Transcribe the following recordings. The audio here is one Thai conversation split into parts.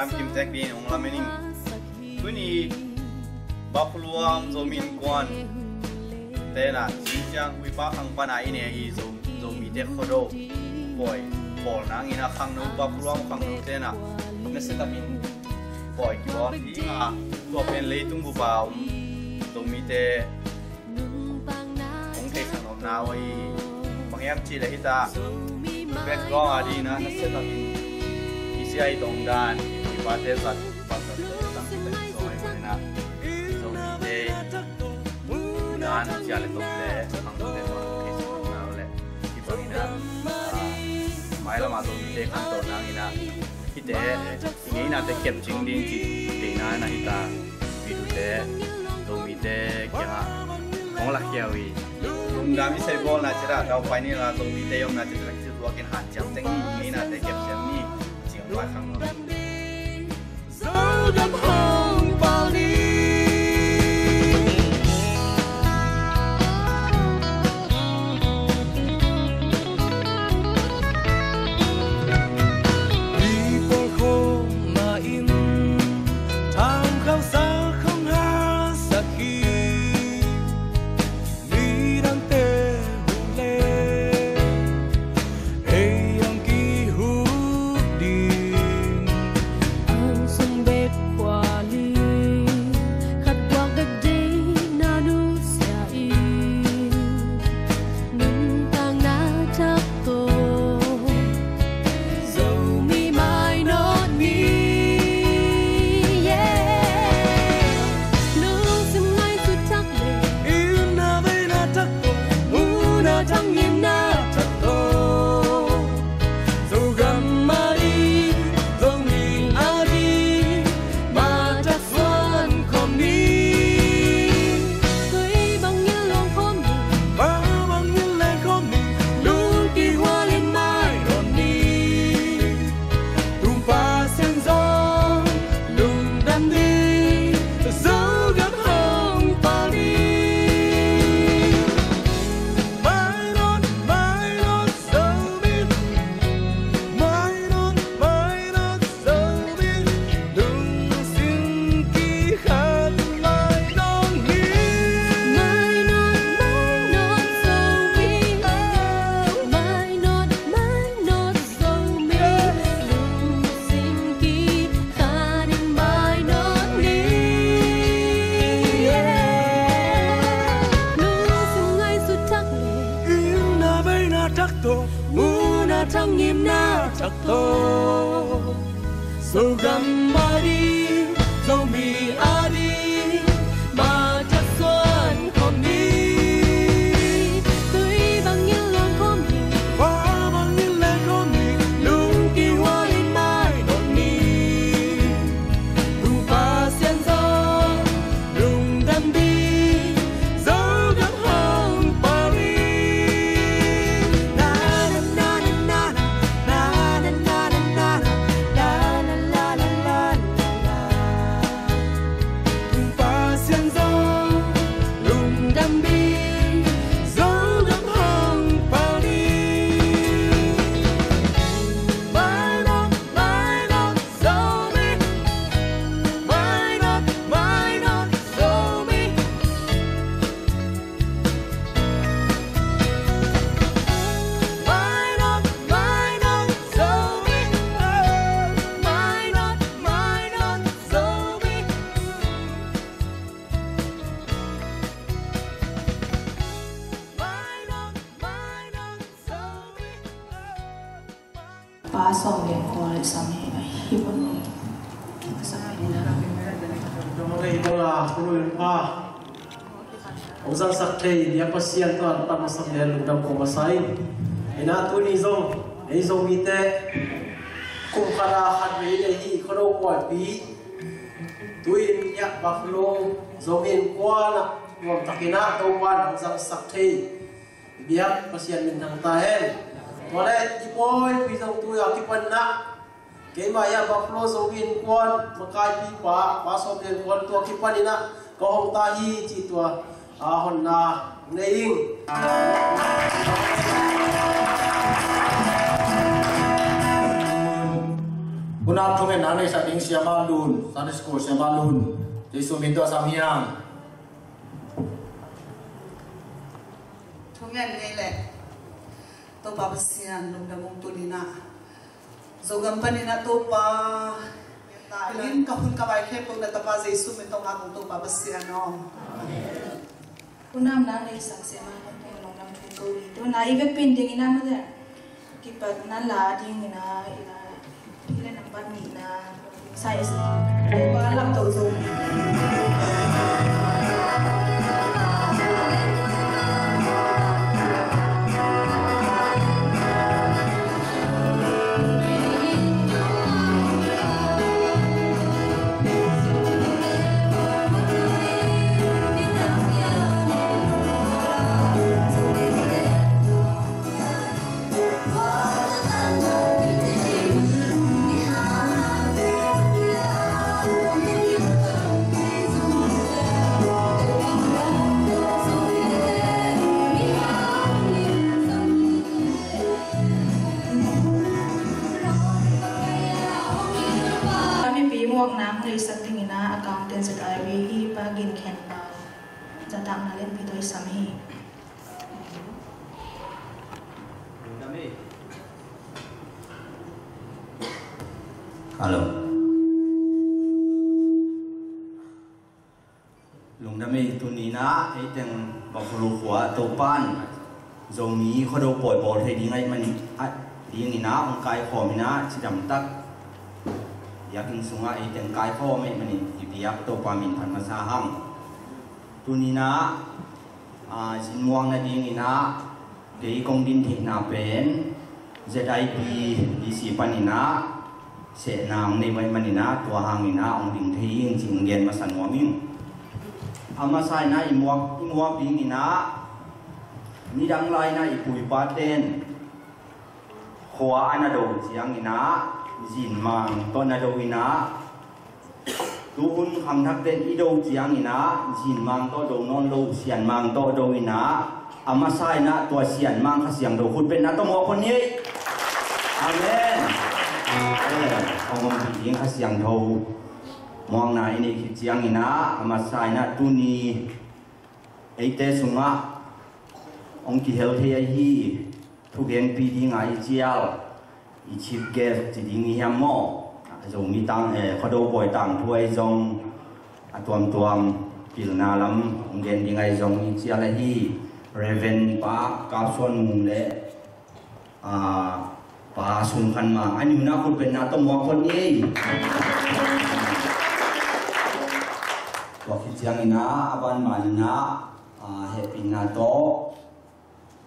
lam kim tek bin ong lam mening tuni bakhluam zomin kwan tena sinjang wi pa ang pana ine hi zomi te khodo boy bol nang ina khang no bakhluam khang no tena nesetamin boy ki bon hi nga to pen le tung bu ba zomi te ong te khang no na wai mangyam chi le hita background adi na nesetamin isiai dong dan ba te sat pa sa tang te so ai na zomi te dan jale to le ang te mo ke na le ki pangina mai la ma zomi te kan to nang ina hite ngai na te kep jing ding chi te na hita bidu te zomi te kya ong la kya wi dami sai bol na chira dau pai ni la zomi te yong na chira ki tu kin han cham teng ni ngai na te kep jam ni chiang wa khang no dia pasien tu tak masak dia lundam ko masai ina tu ni zong ite kum khara khat ve le hi khoro ko pi tuin ya buffalo zomin kwa na ngom takina to wan zang sak thei biak pasien min thang ta hen wale ti poi pi zong tu ya ki pan na ke ma ya buffalo zomin kwa makai pi pa so den kwa to ki panina ko hong ta hi chi to hon na neing Unap thungen nanay sa ding siya malun, Sunday school siya malun. Jesu minto sa miyang. Thungen ngele. To babasian lung damong tulina. Zogam panina to pa. Ilin kahun kabay kepong na tapa Jesu minto ngakong to babasian no. Unam nanay sa siya malun lung damong tulina. To na ibig pinding ina mo din. Kipat na lading ina ilan ang bani na size balak daw zo. Accountant sa Ivy pagin ken pa datang nalen pitoy samhi Halo Lungdami tunina iteng bakulu khwa topan zomi khodo poi bol thei dingai mani ding ina ong kai khomina chidam tak yakin sunga iteng kai kho me mani ipiak to pamin phan masaham tunina jinmuang na ding ina dei kong din thik na pen ZIP DC panina se nang nei mai manina tua hangina ong ding thei jing gen masan waming ama sai na imuak ding ina ni dang lai na ipui paten khwa ana do chiang ina Jin mang to na do ina tuhun kham thak den i do chiang ina jin mang to do non lo sian mang to do ina ama sai na to sian mang kha siang do khut pen na to mo kon ni amen ong bi ing kha siang tho mong na ini ki chiang ina ama sai na tu ni eite sunga ong ki hel the hi thu gen pi di ngai chiao Ichip gas jadi ni hamo, jom ni tang kado boy tang tuai jom tuam pilna lam ungen dingai jom ni cia lagi reven pa kapson mule pa sungkan ma anu na pun pernah tu mau kon ye. Waktu siang ina aban mana happy na to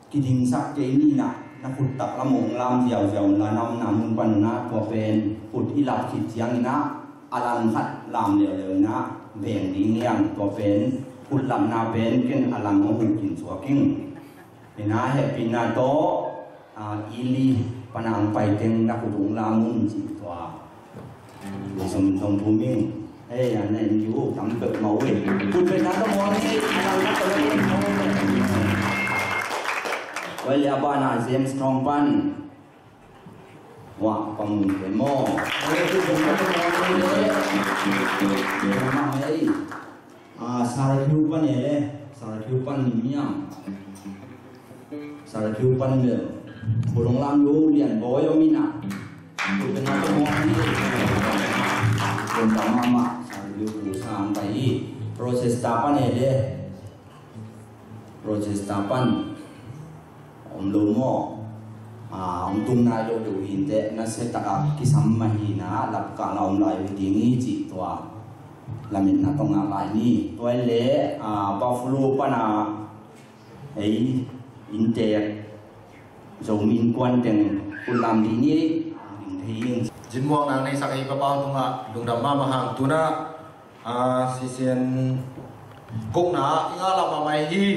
kiding sak ke ini na. Nakut tak lamong lam jauh-jauh lanam namun panna tua pen put ilap kit siang ina alang hat lam leo na beng ding yang tua pen put lam na pen ken alang mo hukin suaking ina happy na to ili panang paiteng nakutung lamun ji tua som buming ana ju tam ke mau put pen na to mo ni alang na to Wali abana James Strong pan, wah kamu demo. Itu Sarakiupan Sarakiupan miam, Sarakiupan bel. Burung landu lian boyo mina. Bukan apa mau ni. Bukan mama Sarakiupan sampai proses tapan proses tapan. Om lomo, om tung nai lo do hinte na se taka kisam mahina lap ka la om lai dingi ji toa lamin na tong ngai ni toile buffalo pana ei inte zomin kwan teng ulam dini ding thing Jinmuang nang nei sakai papa tunga lungdam ma mahang tuna sisen kung na inga la mai hi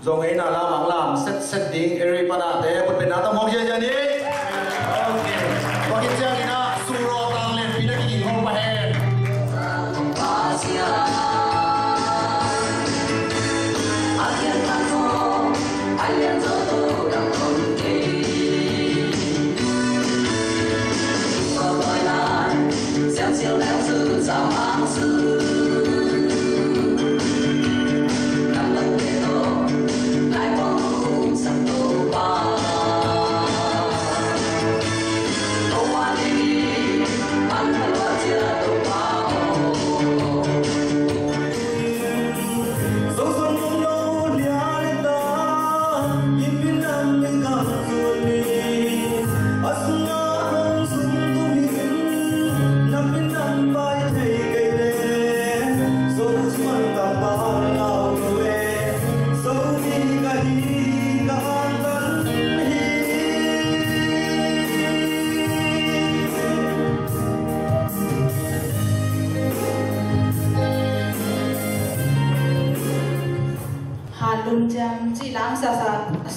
Dòng ấy là làm setting area pada te put pen atau mau dia jadi. Oke. Bagi dia kita suruh tang len pina ki ho pa he. Asia. Alian tanto, alian todo yang konti.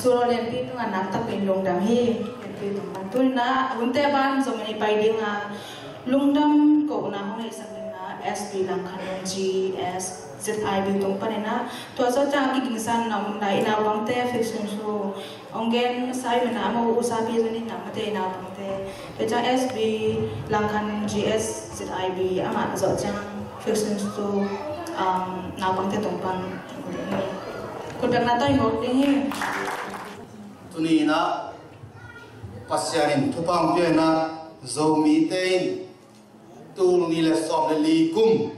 Suro lempi tu anak tapi lungdam hi lempi tu mantul na unte ban so many pai nga lungdam ko na hong isang SB lang kanong GS ZIB tung panena to so cha ki gingsan na mun dai na bang te fiction so ongen sai mana mo usabi ni na mate na bang te cha SB lang kanong GS ZIB ama zo cha fiction so na bang te tung pan kudang na toy ngok ding tuni na pasyanin tupang pye na zomi tein tul ni le som le li kum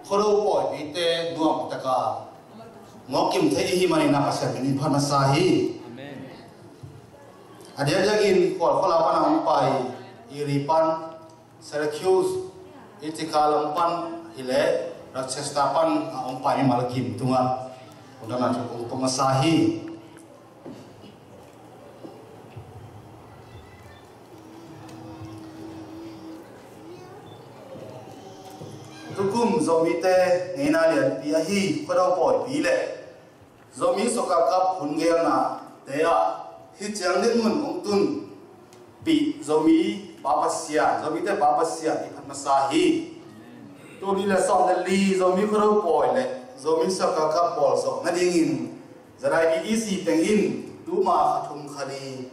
khoro poi bi te duam taka ngokim thei hi mani na pasyanin phana sahi amen adia jagin kol khola pana pai iripan Syracuse itikalam pan hile rakshestapan pai malakim tunga undana tu pemasahi tukum zomi te ngena lian pi hi khodo poi pi le zomi soka kap hungel na te a hi chang len mun ong tun pi zomi babasia zomi te babasia i phat masahi tu ni le som le li zomi khodo poi le zomi soka kap pol so ngadingin zarai bi isi tengin tu ma khathum khani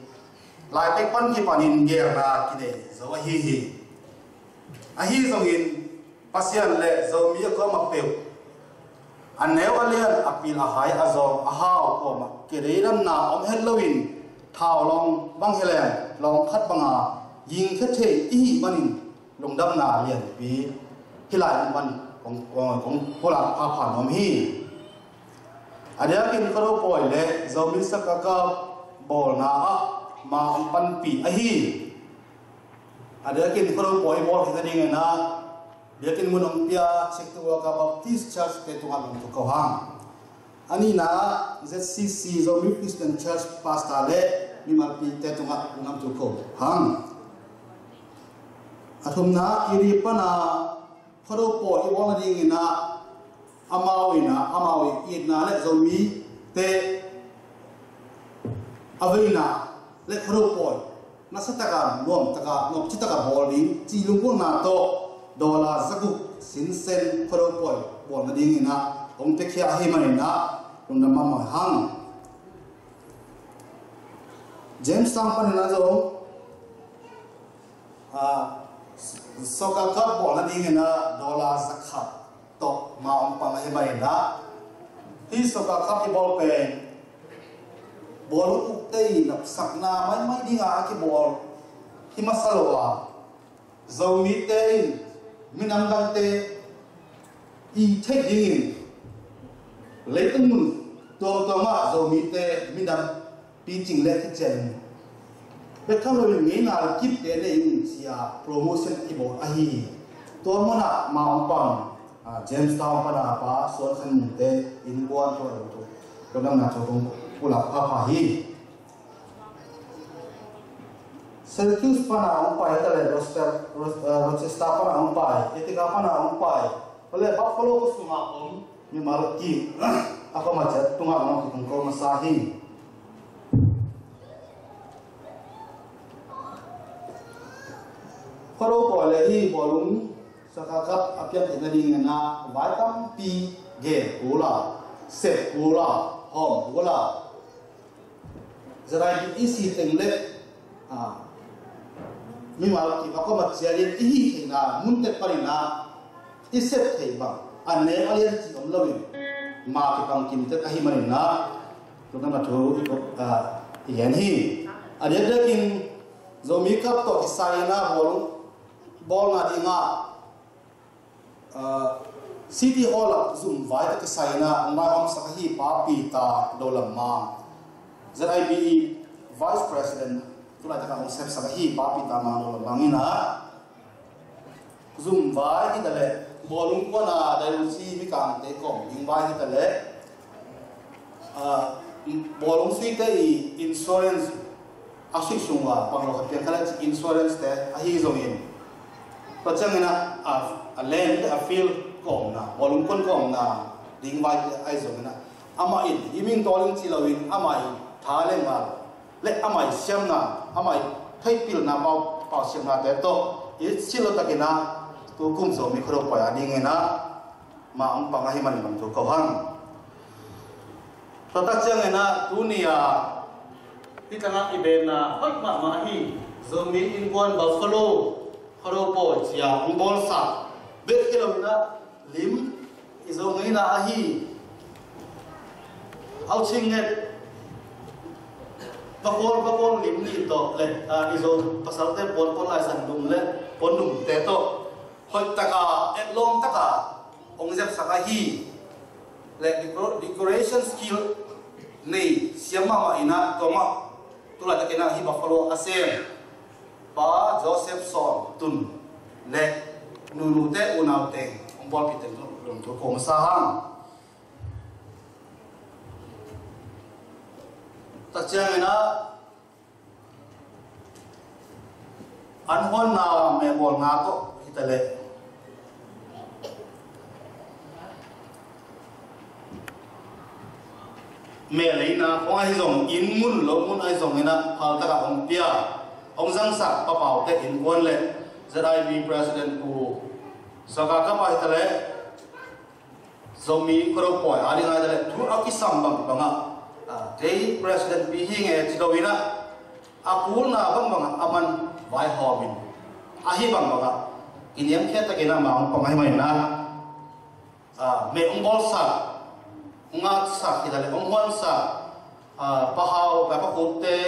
lai pek pan ki panin ger na kide zo hi hi a hi zongin pasian le zomi ko ma peu aneu alian apil a hai azom a hau ko ma kereiran na om helloin thao long bang helen long khat banga ying khe the i manin lungdam na lian bi hilai man kong pola a phan nom hi adia kin ko poi le zomi sakaka bol na a ma om pan pi a hi adia kin ko poi bol hidani na Yakin munong pia sektua ka Baptist Church ke tunga long ko hang ani na ZCC Zomi Christian Church pastor le ni malpi te tunga ngam tu ko hang athum na iri pana khoro po i wong ding na amawi i na le Zomi te avina le khoro po na sataka nom taka nom chitaka boli chi lungko na to dola zagu sinsen khoro poi bon na ding ina om te khia hi mani na tum na mama hang James Sampan na zo soka ka bon na ding ina dola zakha to ma om pa hi mani na hi soka ka ki bol pe bol u te na sakna mai dinga ki bol hi masalowa zomi te minam dante i take in leitung mun to ma zo mi te minam pi ching le ki chen be thang lo ni na kip te le in sia promotion i bo a hi to mona ma on pang James Town pa na pa so khan te in buan to dang na to pula pa hi Syracuse pa na umpai tale Rochester pa na umpai Ithaca pa na umpai ole Buffalo ko sunga om mi malaki ako macet tunga mo ko masahi Koro po le hi bolum sakakap apyan tinading na vitamin P ge pula set pula hom pula zarai isi tengle mi ma ki ba ko ma chiarin hi thina mun te parina iset thei ba an ne alien chi om lowi ma ki pang kim te hi marina to na thu yen hi ade dakin zomi kap to isaina bol na dinga City Hall zoom vai ta saina ma hom sakahi pa pi ta dolam ma ZIBE Vice President tula ta ka sep sakahi pa pi ta ma dolam mangina zoom vai ki dale bolung ko na dal si mi kam te kom ding vai ki dale bolung si te insurance asik sungwa panglo ka khala insurance te ahi zongin pachangina a land a field kom na bolung kon kom na ding vai ai zong na ama in iming toling chilawin amai thale ma le amai siam na amai thai pil na pau siam na te to i chilo takina tu kum zo mi khro pa ding na ma ang pangahi man man to ko hang to ta chang na dunia itanga iben na hot ma hi zo mi in kon buffalo khro po chia ang bol sa bet kilomina lim izo ngai na ahi au chinget bakol lim ni to le izo pasal te pon lai san dum le pon dum te to hoi taka etlom taka ongjep sakahi le decoration skill nei siama ma ina to ma tula takena hi buffalo asem pa Joseph Son tun le nunu te unau te bol kita tu kong sahang tak jangan na anhon na me bol ngato kita le me leina kong ai zong in mun lo mun ai zong ina hal ta ka ong pia ong jang sak pa pau te in kon le ZIBE president ku saka ka pa itale zomi kro poi ali ngai dale thu akisam bang banga dei president bi hinge chidowina apurna bang banga aman vai hobin ahi bang banga inyam khe takena ma ong mai mai na me ong bol sa ngat sa itale ong hon sa pahau ka pa kutte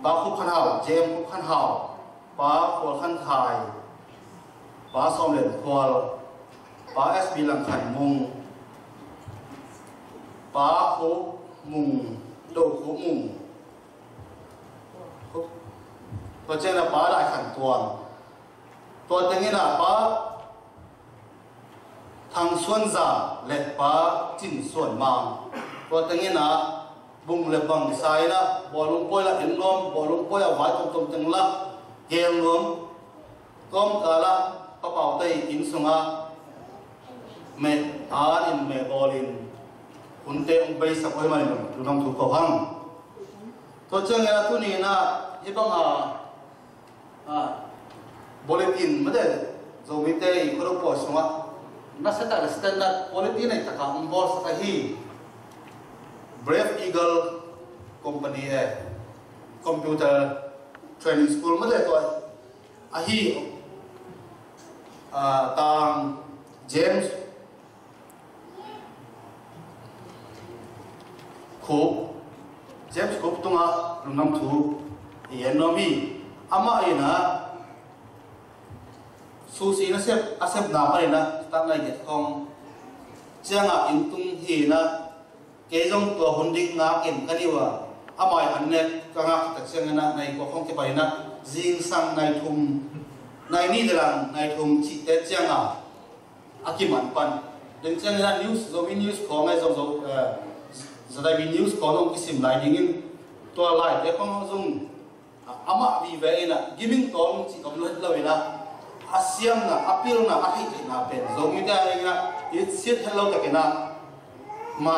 ba khu khan hau jem khu khan hau ba khol khan khai ba som len khol ba SB lang khan mung ba khu mung do khu mung to chen la ba lai khan tuang to tengena ba thang suan za le ba chin suan mang to tengena bung le bang sai na bolung poi la in lom bolung poi a vai tom teng la gel lom kom kala pa pau tai in sunga me an in me bolin unte ong bai sa koi mai tu nam thu ko hang to chang ya tu ni na ibang bulletin made zo mi te i ko po sunga na sa ta standard bulletin ai ta ka ong bol sa ka hi Brave Eagle company hai computer training school made to ahi tang James Cook tunga lunam thu yenomi ama ina susi na asep na ma ina ta ngai get khong changa intung hi na ke jong to hunding na ken kaniwa amai anne kanga ta changa nai ko khong ke pai na jing sang nai thum nai ni delang nai thum chi te changa akiman pan den changa news zo news ko ngai zo ZIBE news ko nong kisim lai dingin to lai te pang zung ama vi ve ina giving tom chi kom lo lawina asiam na apil na ahi na pen zo mi da ina it sit hello ta kena ma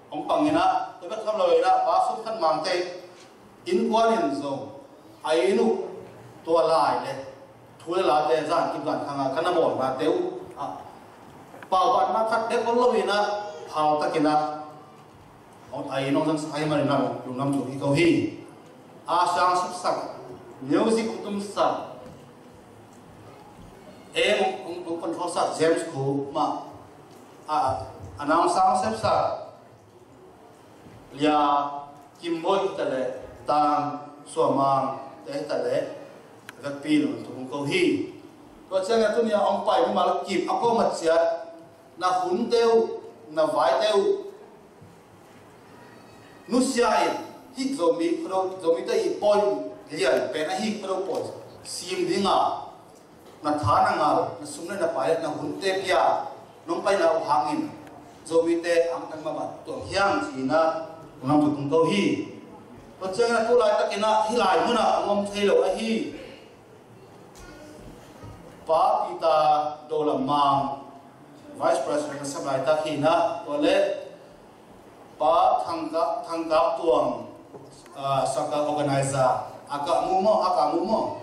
ong pangina te ba tham lawina ba su khan mang te in kwanin zo ainu to lai le thule la te zan kim gan khanga kana mon na teu pa ban na khat de ko lawina phao ta kena ai nong sang sai mari nam lung nam chu hi ko hi a sang sip sak music tum sa ông control sa James khu mà announce sound sếp sa lia kim boy tale tang suamang te tale vek pin tum ko hi to changa tu nia ông pai ma la kip ako ma chia na hun teu na vai teu nu siai hi zomi te hi poi lian pe na hi pro poi sim dinga na thana ngal na sumna na pai na hun te pia nong pai na hangin zomi te ang tang ma to hiang chi na ngam tu tung ko hi to changa tu lai takina hi lai muna ngom thelo a hi pa pita dolamang vice president sablai ta khi na ole pa thangkap tuang saka organizer aka mumo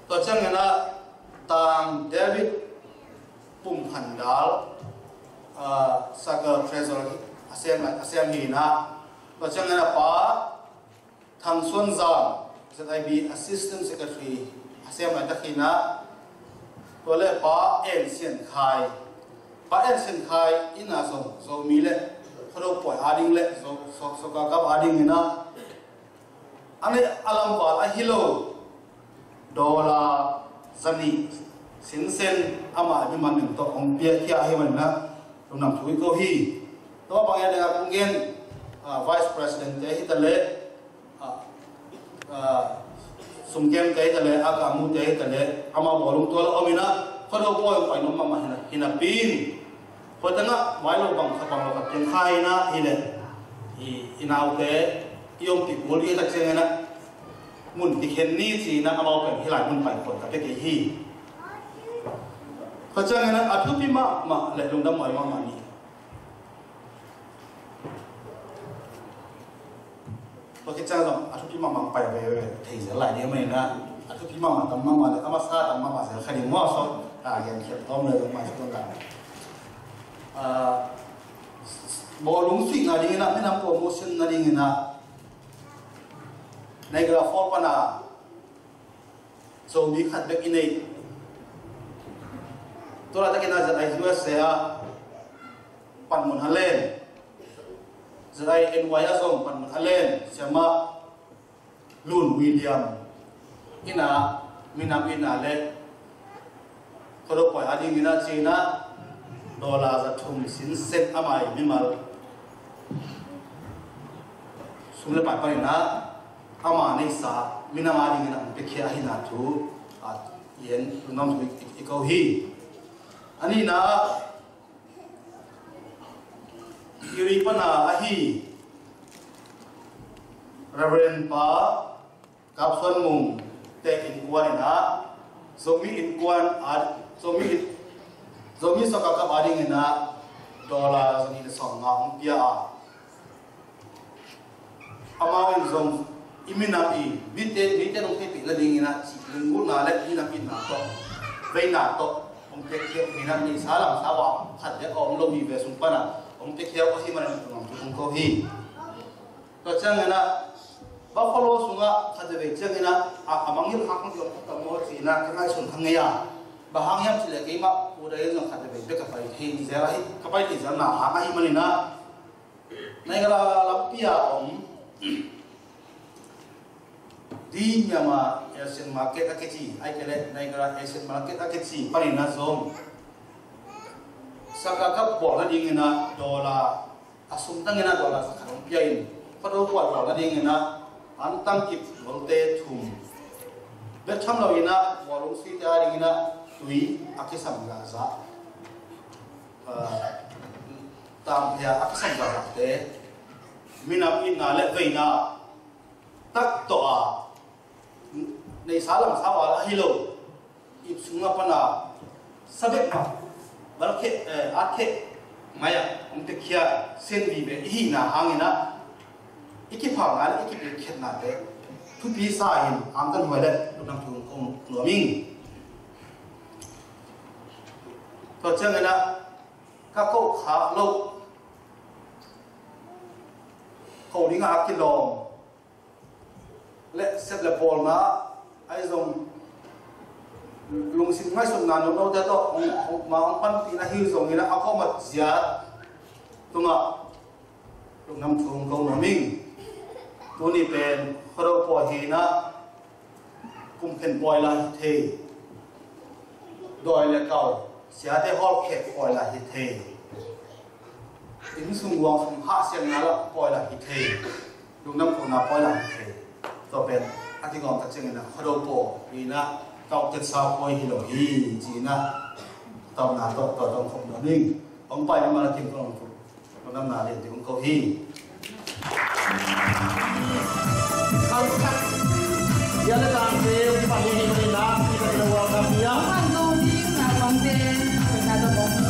to changena tang David Pumhandal saka treasurer ASEAN hi na to changena pa thang Sunzam ZIB assistant secretary ASEAN ta khi na ole pa Sian Khai ina so mi le khoro poi ading le so ka ading ina ane alam wal a hilo dola zani sinsen ama bi man to ong pia kia hi man na nam thui ko hi to bang ya da kungen vice president te hi tale sumkem te tale aga mu te tale ama bolung to la omina khoro poi pai no ma hina pin khotanga wailo bang khabang lo ka khai na ile inau te iom ti boli ta chengena mun ti khen ni chi na amau pen hilai mun pai khot ka te ki hi khachangena athu pi ma le lung dam mai ma ni to ki chang dong athu pi ma pai ve thei za lai ni mai na athu pi ma tam ma le ama sa tam ma sa khani mo so yan khet tom le ma so ka bolung sui na ding na menam promotion na ding na Niagara Falls pana so bi khat bek inei tora ta kena za US ya pan mun halen zai NY azom pan mun halen sama Lun William ina minam ina le kodo poi ading ina china dola za thum sin set amai bimal sumle pa pa na ama nei sa minama ding na pe khia hina thu at yen nam thu iko hi ani na yuri pana ahi reverend pa kapson mung te in kwan na zomi in kwan at zomi soka ka bading na dola zani de song ngam pia amawin zong iminapi bite no kepi la ding na chi lingu na le ina pin na to ve na to om te ke ina ni salam sawa khat le om lo mi ve sum pana om te ke o hi man tum ko hi to chang na buffalo sunga khade ve chang na amang hil khang ti om ta mo chi na ka ngai sun khang ya ba hang yam chi le ke ma u da ye jong khade ve be ka pai hi zera hi ka pai ti zan na ha ma hi mani na nai ga la pia om di nyama Asian market akechi ai kele Niagara Asian market akechi parina zom saka ka bola dingina dola asum tangina dola sakharong piain pado kwa dola dingina antang kip bolte thum be thamlo ina bolung si ta dingina tui akisam gaza tam phya akisam gaza te minam ina le veina tak to a nei salam sawa hilo ip sunga pana sabek ma balke akhe maya umte khia sen bi be hi na hangina iki pha ngal iki be khet na te thu pi sa hin am kan hoile nam thung kong no ming to changena ka ko kha lo ko linga akilom lệ xếp lệ bol mà ai dùng lùng xin ngay sum nàn đâu thế đó mà ông pan tí na hiu dùng như là áo có mặt giạt đúng không lùng nằm chuồng câu nằm mình tôi đi bên khâu đầu bò hi na cùng khen bòi là thì đòi là cầu sẽ để họ khép bòi là thì tính xung quanh xung hạ xem là bòi là thì lùng nằm chuồng là bòi là thìตัวเป็นอธิกรณ์ตัดเชิงนะขดโปอีนะเก่าจะสาวคอยฮิโรฮีจีนะตอนนั้นตัวต้องคงดนิ่งผมไปมาแล้วทิ้งกลางคุณตอนนั้นนาเรียนที่ผมเขาฮีเอาครับยาละตามเสียงปฏิทินนี่นะที่เป็นระวังกับยามันดูดีนะฟังเด่นเป็นการตัวผม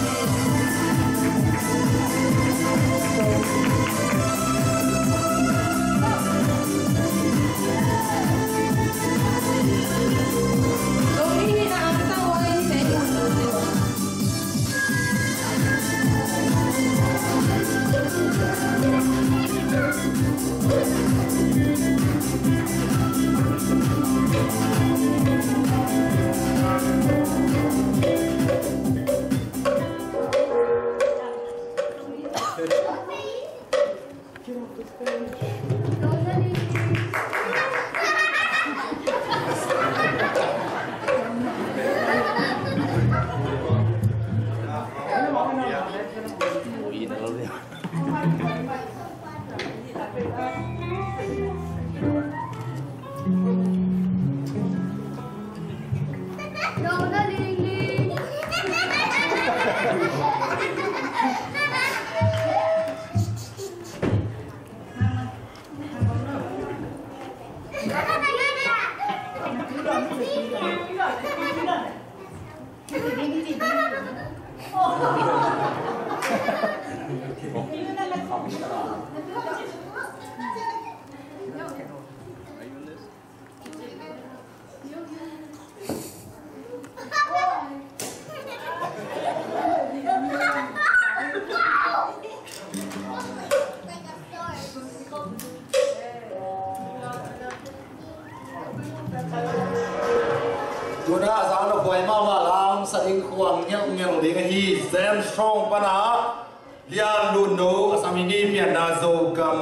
ตัวน่าสาวเราป่วยมากว่าลามสะอิงควงเงี้ยเงี้ยดีกันฮีเซมสตรองปะนะเลียลุนโนสามีนี่เพียงนาโซกัม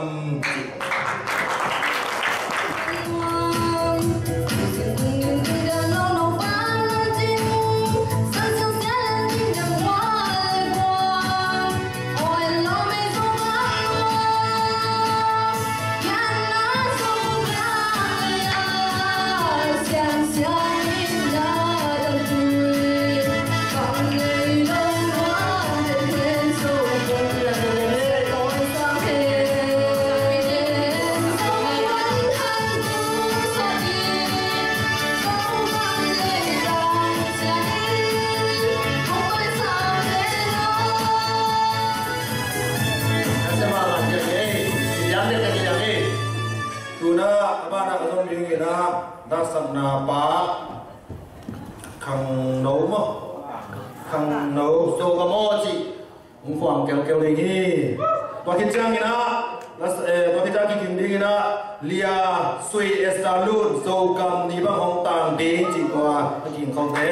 ดัชนาปะขังโนมขังโนโซกโมจิผมฟังเกี่ยวเลยนี่ตัวคิดจังนี่นะตัวคิดจังกินดีนะเลียสวยเอสตาลูนโซกัมนี่บ้างของต่างดีจีกว่ากินของแท้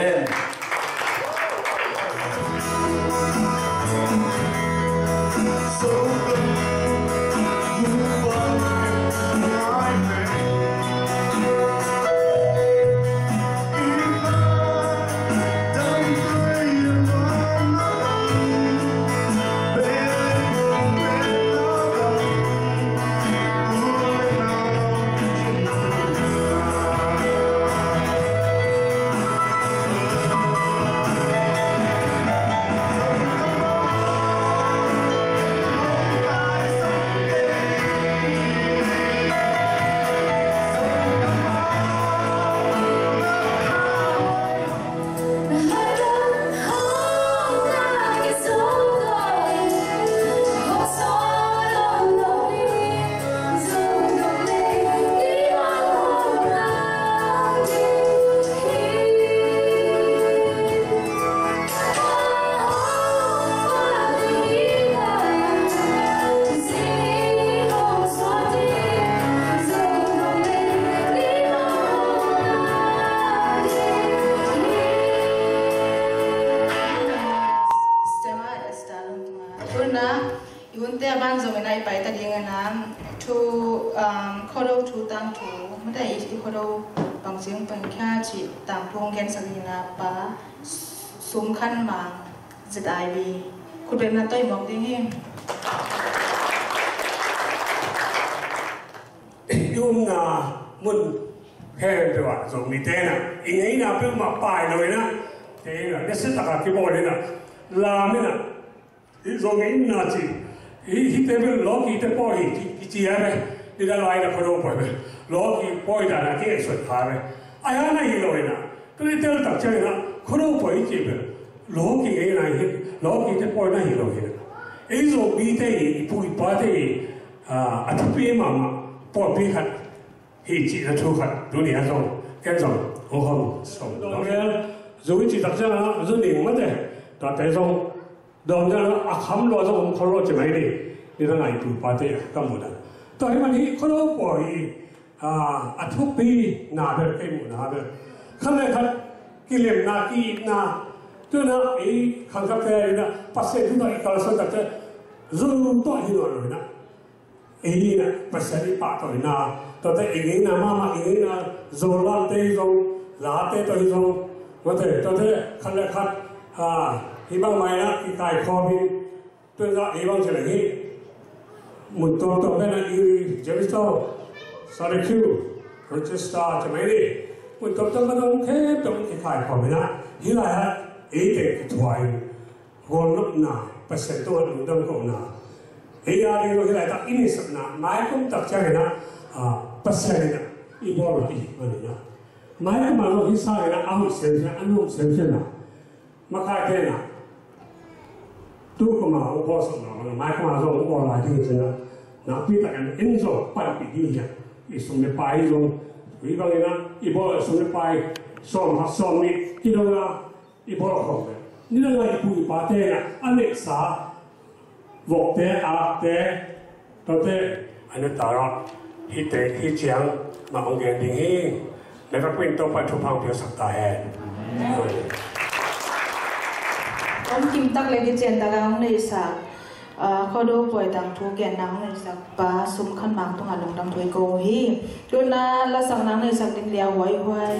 tu na ihun te ban zo na ipai ta ding na thu khodo thu tang thu ma dai i khodo bang jing pan kha chi tam thong gen sakina pa sum khan ma zidai bi khu ben na toi mok ding he yung mun khen rồi ạ rồi mình tên à ý ấy là biết mà bài rồi đó thế là cái sự đặc cái bộ này là làm thế nào rồi cái là gì ý thế bên lo cái thế bồi cái gì vậy đi ra ngoài là phải đâu bồi lo cái bồi là cái xuất phát vậy ai ăn này rồi nè cái thế là đặc chơi là phải đâu bồi gì vậy lo cái này lo cái thế bồi này rồi ấy rồi cái thế bồi bát thế thấp bé mà bỏ bí khát thì chỉ là thu khát đủ nhiều rồi cái rồi không xong đó là rồi chỉ đặt ra rồi liền mất đấy đặt tại xong đó là khám lo xong không lo chỉ mấy đi đi ra ngoài tụi bà tê cầm một đợt tại mà đi không lo bỏ thấp bí nà được cái một nà được khăn này khăn cái liềm nà cái nà cho nên ấy khăn cà phê là bác sĩ chúng ta kalau sao đặt ra rồi to như rồi nè ý nè bác sĩ đi bắt rồi nè tôi thấy ý nè mà ý nè rồi làm tê rồi lá tê tôi rồi có thể tôi thấy khăn này khăn thì bằng mày á cái cài kho đi tôi ra ý bằng chỉ là gì một tôi cái này ý chỉ biết sao sao để kêu register cho mấy đi một tôi cái nó khép trong cái cài kho này thì là ý để cái thoại còn lúc nào bác sĩ tôi cũng đang còn nào ý ra đi rồi lại ta ini sập mai cũng tập chơi na bác sĩ na ý bỏ rồi đi mà này mai mà nó đi sai na ông xem na mà cái thế na tu cũng mà ông bỏ sập na mai cũng mà rồi ông bỏ lại thì thế na biết là cái in rồi phải bị gì vậy ý xong cái bài rồi ý bằng na ý bỏ xong cái bài xong đi cái đó là ý bỏ khôngนี่เราอีปุ่ยปาเต้นะอันนี้สาบอกเต้อาเต้ตัวเต้อันนี้ตาเราที่เต้ที่เชียงมาองเงินดิ่งหิ้งแล้วก็เป็นตัวปัจจุบันเพียงสัปดาห์แห่งông kim tắc lấy cái chuyện ta làm này sao khó đâu phải tặng thu kiện nắng này sao bà sum khăn màng tung hà lồng đâm thuê cô hi cho nên là sáng nắng này sao định leo hoài hoài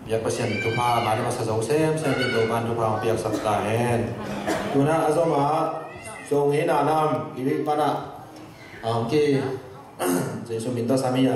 biar pasien tu pa mari masa jauh sem di dokan tu pa biar subscribe tu na azoma so ini nanam ini pada ki Jesu minta samia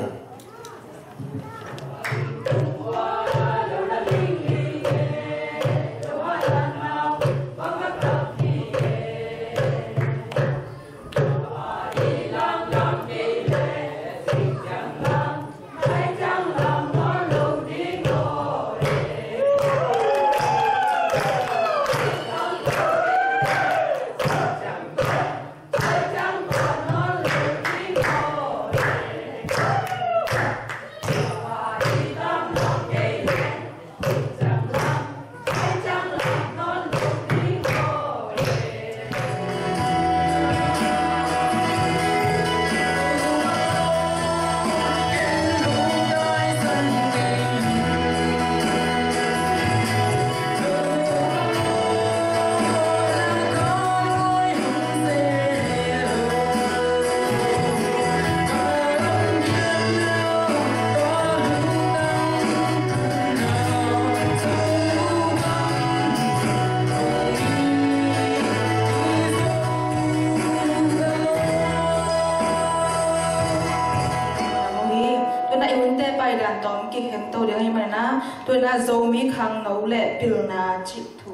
tôi là dâu mi khang nấu lệ pil na chip thu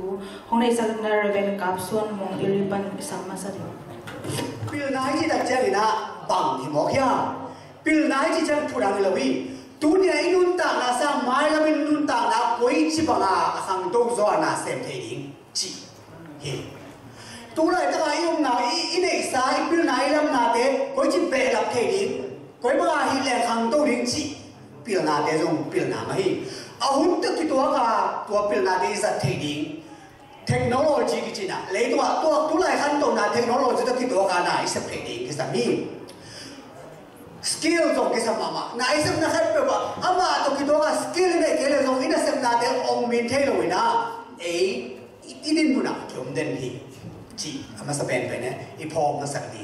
hôm nay sang na reven cáp xuân mong iriban sang masa đi pil na chỉ đặt chơi na bằng thì mỏ kia pil na chỉ chơi phụ đang lâu tu đi ai nun ta na sang mai là bên nun ta na quay chỉ bằng na sang đông gió na xem thấy đi chỉ hi tu lại ta ai ông nào ý này sai bil này làm nào thế có chỉ bè lập thể đi có mà hi lệ hàng đâu đến chỉ bil nào thế dùng bil nào mà hi ahun tức cái tua bil nào thế rất thể đi technology cái gì nào lấy tu lại khăn đâu nào technology tức cái tua cái này sẽ thể đi cái gì skill trong cái sao mà nãy xem nó hết rồi mà ama tôi cái đó skill này cái là trong cái xem là để ông mình thấy rồi na ấy ít đến một nào chúng đến thì chỉ ama sẽ bên bên này ít phong nó sẽ đi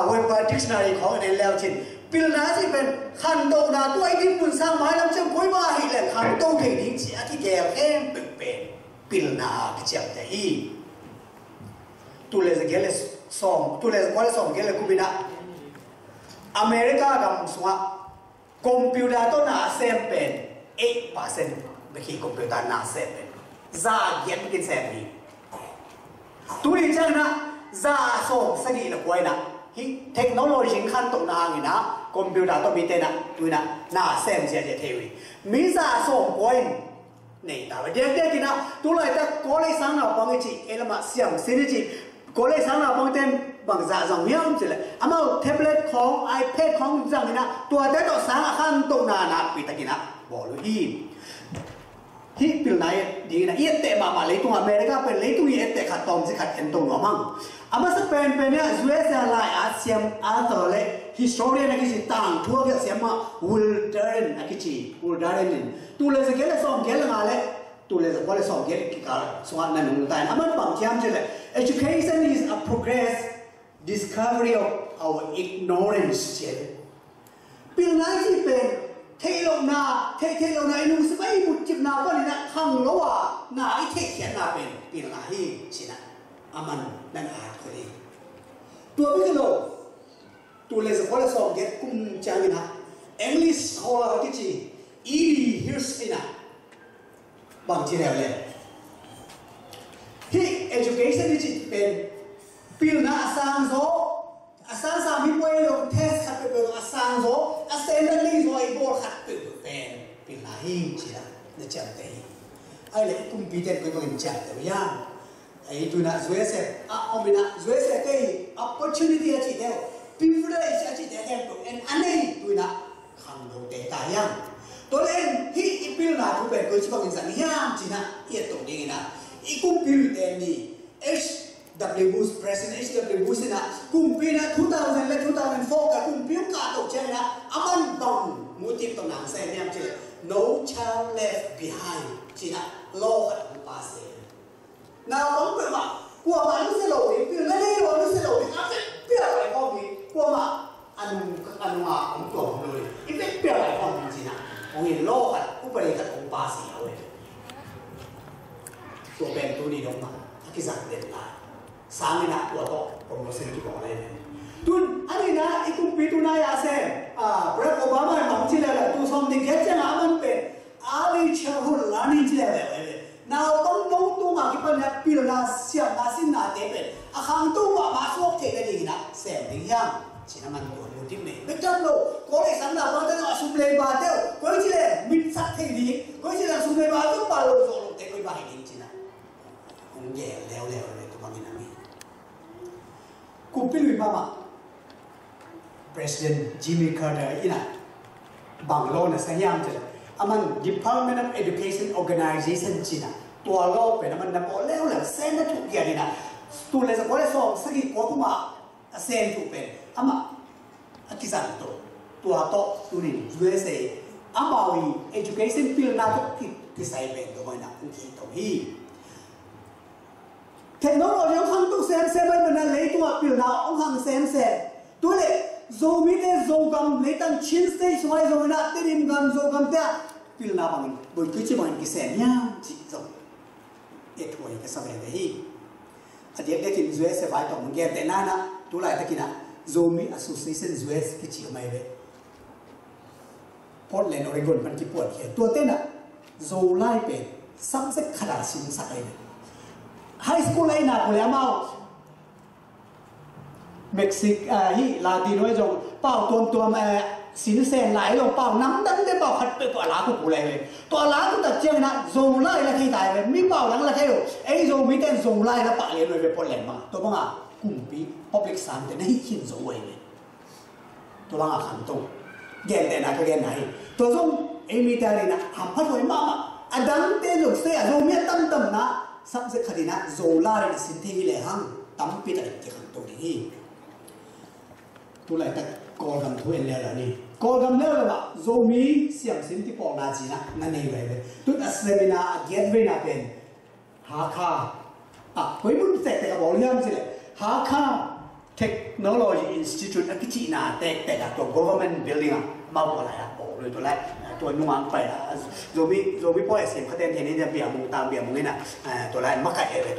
Webber dictionary có cái này leo trên bil na chỉ bên khăn đầu na tôi ít muốn sang máy làm чем cuối mà hiện là khăn đầu thì đi chỉ cái kèo em bên bil na cái chậm đấy tôi lấy cái là song tôi lấy cái là song cái là kubina America gam sunga computer to na sem pen 8% beki computer na sem pen za gen kin sem ni tuli chang na za so sagi la koi na hi technology khan to na ngi na computer to bi te na tu na sem sia je thewi mi za so koi nei ta ba de de kina tu lai ta ko lai sang na bang chi elama siam sin chi ko lai sang na bang ten bằng dạ dòng nhau chỉ là amo tabletของ iPad ของอย่างนี้นะตัวเด็กต่อสางอาคารตรงนานาปีตะกี้นะบอกเลยที่ปีไหนดีนะเอียดเตะมาเลยตัวอเมริกาเป็นเลยตัวเอียดเตะขัดตอมสิขัดเอ็นตรงหรอมั้งอามาสเปนเป็นเนี่ย US อะไรอาเซียนอาตัวเลย history นะกิจต่างทั่วกันเสียมา Wildern นะกิจ Wildern ตัวเลยจะเกี่ยวกับสองเกี่ยวกับอะไรตัวเลยจะว่าเลยสองเกี่ยวกับส่วนนั้นนู่นแต่อามันบางทีมใช่เลย education is a progress discovery of our ignorance เช่นปีนั้นที่เป็นเทโลนาอินุสมัยบุตรจิบนาวันนี้นะขังโลวะนาไอเทเขียนนาเป็นปีนั้นที่สินะอามันนั่นอาตัวนี้ตัวไม่กันโลตัวเลยสักคนละสองเด็กกุมจังนะ English scholar ที่จีHills นี่นะบางทีแล้วเลยที่ education ที่จีเป็นปีน่าสังโซสังสามีป่วยลงเทสขัดไปเป็นสังโซเซนต์นี่โอยบอลขัดไปเป็นปีน่าหิ้งจีน่ะเนี่ยจำได้ไอ้เลยตุ้มปีเด็กไปเป็นจำได้ยังไอ้ตัวน่ะสวยเสร็จเอาไปน่ะสวยเสร็จก็ opportunity อาชีพเดียว privilege อาชีพเดียวกันอันนี้ตัวน่ะขังโดนเตะตายยังตัวเล่นที่อีปีน่ะทุกเป็นคนที่บอกกันสักยังจีน่ะเอียดตรงนี้นะอีกุมปีเต็มนี่W. Bush President H.W. Bush นะกุมปีนะ2000และ2004กับกุมปีกาตกใจนะอามันต้องมูติต้องนางเซนเนี่ยจี No child left behind จีนะโลกอันปาเซนนาต้องเป็นว่ากลัวมันไม่ใช่โลกนี้คือไม่ได้ว่าไม่ใช่โลกนี้อาจจะเปลี่ยนอะไรพวกนี้กลัวมาอันว่าของตัวเลยอีกเปลี่ยนอะไรพวกนี้จีนะของเห็นโลกอันอุปนิสัยของปาเซนเลยตัวเป็นตัวนี้ลงมาที่สั่งเด็ดลายสามนี่นะตัวโตผมรู้สึกที่บอกอะไรเนี่ยตุนอันนี้นะอีกลุ่มปีตุนายาเซ่บรักโอบามาหวังที่แล้วตัวสมเด็จเจ้าหน้ามันเป็นearly childhood learning ที่แล้วเลยน่าต้องตัวมาที่เป็นปีละเสียงน่าสิน่าเด็ดเป็นอาคารตัวมาสวกเทกันดีนะเสียงดิ้งยังฉะนั้นมันตัวมูทิมเนี่ยไม่จำโลก็เลยสำหรับว่าต้องสุเรบาเดียวก็ที่เลยมิดสักทีดีก็ที่เลยสุเรบาต้องปาโลโซโลเตก็ไปให้ดิ้งฉะนั้นคงแย่แล้วเลยตัวบางอย่างนี้กุปิลุยมา President Jimmy Carter อีน่ะบางโลน่ะสัญญาณจะอามัน Department of Education Organization จีน่ะตัวโลเป็นมันนับเอาแล้วแหละเส้นนั้นถูกเกี่ยนี่นะตัวเลยสักคนละสองสักกี่คนมาเส้นถูกเป็นอามาอากิสันตัวโตตัวนี้ USA อามาวี Education พิลนาทุกที่ใส่เป็นตัวมันนะคุณคิดตรงนี้เทคโนโลยีของตู้เซนเซมันเป็นอะไรตัวพิลนาองค์หังเซนตัวเลยโซมิเตโซกัมในตั้งชิ้นสเตย์สมัยโซมินาเตริมกันโซกัมเตะพิลนาบังโดยคือจะบังกิเซนยามจิโซเอ็ดหัวยังสมัยเดียอดีตเด็กที่ US ไปต่อมึงแกแต่นั่นนะตัวไหนตะกี้นะโซมิ Association US ที่จิ๋วไม่เว้พอร์ตแลนด์ออริกอนมันกี่ปวดเขียนตัวเต้นอะโซไล่เป็นซ้ำเซ็ตขนาดชิ้นสักเลยไฮสคูลไอ้หนักเลยมาเม็กซิกฮิลาติโนไอ้จงเป้าตัว xin sen lại lòng bảo nắm đắn cái bảo khát tụi lá của cụ này tụi lá của tập chiang nè dùng lại là khi tài về mi bảo lắng là theo ấy dùng mi tên dùng lại là bạn liền rồi về bọn lẻn mà tụi bằng à cùng bị public sản thì nó hiện dùng vậy tụi bằng à khẩn tung ghen tên là cái ghen này tụi dùng ấy mi tên này hàm phát với mà anh đắng tên rồi xe dùng mi tâm tâm na sắp sẽ khởi na dùng lại là xin thi lệ hăng tắm bị tại cái khẩn tung thì tôi lại tất cố gắng thôi lên là đi cố gắng lên là bạn dù mi xem xin thì bỏ ra gì nè nên này vậy tôi đã seminar get về na bên Hakha với một tệ cái bảo hiểm gì đấy Hakha Technology Institute cái chị nào tệ là tổ government building mau bỏ lại bỏ rồi tôi lại tôi nung ăn phải là dù mi bỏ xem cái tên thế này là biển mông cái nào tôi lại mắc cái về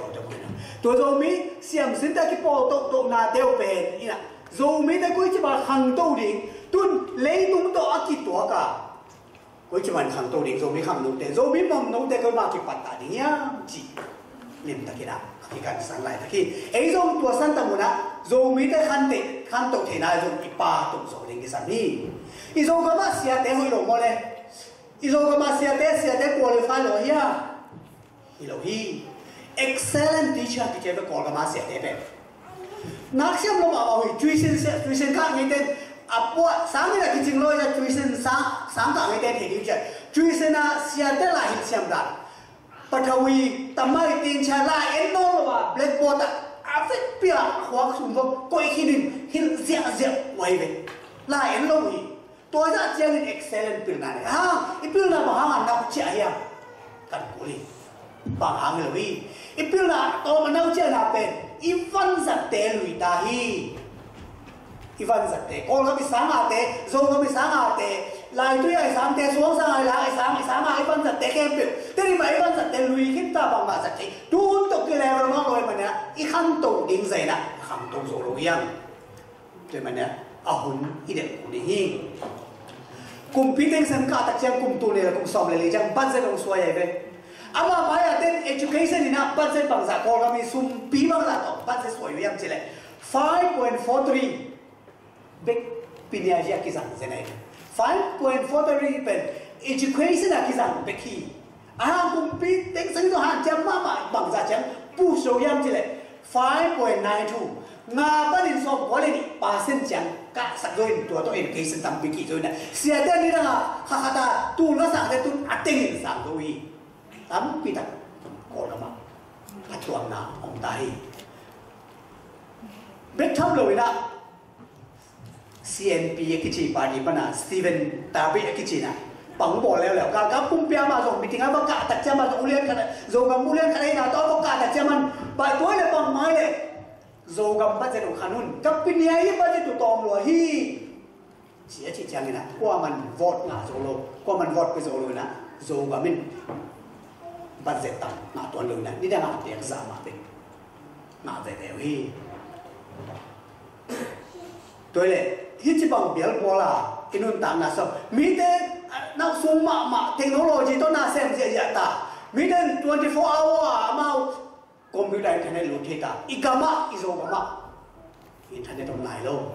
tôi dù mi xem xin ta cái bỏ tổ nào đeo bền như nào dù mi ta coi chỉ bảo hàng đầu điện tôi lấy đúng tổ ác tổ cả coi chỉ bảo hàng đầu điện dù mi hàng đầu điện dù mi mong nông điện coi mà cái bắt ta đi nhá chỉ niệm ta cái nào cái cái sáng lại ta khi ấy dùng tua san ta muốn á dù mi ta khăn tổ thế nào dùng ipa tổ số điện cái sáng đi izo cái mà xia té hồi lồng mò lên izo cái mà xia té qualify rồi nhá ilo hi excellent teacher thì cái có cái mà xia té bé nãy xem nó bảo hồi truy sinh khác như tên bộ sáng nay là cái trình lôi ra truy sinh sáng tạo như tên thì điều gì truy sinh là xia té lại hiện xem ra bắt đầu tầm mai tiền trả lại em nó là blackboard à phải bịa khoác xuống vô coi khi nhìn dẹt quay về lại em nó gì tôi ra chơi cái excellent biểu này ha cái biểu là bảo hàng nào chạy à cần cố đi bằng hàng là gì cái biểu là tôi mà nào chơi là bên Ivan giật té lùi ta hi Ivan giật té con nó bị sáng à té rồi nó bị sáng à té lại tôi ai sáng té xuống sang ai lại sáng à Ivan giật té kem biểu thế thì mà Ivan giật té lùi khi ta bằng mà giật té tuôn tục cái level nó rồi mà nè ít khăn tổ điên dày nè khăn tổ rồi rồi yên rồi mà nè hun ít đẹp của đi hi cùng phi tên sang cả tất nhiên cùng tu này là cùng xóm này chẳng bắt ra đồng xuôi vậy ama maya ten education ina budget bang za ko kami sum pi bang za to budget soi yam chile 5.43 big piniaja ki sang zenai 5.43 pen education a ki sang beki a kum pi teng sang zo han jam ma bang za jam pu so yam chile 5.92 nga balin so quality percent jam ka sak rồi tua to education tam beki rồi na sia ta ni na ha ta tu na sang tu ateng sang rồi tắm quy tắc cổ là mà phát tuần nào ông ta biết thăm rồi đó CNP cái gì bà đi bên nào Steven Tabi cái gì nào bằng bộ leo leo cả cung bia mà rồi meeting mà cả tất cả mà rồi ulian cái rồi cầm ulian cái này nào đó cả tất cả mình bài tối là bằng máy này rồi cầm bắt được khăn hun cấp pin này bắt được tụi tôm rồi hi chỉ chẳng này qua mình vote ngã rồi qua mình vote cái rồi nè rồi và mình budget tăng ngã tuần lương này đi đang ngã tiền giảm mà tính ngã về theo hi tôi lại hít chỉ bằng biểu qua là cái nền tảng là sao mỹ tên nào xuống mà technology tôi nào xem gì ta mỹ tên 24 hour mà computer internet luôn thế ta ikama izogama internet online luôn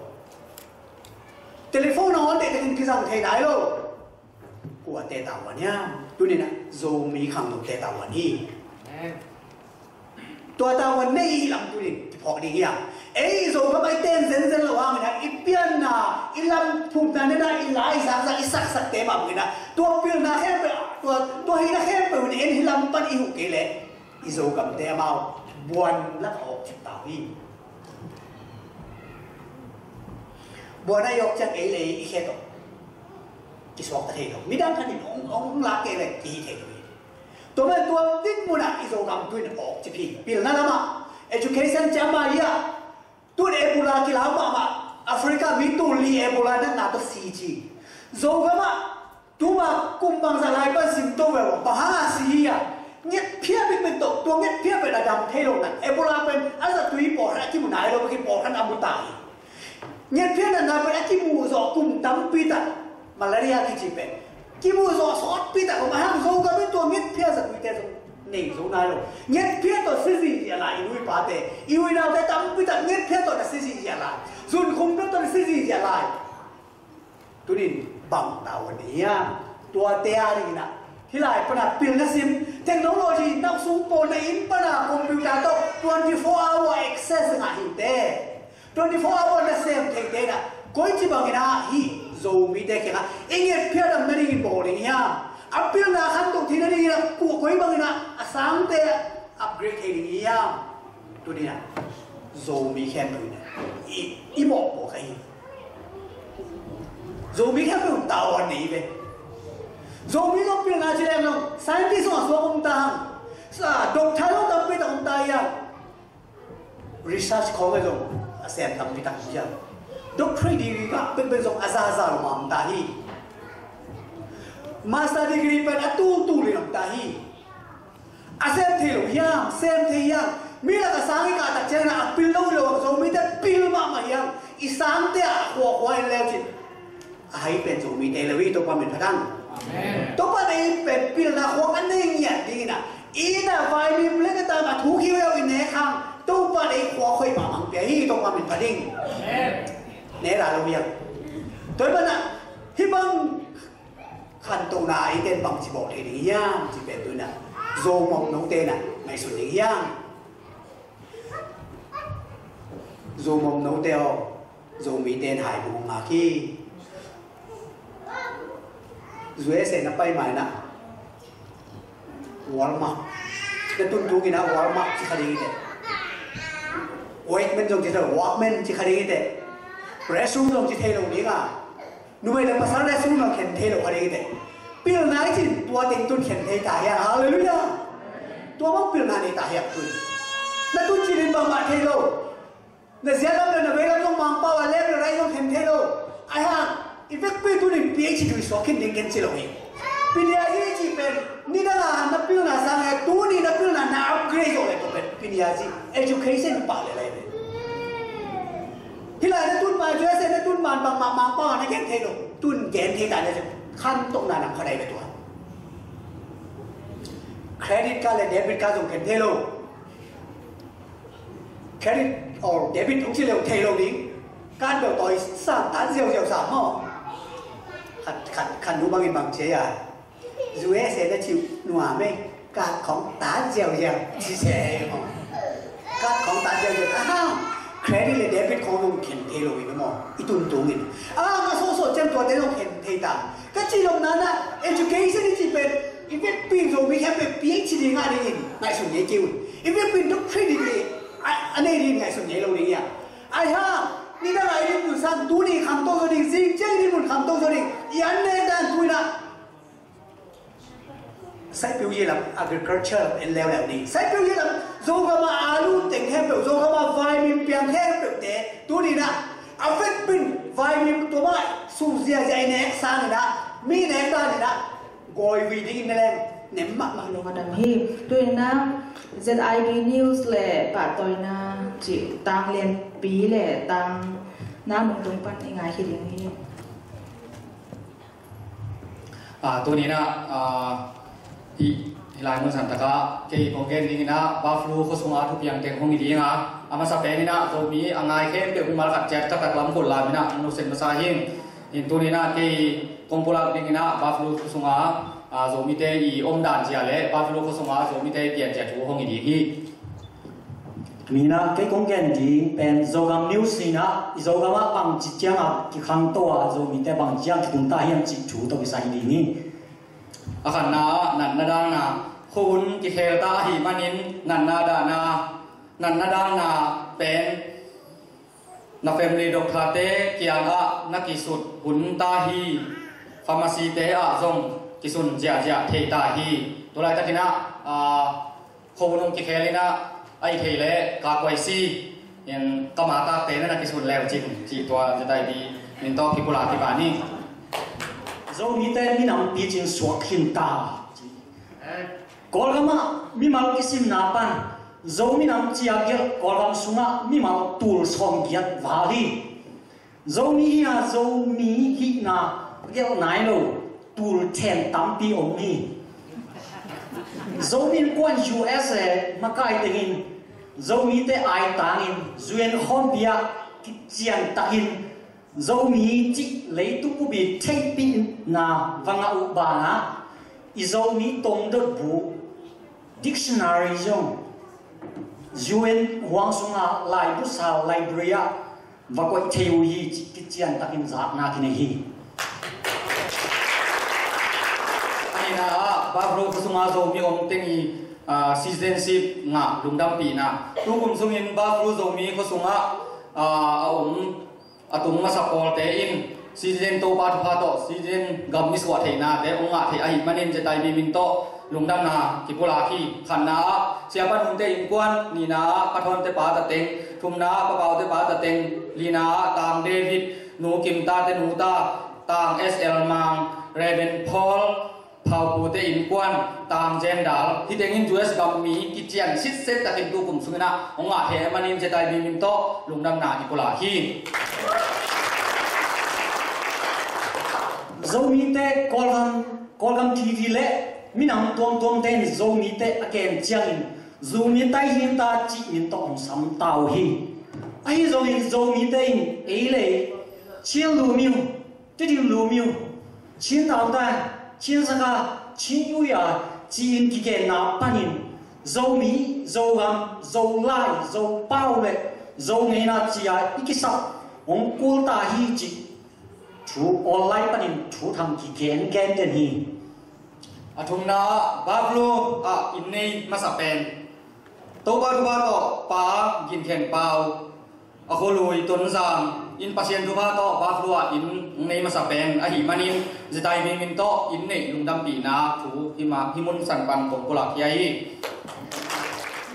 telephone nó để cái dòng thế này luôn của tệ tạo nhá tôi nên là dù mỹ khẳng định tệ tạo hi tôi tạo này làm tôi nên họ đi nha ấy rồi các bạn tên dân là hoa người ta ít biên na ít làm phụng ta nên là ít lái ra ít sắc tế bào người ta tôi biên na hết tôi hay là hết bởi vì em làm bắt yêu cái lệ ít rồi cầm tế bào buồn lắc họ chụp tạo hi buồn này học chẳng ấy lệ ít hết rồi cái số cái thế đâu, mi đang khăn ông lá cái này kỳ thế rồi, tôi mới tôi tin muốn là iso cầm tôi nó học chỉ phi, bil na mà education chăm mà ya, tôi Ebola cái lão mà Africa mi tôi li Ebola đang nát CG, rồi cái mà tôi mà cùng bằng ra lại bên sim tôi về bảo ha gì ya, nhất phía bên tôi nhất phía bên là đầm thế rồi nè, Ebola bên anh là tùy bỏ ra cái một nải rồi cái bỏ khăn âm tài, nhất phía là nãy bên cái mù gió cùng tắm pi ta malaria cái gì vậy? Cái mùa gió sót pi ta cũng hàng dâu cái bên tôi nhất phía giật quy tê rồi, nền dâu này rồi, nhất phía tôi sẽ gì lại nuôi bá tê, yêu nào cái tắm pi ta nhất phía tôi là sẽ gì lại, dùng không biết tôi sẽ gì lại, ตุดินบังตาวันนี้ตัวเตียนี่นะที่หลายปนัดเปลี่ยนนะซิมเทคโนโลยีนักสูงโปรในอินปนัดคอมพิวเตอร์ตัว24 hour access งาหินเต้24 hour นะเซมเทคเต้นะก้อยจีบังนะฮีโซมีเด็กนะเองเพียรดำนั่นเองบอกเลยเนี่ยอัพเปลี่ยนนะขั้นตอนที่นั่นเองนะกูก้อยบังนะสังเต้อัพเกรดเองเนี่ยตัวนี้นะโซมีแค่ตัวนี้อีหมอกบอกใครโซมีแค่ตัวตาวันนี้เลยโซมีก็เปลี่ยนอาชีพแล้วไซน์ที่ส่งสวมตาสะดอกทารกตั้งไปตั้งตายรีเสิร์ชของไอ้ตรงเสียงตั้งไปตั้งยังดอกทรีดีก็เป็นส่งอาซาลมาตาฮีมาสเตอร์ดีกรีเป็นอัตุตุเลยตั้งตาฮีอาเซมเทโลยังเซมเทยังมีอะไรก็สังเกตแต่เจ้าหน้าพิลโลโลโซมีแต่พิลมายังอีสังเตะหัวควายแล้วจิให้เป็นโซมีเทเลวีตัวความเป็นพระดังตัวปัจจัยเป็นพิลนาหัวกันเองเนี่ยดีนะอีน่ะไฟมีเล็กตามาทุกขี้เอาอินเนคังตัวปัจจัยหัวค่อยมามังเปียฮีตัวความเป็นพระดิ่งเนี่ยเราเรียกตัวปัจจัยที่บังขันตรงไหนเต้นบังจีบอกเทียงย่างจีเป็นตัวน่ะโซมองน้องเต้น่ะไม่สุดอย่างย่างโซมองน้องเต้โซมีเต้นหายบุงมาขี้USA นะไปไหมนะวอลมาร์แต่ตุ้นทุกินะวอลมาร์ที่ขายดีเด็ดเวทมันจงจิตเราวอล์กแมนที่ขายดีเด็ดเรสซูมจงจิตเทลงนี้ก่ะนู่นไม่ได้ภาษาเรสซูมเราเขียนเทลงขายดีเด็ดปีละนาจินตัวเต็งตุ้นเขียนเทตายฮาเลลูยาตัวมันปีละนาในตายตุ้นนั่นตุ้นจิลินบางมาเทลนั่นเสียแล้วเนี่ยเวลาต้องมังเป้าอะไรอะไรต้องเขียนเทลไอ้ห่าอีเฟกต์เป็นตัวนี้ PhD ด้วยสกินยังเก่งสิเราเองปีนี้อาชีพเป็นนี่นะนับปีน่ะสังเกตตัวนี้นับปีน่ะน่าอัพเกรดเลยตัวเป็นปีนี้อาชีพ education ป่าเลยอะไรเนี่ยที่ไหนนั่นตุนมาช่วยเซ็นนั่นตุนมาบางป้านั่นแกนเทโลตุนแกนเทแต่เนี่ยขั้นตรงนั้นเขาได้ไปตัวเครดิตการ์ดและเดบิตการ์ดส่งแกนเทโลเครดิตหรือเดบิตทุกที่เร็วเทโลนี้การเดินต่อยสามตันเสียวสามหม้อขันรู้บางอย่างบางเชียร์ยูเอสเอ็นชิวหนัวไม่การของตาเจียวที่เชียร์การของตาเจียวเครดิตและเดบิตของลงเข็นเทโลอีกมั้งอีตุนตุงอินมาโซ่เจ้าตัวเดลงเข็นเทตาก็จีลงนั้นนะ education นี่จีเป็นอีเวนต์ปีนโซมีแค่เป็น PhD งานนี้ในส่วนใหญ่จิวอีเวนต์ปีนทุกทรีดีอันนี้ดีไงส่วนใหญ่เราเนี่ยไอ้ห่านี่ได้ไรนี่บุษานตัวนี้คำโตตัวนี้สิ่งเจ้านี่บุษคำโตตัวนี้ยันเนตันตัวนั้นใส่ผิวยี่หลัง agriculture เป็นแล้วนี่ใส่ผิวยี่หลังโซ่ก็มาอาลูเต็งแค่เปล่าโซ่ก็มาไฟมิมเปียงแค่เปล่าแต่ตัวนี้นะเอาเฟกเป็นไฟมิมตัวว่าสูเสียใจเน็กซ่านี่นะมีเน็กซ่านี่นะกอยวีดิ้งนั่นแหละเนี่ยมากลงมาดังฮีด้วยนะ ZIB News แหละป่าต่อยนะจิตางเรียนปีแหละตางน้ำมันตรงปั้นยังไงคิดอย่างนี้ตัวนี้นะที่ลายมือสันตะกะเกี่ยวกับเกณฑ์นี้นะบาฟลูโคสมาทุกอย่างเต็มห้องดีนะอามาสเปนี่นะตัวนี้อ่างไงเข้มเกี่ยวกับมาลักเจ็ดตะกะลำคนลายนะนุเซนมาซาฮิมอินตัวนี้นะที่กองพลังนี้นะบาฟลูโคสมาโซมิเตอีอมด่านเจียเล่บาฟลูโคสมาโซมิเตเกียนเจ็ดหัวห้องดีที่มีนะแค่กงเกนดีเป็นโซกัมนิวส์นะโซกัมว่าบางจิตยังอ่ะที่ข้างตัวโซมีแต่บางจิตที่ตุ้งตายังจิตชูตัววิสัยดีนี่อาขันนานันนาดานาคุณกิเคตาหิมานินนันนาดานานันนาดานาเป็นนักเฟมลีดอกทาเตกิยางะนักกิสุดหุนตาฮีฟาร์มาซีเตอะซงกิสุนเจียเทตาฮีตัวไรตะกินะคุณกิเคลินะไอเทเลกากวยซียังกมาตาเตนั่นกิสุนแล้วจริงจีตัวจะได้ดีมินโตกิกุลาที่บ้านนี่โซมีแต่มีน้ำปีจินสวกหินตาโกลกามามีมาลุกิสิมนาปันโซมีน้ำจีอาเกลโกลกามสุงะมีมาตูลสองเกียรวาลีโซมีฮินาเกลนายโลตูลเทนตัมปีองมีโซมีกวน US มาไกลติงินโซมีแต่ไอตังินจวนฮอนเบียกิเจียนตักิน dâu mi chỉ lấy tu cụ bị thay pin na vanga u ba na i dâu mi tông đốt bu dictionary zong UN Hoàng Sunga lại bút sao library và quay theo hi cái chuyện ta kinh giác na cái này hi anh na ba bro Sunga dâu mi ông tên hi citizenship nga lungdam pi na tu kum sungin ba bro dâu mi ko sunga ông atung ma sapol te in citizen to ba pha to citizen gam mis wa theina te onga the ahi manin je tai bi min to lungdam na ki pula khi khan na siapa nun te in kwan ni na pathon te pa ta teng thum na pa pau te pa ta teng lina tang David nu kim ta te nu ta tang SL mang Raven Paul phao pu te in kwan tang jen dal hi teng in US gam mi ki chian sit set ta kin tu kum sungina onga the manin je tai bi min to lungdam na ki pula khi dâu mi te colgam TV lệ minang tuam ten dâu mi te again chiang dâu mi tai hiền ta chỉ min to ông sam tao hi ai dâu mi te in ấy lệ chiên lu miu te di lu miu chiên tao ta chiên saka chiên yu ya chiên ki ke na panin dâu mi dâu gam dâu lai dâu bao lệ dâu nghe na chia ikisa ông kul ta hi chỉ chú online panin chú thằng kỳ gen den hi athum na bablu in nei masapen to ba to pa gin khen pau aholui ton jam in pasien du ba to bablu in nei masapen a hi manin jitai mi min to in nei lungdam pi na thu himun san pan ko la kiai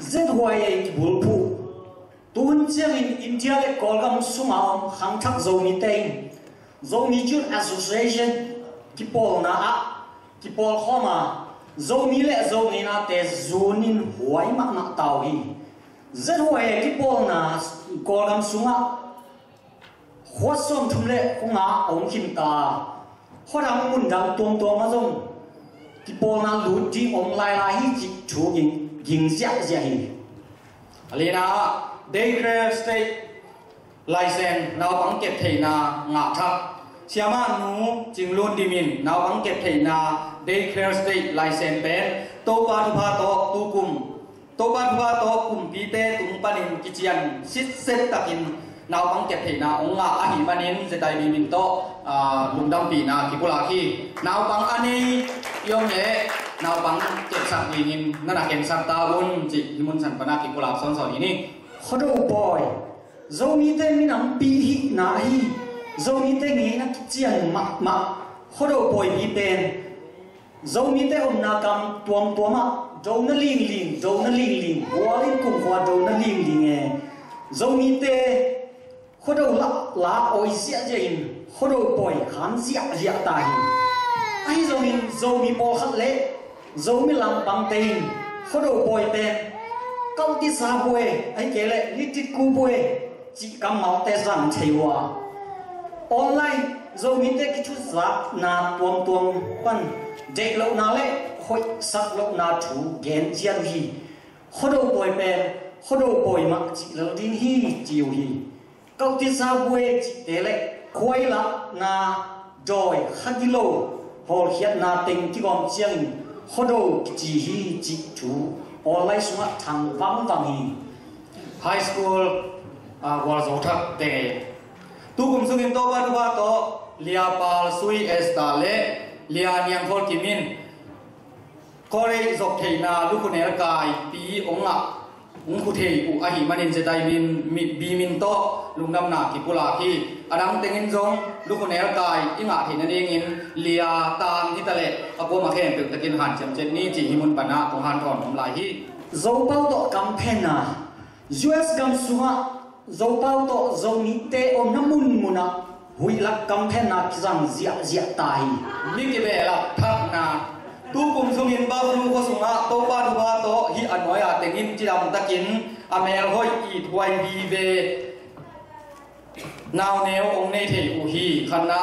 zet huai bulpu tun chiang in India le kolgam sumam hang thak zo mi teng Zomi Youth Association kipol na kipol khoma zomi le zomi na te zunin huai mak nak tau hi zet huai kipol na kolgam sunga khwasom thumle khonga ong khim ta khodang mun dang tom ma zong kipol na lu ti ong lai la hi chi chu ging zia hi alina daycare state license nào bằng kẹp thầy na ngã thắc siama nu jing luôn đi min nào bằng kẹp thầy na daycare state license pen to pa thu pa to kum pi te tung panin kichian sit set takin nào bằng kẹp thầy na ong ngã ahi panin zetai bi min to lungdam pi na kipula khi nào bằng ani yong ye nào bằng kẹp sak yin nana ken sak ta un ji himun san pana kipula son son ini khodo boy zomi te minam pi hi na hi zomi te nge na chian ma khodo poi bi pen zomi te om na kam tuam ma do na ling walin kum kwa do na ling e zomi te khodo la oi sia jein khodo poi kham sia ta hi ai zomi po khat le zomi lam pang tein khodo poi pen công ty sa bue ai kể lại litit ku bue chỉ cầm máu te rằng thầy hòa online rồi mình te cái chút giá na tuom pan dek lo na le khoi sak lo na thu gen chian hi khodo boy pen khodo boy ma chỉ lo din hi chiu hi công ty sa bue chỉ te le khoi la na doi khagilo hol hiat na ting ti gom chiang khodo chỉ hi chỉ thu online sunga thang vang hi high school wal zo thak te tu kum sungin to ba to lia pal sui esta le lia nyang khol kimin kore zok theina lu kunel kai pi onga ung khu thei u ahi manin je dai bi min to lungnam na ki pula khi adang tengin jong lu kunel kai inga theina ning in lia tang hitale apo ma khen pe takin han cham chen ni chi himun pana ko han thon om lai hi zo pau to campaign na US gam sunga zo pau to zo mi te om namun muna hui lak campaign na kizang zia tai mi ke be la thak na tu kum sungin ba lu ko sunga to ba to hi anoya tengin chiram takin amel hoi i thwai bi ve now neo ong nei thei u hi khana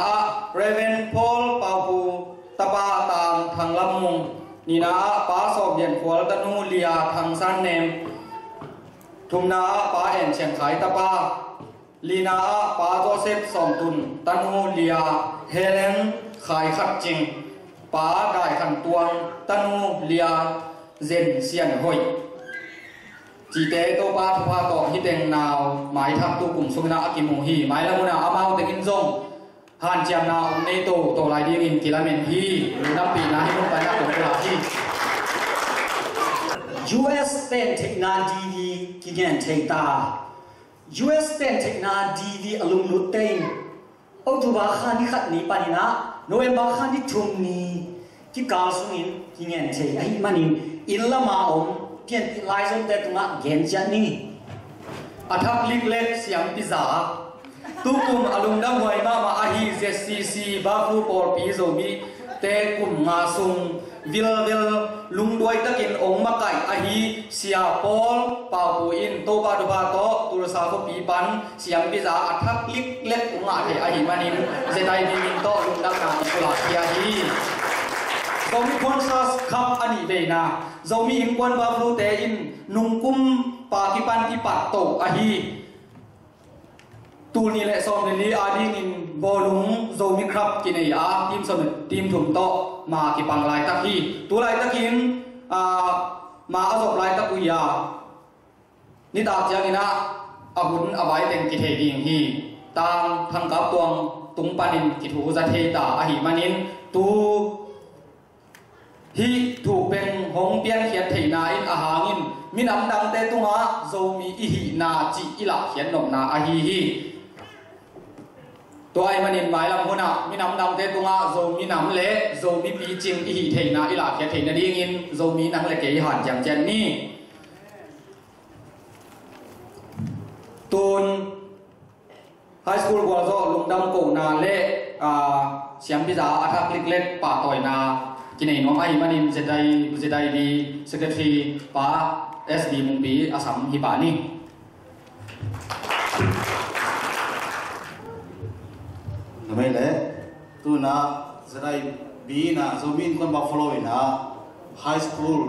Raven Paul pau pu tapa tang thang lam mung nina pa so bien khwal tanu lia thang san nem thumna pa en chen khai tapa Lina pa Joseph Somtun Tanu Lia Helen Khai Khắc Ching pa Đại Khăn Tuang Tanu Lia Zen Sian Hoi chỉ tế tô ba thu hoa tỏ hi tên nào mái tháp tu cùng sung na kim hùng hi mái là muna amao tên in zong hàn chiam na ông nay tổ lại đi in kilamen hi năm pi na hi không phải là tổ là hi US ten take na DV kigen take ta US ten take na DV alum lut tên October khan đi khát ni panina November khan đi thum ni ki kal sungin kigen take ai manin in lama om kian lai zon te tunga gen chani athak lik lek siam pizza tu kum alung dam hoi ma ma ahi ZCC ba fu por pi zo mi te kum nga sung vil lung doi takin ong ma kai ahi sia pol pa pu in to ba do ba to tur sa ko pi pan siam pizza athak lik lek nga the ahi manin zetai bi min to lung dam na ikula kia hi zomi konsas khap ani veina zomi in kwan ba flu te in nungkum pa ki pan ipat to ahi tu ni le som ni ading in bolung zomi khap ki nei a tim som tim thum to ma ki pang lai tak hi tu lai takin ma azop lai tak uya ni ta chiang ina abun awai teng ki the ding hi tang thang kap tuang tung panin ki thu za the ta ahi manin tu hi thủ bên hong biên khiết thầy na in a hangin min am dang te tunga zomi i hi na chi ila khian nom na a hi to ai manin mai lam hona min am dang te tunga zomi nam le zomi pi ching i hi thei na ila khiat thei na ding in zomi nang le ke han jam chen ni tun high school gwa zo lungdam ko na le siam bi za athak lik let pa toy na kini nom ai manin zedai di secretary pa SD Mungpi Assam hi pa ni namai le tu na zedai bi na zomin kon ba follow na high school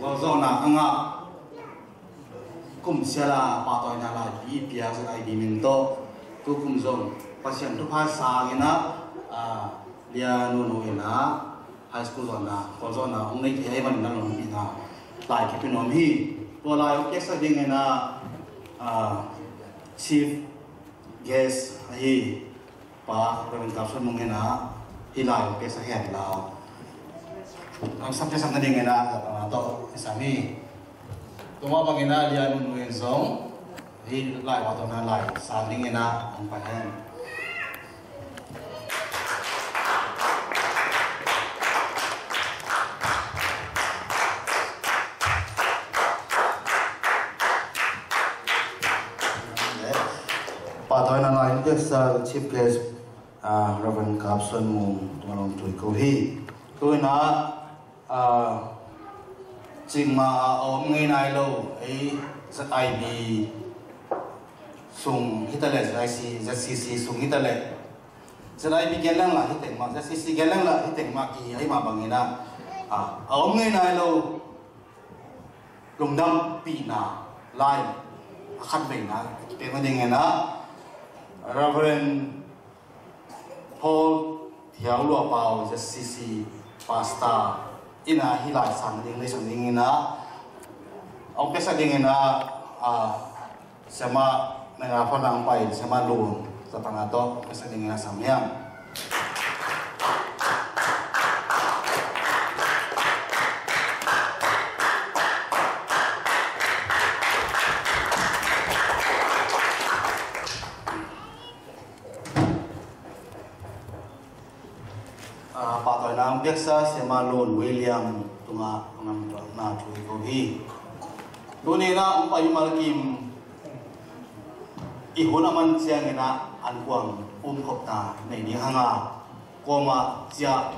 wa zo na anga kum siala pa toy na la bi pia zedai bi min to tu kum zong pasien tu pa sa ngina lia nu ina high school zona ko zona ong nei thei man nang long ina lai ki pinom hi to lai ok sa ding ina chief guest hi pa reven kapson mong ina hi lai ok sa hen la ang sabte sa ding ina ta to isami tuma bang ina lia nu en zong hi lai wa to na lai sa ding ina ang pa hen Patoy na lai sa chief guest Reverend Kapson mong tumalong tuwi ko hi tuwi na ching ma om ngay nai lo ay sa tay bi sung hitale ZCC sung hitale sa tay bi gen lang la hiteng ma ZCC gen lang la hiteng ma ki ay mabangina om ngay nai lo lungdam pi na lai akhat bay na kaya nga na Reverend Paul Thiau Lua Pao ZCC Pastor ina hilai sang ding le sang ding ina ông pesa ding ina sama nga phon ang pai sama lu sa pangato pesa ding ina samyang Patoy na ang biaksa si Malon William tunga ng na tuwi ko hi. Tunay na ang payumalkim ihon naman siya ngina ankuang umkop na ini hanga koma siya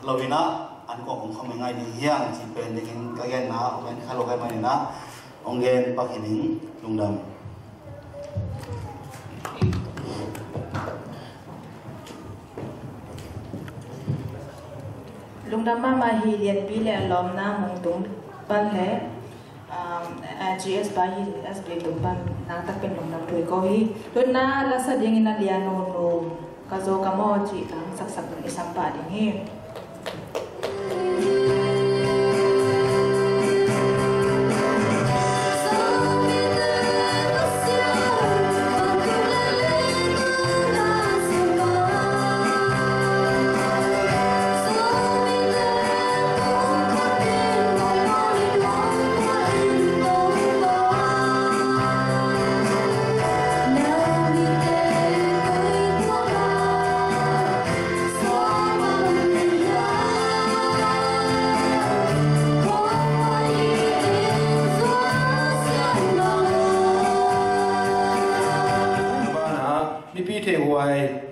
lawina ankuang kamingay ni hiyang si pending kaya na ang kalokay manina onggen pakining lungdam. Lungdam ma hi lian pi le lom na mong tung pan le GS ba hi SB tung pan na ta pen long nam tui ko hi don na la sa ding ina lia no no ka zo ka mo chi ang sak sak isam pa ding hi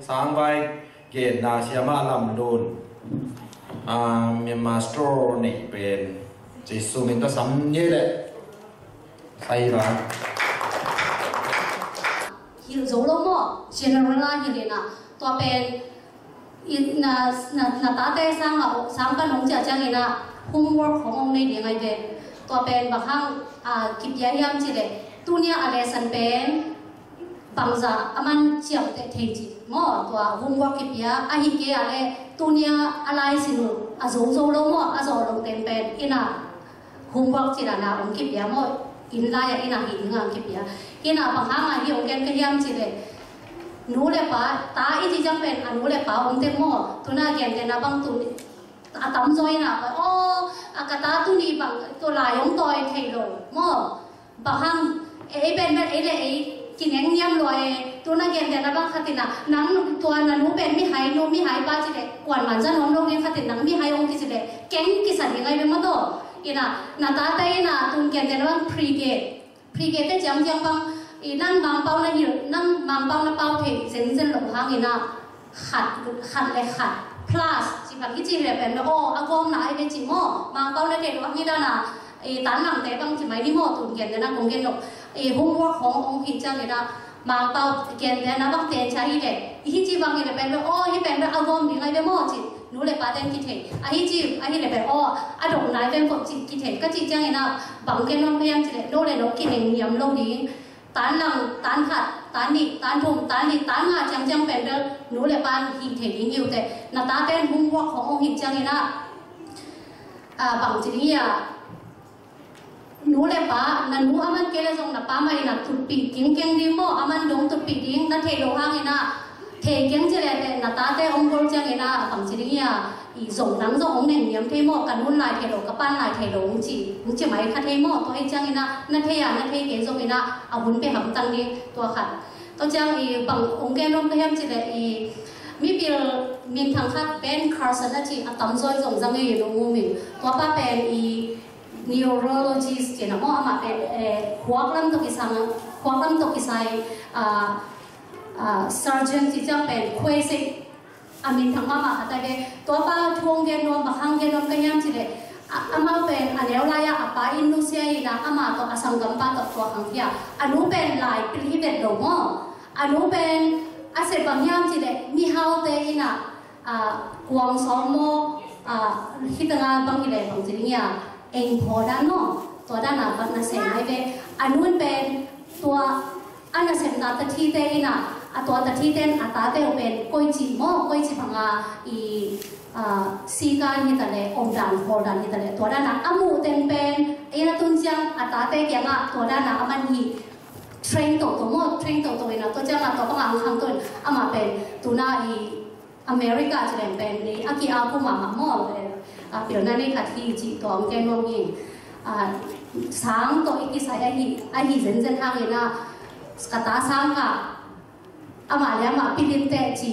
sáng vai kiện na sia ma làm đồn Myanmar store này bên chỉ số mình ta sắm như đấy hay và hiểu dấu lắm mà generalize như thế nào tòa bên na ta đây sang cái nông gia trang này homeworkของông này để ngay về tòa bên bác hang kịp giải yam chỉ để tunia lesson bên bằng giá aman chiang te thei chi mo to homework ki pia a hi ke ale tunia alai sinu a zo zo lo mo a zo lo tem pen ina homework chi na ong ki pia mo in la ya ina hi nga ki pia ina pa ha ma hi ong ken ke yam chi le nu le pa ta i ji jang pen anu le pa ong te mo tuna gen te na bang tu a tam zoi na pa o a ka ta tu ni bang to la yong toi thei lo mo pa hang e ben ben e le eกินเงี้ยมลอยตัวนักเรียนแต่ละบ้างขัดตินะนังตัวนั้นนู้เป็นมิหายนู้มิหายป้าจิเดกวนมันจะน้องโรงเรียนขัดตินังมิหายองค์กิจิเดเก่งกิสันยังไงเป็นมาโตอีน่ะนาตาเต้น่ะตุนเรียนแต่ละบ้างพรีเกตแต่จังบ้างอีนั่งบางเป้านะหิวนั่งบางเป้านะเป้าเทเส้นหลงหางอีน่ะขัดเลยขัด plus จิบังกิจิเรเป็นโอ้อากงน่ะไอเป็นจิโม่บางเป้านะเด็กว่าที่ด้านน่ะอีตันหลังแต่บางจิไม่ที่โม่ตุนเรียนแต่ละคงเรียนหรอกhomework ขององค์พิจารณามาเป่าเกี่ยนแต่นะบางเตียนใช้เลยฮิจิบางเลยเป็นแบบโอ้ฮิเป็นแบบอารมณ์ยังไงเป็นโม่จินู้เลยป้าเต้นกิเทฮิจิเลยแบบโอ้อารมณ์ไหนเป็นพวกจิกิเทก็จิจังเลยนะบางเกี่ยนน้องพยายามจิเลยโน่เลยน้องกินเองยำลงดีตันหลังตันขัดตันนี่ตันทุ่มตันนี่ตันงาจังเป็นเด้อนู้เลยป้าฮิเทยิ่งอยู่แต่นาตาเต้น homework ขององค์พิจารณาบางจิเนี่ยนูเลยป้านั่นนูอามันเกล้าส่งนะป้ามาอีน่ะตุปีกิ้งเก่งดีโมอามันดงตุปีดิ้งนั่นเทโลหางอีน่ะเทเก่งเจริญแต่นาตาเตองค์กรจังอีน่ะบางทีนี่อ่ะอีส่งหนังส่งองค์เนี่ยยำเทโมกันนุ่นลายเทโลกับป้านลายเทโลงจีไม่คัดเทโมตัวไอ้จังอีน่ะนั่นเทียนั่นเทเก่งส่งอีน่ะเอาหุ่นไปหำตังดีตัวขัดตัวจังอีบางองค์แกน้องก็ยำเจริญอีมีเปลี่ยนมีทางคัดเป็นคาร์สันที่อัตมซอยส่งจังอีอยู่งูมิงตัวป้าเป็นอีneurologist เจนมออามาเป็นหัวกล้ามตกิสังหัวกล้ามตกิสัยsurgeon ที่จะเป็นคุยสิอามินทั้งมาแต่เป็นตัวป้าทวงเดียนนวมบางครั้งเดียนนวมก็ยังจีเดอามาเป็นอันเดียวลายอาป้าอินโดเซียนะอามาตัวอสังกัมปะตัวครั้งเดียวอันนู้เป็นลายพิธีเบ็ดลงอันนู้เป็นอาศัยบางอย่างจีเดมีเฮาเตอินะกวางสองโมที่ตั้งบางทีเลยบางทีเนี่ยเองพอด้านนอกตัวด้านหน้าบัดนั้นเสร็จไม่เป็นอันนู้นเป็นตัวอันนั้นเสร็จตาที่เต้น่ะตัวตาที่เต้นตาเต้เป็นก้อยจีโม่ก้อยจีพังอีซีการที่ตะเลองดันพอดันที่ตะเลตัวด้านหน้าอามูเต้นเป็นเอ็นตุนจังตาเต้เกี่ยงตัวด้านหน้ามันฮีเทรนตัวโม่เทรนตัวนะตัวจังตัวบางครั้งตัวอามาเป็นตัวหน้าอีอเมริกาจะเป็นนี่อากิอาผู้มาหม้อเลยเดี๋ยวนั้นในขัดที่จีตัวองค์แกนองยิงสางตัวอีกที่ใส่ไอ้หินเส้นทางเลยนะกระตาสางค่ะอามาแล้วมาพิลินเตจี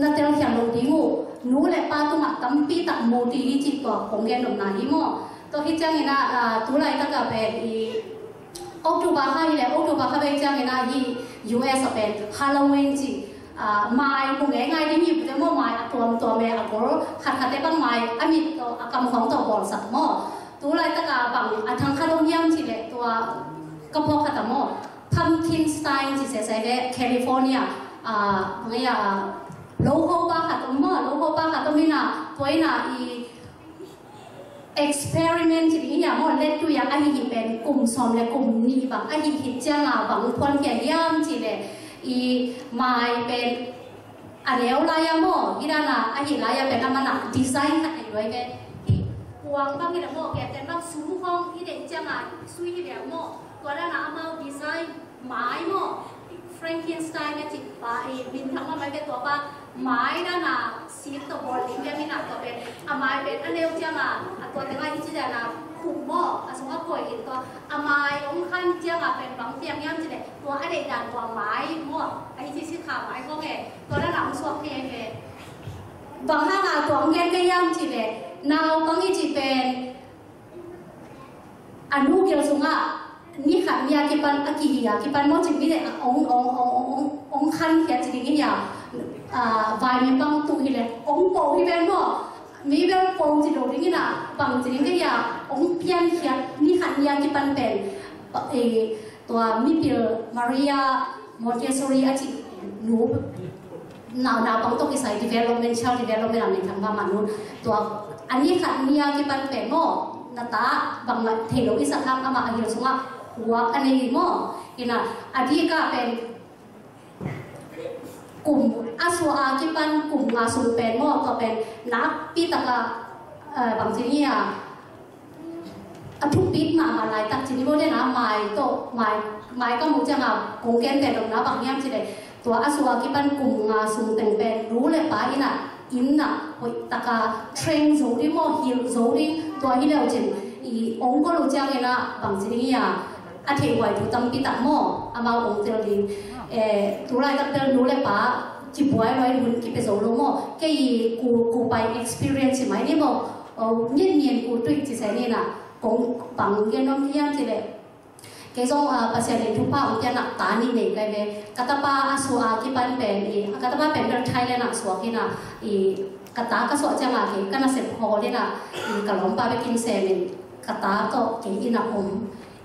นั่นเตลเขียนลงดีงูนู้เลยป้าตัวมาตั้มปีตักโมดีจีตัวองค์แกนองนาฮิโมตัวที่จังเลยนะตัวไรตั้งแต่เป็นออกตุบาค่ะเลยออกตุบาค่ะเป็นจังเลยนะที่ US เป็นฮาโลวีนจีไม้ปุ่งง่ายๆที่มีแต่เมื่อไม้ตัวแม่ก็ขัดได้บางไม้อันนี้ตัวกำของตัวบอลสักหม้อตัวอะไรตะกาบางทางคาโดเนียมที่เด็กตัวกระเพาะขัดหม้อพัมคินสไตน์ที่เสียใจเด็กแคลิฟอร์เนียเนี่ยโลโก้ป้าขัดตัวหม้อโลโก้ป้าขัดตัวนี้นะตัวนี้นะอี experiment ที่นี่อย่างมันเล็ดตัวอย่างอันนี้เป็นกลุ่มซ้อมและกลุ่มนี้บางอันนี้หิจ้างบางคนแก่ย่ำจีเลยอีไม่เป็นอันเดียวลายโม่ที่ด้านน่ะอันนี้ลายเป็นอะไรนะดีไซน์อะไรด้วยแกที่วางบางที่ละโม่แกแต่บางสูงห้องที่เด็กจ้างสุยที่แบบโม่ตัวด้านน่ะเอาดีไซน์ไม้โม่Frankenstein เนี่ยจิตปาบินทั้งมาเป็นตัวปลาไม้ด้านหน้าซีดตัวบอลลิงเนี่ยมีหนักตัวเป็นไม้เป็นอันเดียวจ้าตัวแต่ละที่จะได้ขุ่มบ่สมมติว่าป่วยกินตัวไม้องค์ขั้นจ้าเป็นบางเปียงย่ำจะได้ตัวไอเด็กดันตัวไม้มั่วไอที่สีขาวไม้ก็แก่ตัวด้านหลังสวมเพลงเลยบางห้างตัวเงี้ยก็ย่ำจะได้นาวบางที่จะเป็นอนุเกี่ยวกับว่านี่ค่ะมีอากิปันอากิยากิปันโมจิมีแต่องคันเขียนจริงๆอย่างวายมีบางตัวที่เลยองโปที่เป็นโมมีแบบโปจิโดจริงๆนะบางจริงๆอย่างองเพียนเขียนนี่ค่ะมีอากิปันเป็นตัวมิเปิลมาริยาโมเทสโซรีอาจินูนาวบางตัวที่ใส่ development child development อะไรทั้งบ้านมนุษย์ตัวอันนี้ค่ะมีอากิปันเป็นโมนาตาบางเทโลอิสระทำมาอายุสูงหัวอันนี้โม่อินะอดีก็เป็นกลุ่มอาสวาที่เป็นกลุ่มอาสุเป็นโม่ก็เป็นนักปีตะกะบางทีนี่ทุกปีมาอะไรตักทีนี้โม่ได้นะไม้โตไม้ก็มุ่งจะมากงเกนแต่ตรงนั้นบางอย่างที่เลยตัวอาสวาที่เป็นกลุ่มอาสุแต่งเป็นรู้เลยป้าอินะอินนะตะกะเทรนโซดิโม่ฮิลโซดิตัวฮิเลวจินอีองก็รู้จักนะบางทีนี่อาทิตย์วันทุกตั้งปีตั้งโม่อามาองเจริญทุเรศตั้งเดินรู้เลยป้าจีบไว้หุ่นกิเปโซโลโม่แค่กูไป experience ไหมนี่โม่เนี่ยกูด้วยจิตใจนี่นะกงปังเกี่ยน้องที่ยังจีเลยแค่ส่งภาษาเรียนทุกภาคจะหนักตานี่เนี่ยกันเลยกตป้าอาสวาที่เป็นกตป้าเป็นเรื่องไทยเลยนะสวาที่นะกตาก็สวาจังหวะที่กันน่ะเสพพอเลยนะกะหลงป้าไปกินเซมินกตาก็เกี่ยอินาอม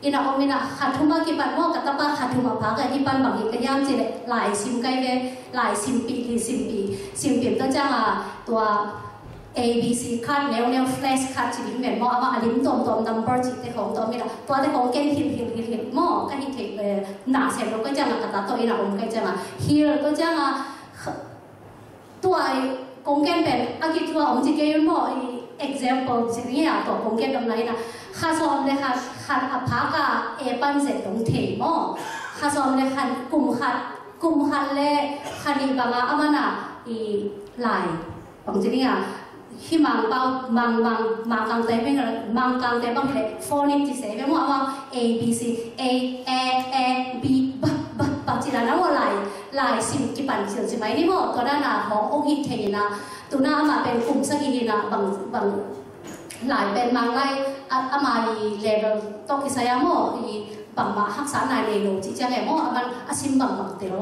อินาอมินะขัดทุมากี่ปันโม่กัตตาขัดทุมาพักกันที่ปันบางทีก็ย่ำจีเลยหลายซิมไกเลยหลายซิมปีตัวจ้าตัว A B C คัดแนว flash คัดจีบินเหมือนโม่เอามาอลิมตอม number จีแต่ของตัวมีละตัวแต่ของเก่งหินโม่ก็หินเทหนาเสร็จเราก็จ้ากัตตาตัวอินาอมก็จ้าhere ก็จ้าตัวกงเก่งเป็นอากิตัวอมจีเกยุนโม่ example จีนี่ตัวกงเก่งตรงไหนนะข้าซ้อมเลยค่ะขัดอภากาปันเสร็จตรงเทมอข้าซ้อมเลยค่ะกลุ่มขัดเลยขัดอีบางอามานะอีลายบางทีเนี่ยที่มังเป้ามังกลางเตะไม่กันมังกลางเตะบางทีโฟนิกที่เสียไปหมดว่า A B C A B บางทีนั้นว่าลายสิ่งที่ปั่นเสียใช่ไหมนี่หมดตัวด้านหน้าขององค์หินเทนะตัวหน้ามาเป็นกลุ่มสักทีนะบางหลายเป็นมังไล่อามาเลเวลตกิสยามอบางมาหักษาในเลโลจิจังไงโมมันอาศิมบางเตโร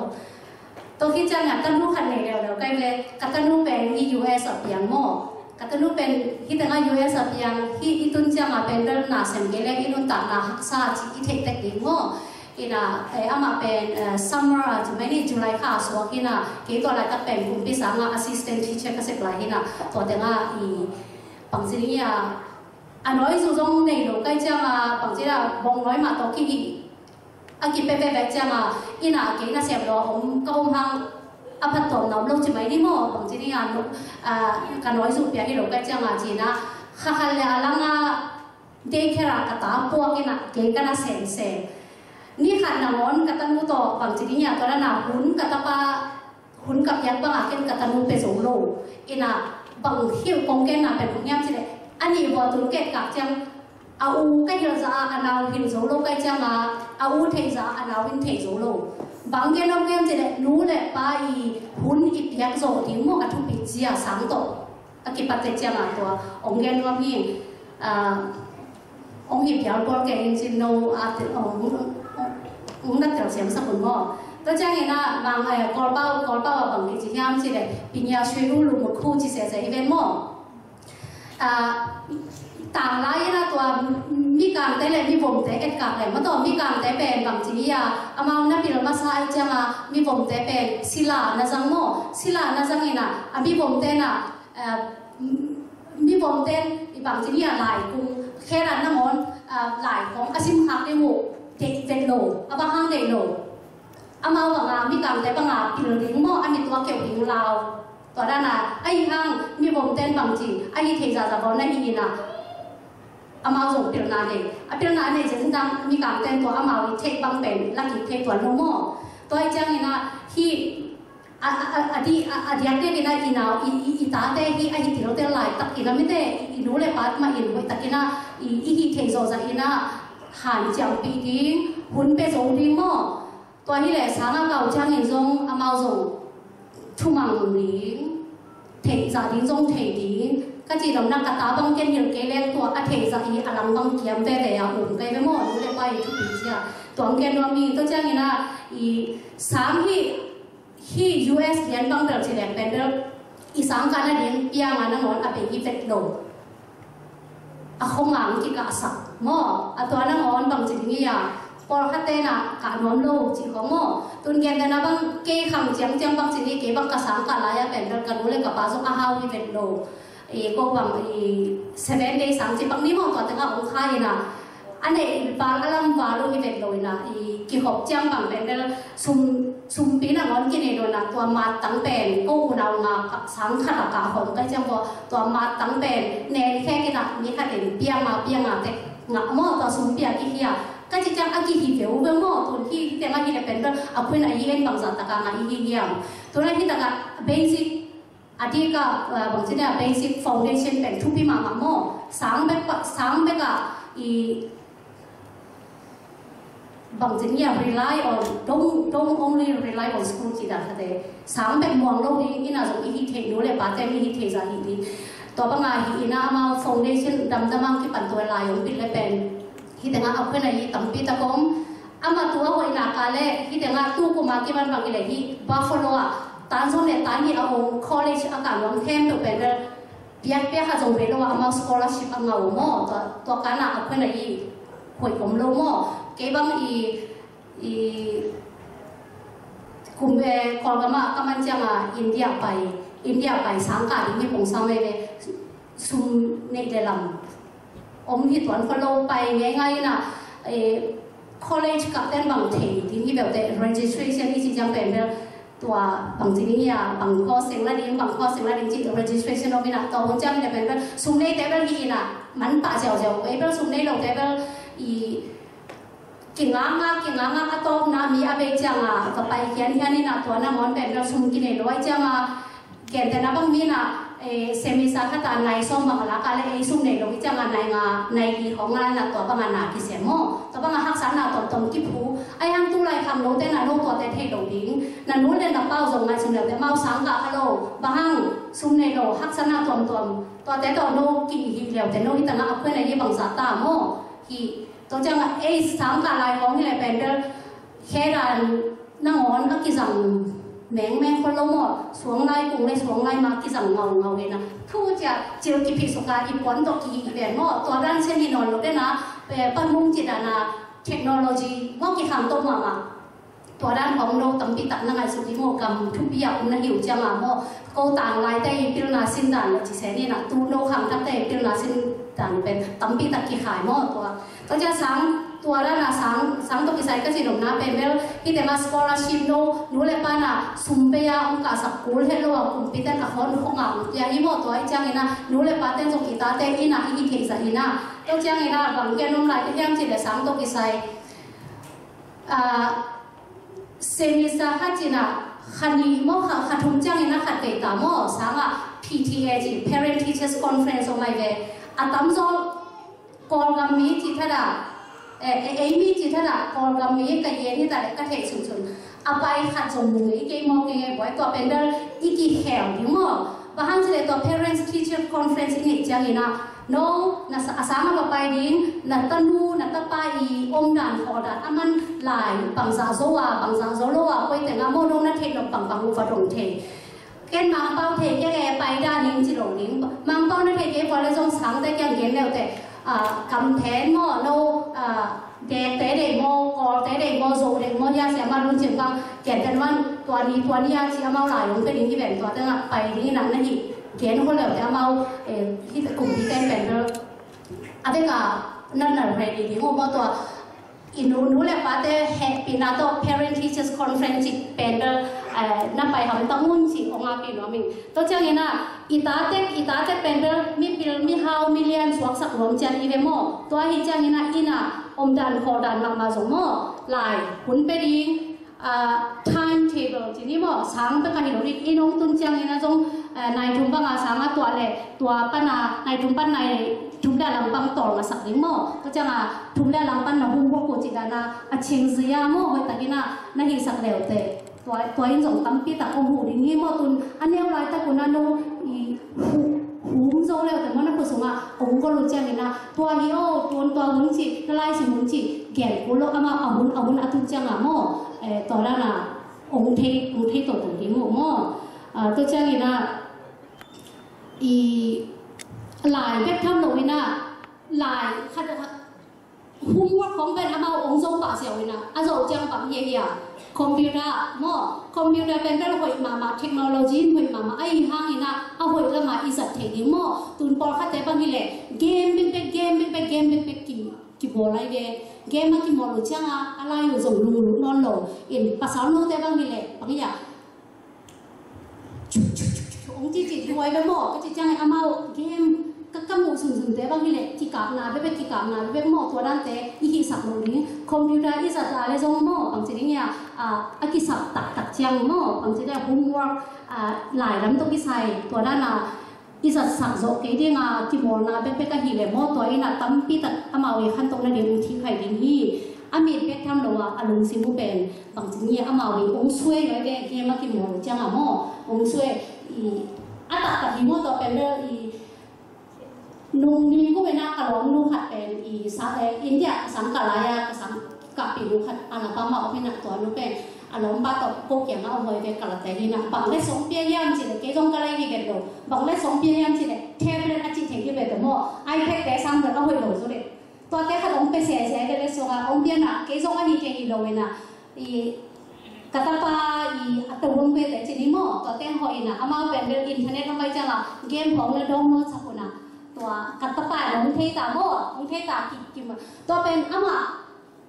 ตัวที่จังกันรู้ขันในเลวใกล้เลยกันรู้เป็นที่ US เปียงโมกันรู้เป็นที่ตั้ง US เปียงที่ตุนจังเป็นเรื่องนาเซมเกเลอินุนตักนาหักษาที่เทคเทคดิโมอินะอามาเป็น summer จะไม่ได้จุลัยข้าสวกินะที่ตัวอะไรก็เป็นคุณพี่สาว assistant teacher ก็เสร็จหลายที่นะตัวเด็กบางทีเนี่ยอันน้อยสุดตรงในโลกใกล้จะมาบางทีเราบองน้อยมาตัวกี่อากิเป๊ะๆจะมาอินาเกน่าเสียบล้อผมก็คงทางอภัตตนน้ำลงจะไม่ได้หมดบางทีเนี่ยกันน้อยสุดเพียงที่โลกใกล้จะมาจีนะข้าขันเลยอะไรง่ะเด็กแค่รักตาพวกกินะเกกันน่าเซนนี่ขันน้ำร้อนกัตนูต่อบางทีเนี่ยตัวนั้นหุ่นกัตปาหุ่นกับยักษ์บางอาเกนกัตนูเป็นสองโลอินะบางที่กงเกนน่ะเป็นพวกนี้ใช่ไหมอันนี้ว่าตุนเกตกับจังเอาใกล้จะอันเอาหินโซโลใกล้จะมาเอาเทจะอันเอาหินเทโซโลบางเกนเราเกมจะได้รู้เลยไปหุ่นอีกอย่างโซที่มั่วกับทุกปีเสียสังโตอากิปัตเตจะมาตัวองเกนว่ามีองหิบยาวตัวเกนจินโนอาติองนักเตะเสียงสักคนมั่วตัวจังเห็นนะบางกอลเป้าบางทีจะย่ำจะได้ปัญญาช่วยรู้ลุงคู่ที่เสียใจอีเวนต์มั่วต่างไรนะตัวมีการแต่เลยมีผมแต่เอ็ดกับเลยเมื่อตอนมีการแต่เป็นบางทีอ่ะอามาหน้าปีเรามาใช้จะมามีผมแต่เป็นศิลานะจังโมศิลานะจังเองนะมีผมแต่น่ะ มีบอมเต้นอีบางทีนี่หลายกุ้งแค่นั้นนะมอนหลายของอาชิมหักในหมู่เด็กเด็กโลอาบางห้างเด็กโลอามาบางงามีกางแต่บางงาผิวดิ้งหม้ออันมีตัวเกี่ยวดิ้งลาวตัวด้านน่ะไอ้ห้างมีบอมเต้นบางทีไอ้เทจ่าจะบอกนั่นอีน่ะอามาส่งผิวนาเด็กผิวนาเนี่ยจะจังมีกางเต้นตัวอามาวิเทคบางเป็นลักกิเทคตัวน้องหม้อตัวไอ้เจ้านี่นะที่อดีตเนี่ยนะอีน่าอีตาเต้ที่ไอ้ที่เราเต้หลายตักอีน่าไม่เต้อีนู้เลยปัดมาอีนู้ตักอีน่าอีที่เทโซจะอีน่าหันจังปีดิ้งหุ่นเป็นส่งดิ้งหม้อตัวนี้แหละสางเก่าช่างอินทรงอามาส่งทุ่มังดิ้งเทจ่าดิ้งส่งเทดิ้งก็จีดำนักกระตาบางเกณฑ์ยังเกล้ตัวเทจ่าอีอลังบางเกียมเต้แต่อุ่นไกลไปหม้อนู้เลยไปทุกปีเชียตัวเกณฑ์ว่ามีตัวช่างอีน่าอีสามที่ US เรียนบางเรื่องเฉลี่ยเป็นเรื่องอีสานการเรียนเปียงานน้องอาเป็นอีเฟกโดอาคงหลังที่กาสักหม้อตัวน้องบางสิ่งนี้อย่างพอคัดเตนะการนอนโลจีของหม้อตุนเกณฑ์แต่นะบางเกี่ยขังเจียงเจียงบางสิ่งนี้เกี่ยบางกระสังการลายเป็นเรื่องการรู้เลยกับปาสุอาฮาวอีเฟกโดก็บาง7 days 30บางนี้หม้อตัวแต่ก็องค์ค่ายนะอันนี้บางอารมณ์วารุอีเฟกโดนะกี่หกเจียงบางเป็นเรื่องซุมปีนังอนกินเองนะตัวมาตั้งเป็นก็อุณเอามาสังขารกาหงก็จะบอกตัวมาตั้งเป็นเนรแค่กินอ่ะมีขนาดเปียมาแต่หนักหม้อตัวซุมเปียกี่เหี้ยก็จะจังอากิหิเดียวเบื้องหม้อตัวที่แต่มาที่จะเป็นเรื่องเอาเพื่อนอายุเอ็นบางสัตว์ตะการอายุเหี้ยตัวนั้นที่ตะการเบสิกอดีก็บางทีเนี่ยเบสิกฟาวเดชั่นเป็นทุกปีมาหม้อสังเบกอ่ะบางทีเนี่ย rely on don't only rely on school จีดักแต่สามแบบมองโลกนี้อิน่าจะอีเทคโนโลยีปัจจัยมีเทจะอีตัวบางงานอิน่ามา foundation ดำมังที่ปั่นตัวลายของปิดเลยเป็นที่แต่งงานเอาเพื่อนอะไรตั้งปีตะกงอามาตัววัยนักการเล่ที่แต่งงานตู้กุมาที่มันบางทีเลยที่ Buffalo อ่ะตานส่วนเนี่ยตานที่เอา college อากาศร้อนเข้มตัวเป็นเปียกหาจงเรียนว่าเอามา scholarship เอาเงาหม้อตัวการน่ะเอาเพื่อนอะไรหวยผมโลหม้อเก็บบางคุมคอลกันมากำมันจะมาอินเดียไปสังกัดที่ผมสร้างไว้เลยซุ่มในเดลัมที่ตอนฟอลโล่ไปง่ายๆนะcollege กับเต้นบางทีที่แบบแต่ registration ที่จะเป็นตัวบางทีนี่บางข้อเสียงละดิ้งที่ registration เราไม่นะตัวผมจะมีแต่เป็นซุ่มในเทเบิลที่น่ะมันป่าเจียวซุ่มในเราเทเบิลกิ่งงาอะตอมนามีอาเบจังก็ไปเขียนนี่นะตัวน้ำมันเป็นเราซุ่มกินเองด้วยจังเกี่ยแต่น้ำบางมีนะเซมิซาคตาในส้มบางละกันเลยซุ่มในเราจังในกีของงานนะตัวบางนาที่เสียหม้อตัวบางหักษานาตัวตรงที่ผู้ไอ้หังตู้ไรคำโน้ตแต่น่ะโน้ตตัวแต่เทดดิ้งนั่นนู้นเดินกับเป้าส่งมาซุ่มเดียวแต่เมาสังกะฮัลโหลบางหังซุ่มในเราหักษานาตัวแต่ตัวโน้กี่หีเดียวแต่โน้ที่ต่างเอาเพื่อนในยี่บางสาตาหม้อที่ตัวจังสังกัดลายของที่ไหนเป็นเรื่องแค่ดันนั่งอ่อนก็กิจังแมงคนละหมดสวงลายกุ้งเลยสวงลายมากิจังเงาเลยนะทุกจะเจียวกิพิสุกาอีปอนตกีอีแบบหมดตัวด้านเช่นที่นอนเราได้นะปั้นมุ้งจิตนาเทคโนโลยีว่ากี่คำต้มมาตัวด้านของเราตั้งปีตักนั่งไงสุดที่โมกำทุกปีอย่างนั้นหิวจังโมก็ต่างลายแต่พิลนาสินดันจิเสนี่นะตูโนคำตั้งแต่พิลนาสินดันเป็นตั้งปีตักกี่ขายหมดตัวจะสังตัวด้านสังตัวพิสัยก็สิหนุ่มนะเป็นเวลที่แต่มา scholarship โน้เลยป้าน่ะซุ่มเปียองค์การสักกูเห็นเราคุมพิจารณาคนของเราอย่างนี้หมดตัวไอ้จังเองนะโน้เลยป้าเต้นจงกีตาเต้นอีน่ะอีเทศอีน่ะตัวจังเองนะบางแกนุ่มลายที่ยังจิตแต่สังตัวพิสัยเซมิซาฮัจินะขันนี้โมขัดทุ่มจังเองนะขัดเกตาโมสังอ่ะ PTA จี Parent Teachers Conference ออกมาเลยอาตั้มโซกอลกามีจิตถะมีจิตถะกอลกามีกับเย็นที่แต่ก็เทคสุนเอาไปขัดสมุนเกมองเกมบ่อยตัวเป็นเรื่องอีกีแถวที่มั่วบางทีตัว Parents Teacher Conference นี่จังเลยนะโน้น่ะสามารถไปดิ้งน่ะตันูน่ะตะไปดันขอดันมันหลายปังซาโซวาคุยแต่งามโมโนน่ะเทคลงปังฟัดงเทเกณฑ์มังเป้าเทแกไปด้านยิงจิโร่ดิ้งมังเป้าน่ะเทแกพอเลยส่งสังแต่ยังเกณฑ์แล้วแต่คำแทนโมโนเด็กแต่เด็กโมกอแต่เด็กโมโซเด็กโมยาเสียมาลุ้นจึงฟังเกณฑ์กันว่าตัวนี้ยาเสียมาหลายลงเป็นดิ้งที่แบบตัวตั้งไปดิ้งนั้นนี่ เขียนคนแล้วแต่เอาที่กลุ่มที่เต้นเป็นเรื่องอะไรก็นั่นน่ะอะไรดีที่ว่าตัวอินูนู้เลยป้าเต้แฮปปี้นาโต้ parent teachers conference เป็นเรื่องนั่นไปทำตั้งมุ่งสิองค์อาปีน้องมิงตัวเจ้าเนี่ยนะอีตาเต้เป็นเรื่องมีพิลมีฮาวมีเลียนสวกสักรวมจันอีเวโมตัวที่เจ้าเนี่ยนะอินะอมดันโคดันมาสมโมลายหุ่นเป็นดิงtime table ทีนี้มั้งสังเป็นการที่เราเรียกอินงตุนเจียงนี่นะจงนายทุ่มบังอาสังตัวเล่ตัวปัญหานายทุ่มปัญนายทุ่มได้ลำบังต่อมาสักนิดมั้งก็จะมาทุ่มได้ลำปัญนะหุ่นพวกกูจิตานะเชิงเสียมั้งเฮ้ยตะกี้นะนั่นที่สักเดียวเตะตัวอินส่งตั้มปีตะองหูดิ้งนี่มั้งตุนอันนี้อะไรตะกุนันโนหูมโซแล้วแต่มันนั่นก็ส่งอ่ะองก็รู้จักนี่นะตัวฮีโอตัวหุ่นจีละลายสิหุ่นจีแก่กูโลอามาเอาหุ่นอาตุจังอ่ะมั้งตัวนั้นน่ะองค์เทตัวตรงที่มั่วตัวเจ้านี่นะอีหลายเว็บทำหนูนี่นะหลายขั้นหุ้มว่าของเป็นอามาองค์ทรงป่าเสียวนี่นะอาโจจังปังเฮียคอมพิวเตอร์มั่วคอมพิวเตอร์เป็นเรื่องหอยมาเทคโนโลยีหอยมาไอ้ห้างนี่นะเอาหอยละมาอีสัตเทคนิคมั่วตุนปอลคัดแต่บางทีเลยเกมเป็นกี่บอลอะไรเกมมันกี่โมลูจังอะไรอยู่ส่งลุงนอนหล่ออินภาษาโน้ตแต่บางทีเลยบางอย่างองค์จีที่ไว้ไปหมดก็จะจังอามาเกมก็กำมูสุ่มแต่บางทีเลยที่กาบนาไปที่กาบนาไปหมดตัวด้านแต่อีกสักโน้ตนี้คอมพิวเตอร์อีสัตอะไรส่งหมดบางทีเนี่ยอากิสับตักเชียงหมดบางทีเนี่ยหุ้มว่าหลายลำต้องพิสัยตัวด้านน่ะอีสัตสักโจเกดีงาที่มอนาเป็นกันหิเลมอตัวอีน่ะตั้มปีตัดอามาเวขันตรงนั้นเดี๋ยวที่ใครดิ้งฮีอามีเป็ดทำลงว่าอารมณ์สิบุเป็นบางทีเนี่ยอามาเวองช่วยไว้เกมมาที่มอจังอ่ะมอองช่วยอีตัดหิมอตัวเป็นเรื่องอีนุ่งนี่ก็เป็นนักกระโดดนุ่งขัดเป็นอีอินเดียสังกัดลายสังกัดปีนุ่งขัดอันนั้นป้ามาเอาเป็นนักตัวนุ่งเป็นอันนั้นป้าตัวโกเกี่ยงเอาไว้เป็นกระแต่ที่นั่งบางเล่สองเปียยามจีเลยเกี่ยงกันอะไรที่เป็นโดบางเล่สองเปียยามจีเลยเทปเล่นอาชีพที่เป็นแต่หม้อไอแพดแต่ซ้ำแต่ก็ไว้โหลดสุดเลยตัวแต่ขนมไปเสียกันเลยส่งองเปียน่ะเกี่ยงอันนี้เกี่ยงโหลดน่ะอีกระตาป้าอีตัววงเป็นแต่จีนี่หม้อตัวแต่หอยน่ะอามาเป็นเรื่องอินเทอร์เน็ตทำไมจังล่ะเกมของเราดองโน้ตสักคนน่ะตัวกระตาป้าองเทตาหม้อองเทตากิมตัวเป็นอามา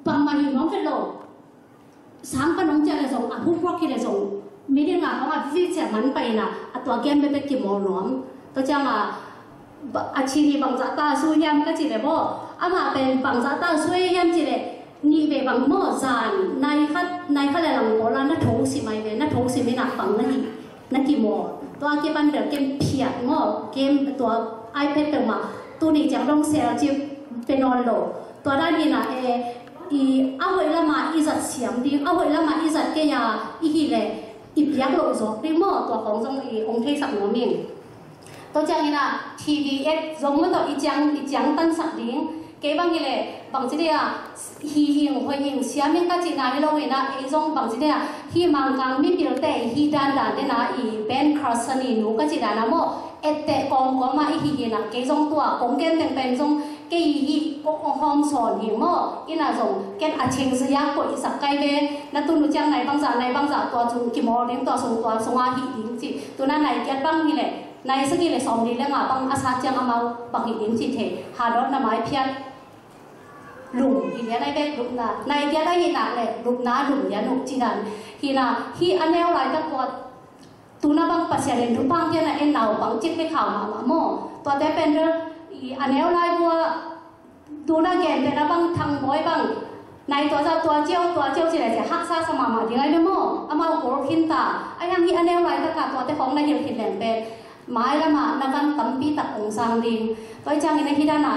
บางมันอยู่น้องเป็นโหลสามปนองเจริญส่งผู้พวกที่เลยส่งไม่ได้งานเพราะว่าที่เสียมันไปนะตัวแกมเป็นกี่โมงน้อมตัวจังอาชีพบางจัตตาสู้ยำก็จีเลยบ่อามาเป็นบางจัตตาสู้ยำจีเลยนี่เป็นบางโมจานนายขัดเลยหลังโบราณนัทงสิไม่เป็นนัทงสิไม่หนักฟังนั่นกี่โมงตัวเกมบันเดอร์เกมเพียดโมเกมตัวไอแพดตัวมาตัวนี้จังต้องเสียจีเป็นนอนโหลตัวด้านนี้นะเอาไว้ละมาอีสัตเสียมดีเอาไว้ละมาอีสัตเกียอีกี่เลยอีพยักโลโซดีมั่วตัวของจงองค์เทศักดิ์หัวมิงตัวจังนี่นะทีวีจงมันตัวอีจังตั้งสักดิ้งเก็บบางทีเลยบางทีเนี่ยฮีหัวยิงเสียมิงก็จีน่าให้เราเห็นนะจงบางทีเนี่ยฮีมังกังมิพิลเตฮีดันเนี่ยนะเบนครอสนี่หนูก็จีน่านะมั่วเตะกองก็มาฮีนะเก็จงตัวกงเกนเป็นจงเกี่ยก็ห้องสอนหิมอินาจงเก็บอาชีพสยามก็อีสักไกลเว้นั่นตัวนู้จังไหนบางจากตัวจุกิโมเลี้ยงตัวส่งอาหิดิ้งจีตัวนั้นไหนเก็บบางทีเลยในสกิเลยสองดีแล้วบางอาสาจังอามาบางหิดิ้งจีเทหาดอกน้ำไม้เพี้ยนหลุมทีนี้ในเด็กหลุมน่ะในเดียได้ยินเลยหลุมน้าหลุมยันหลุมจีนันทีน่ะที่อันแนวไรก็ตัวตัวนั้นบางปัจจัยเรียนรู้บางที่น่ะเอ็นเอาบางจิตไม่ข่าวมาโม่ตัวแต่เป็นเรื่องอันนี้อะไรบัวดูน่าเกณฑ์แต่ละบางทางบ่อยบางในตัวเจียวสิเลยจะหักซาสมามาดีไงไม่โม่อามาโกรธหินตาไอ้ยังที่อันนี้อะไรตะกาตัวแต่ของในเดียวหินแหลมเป็นไม้ละมานักการตั้มปีตัดองศาดินตัวจังในที่ด้านหน้า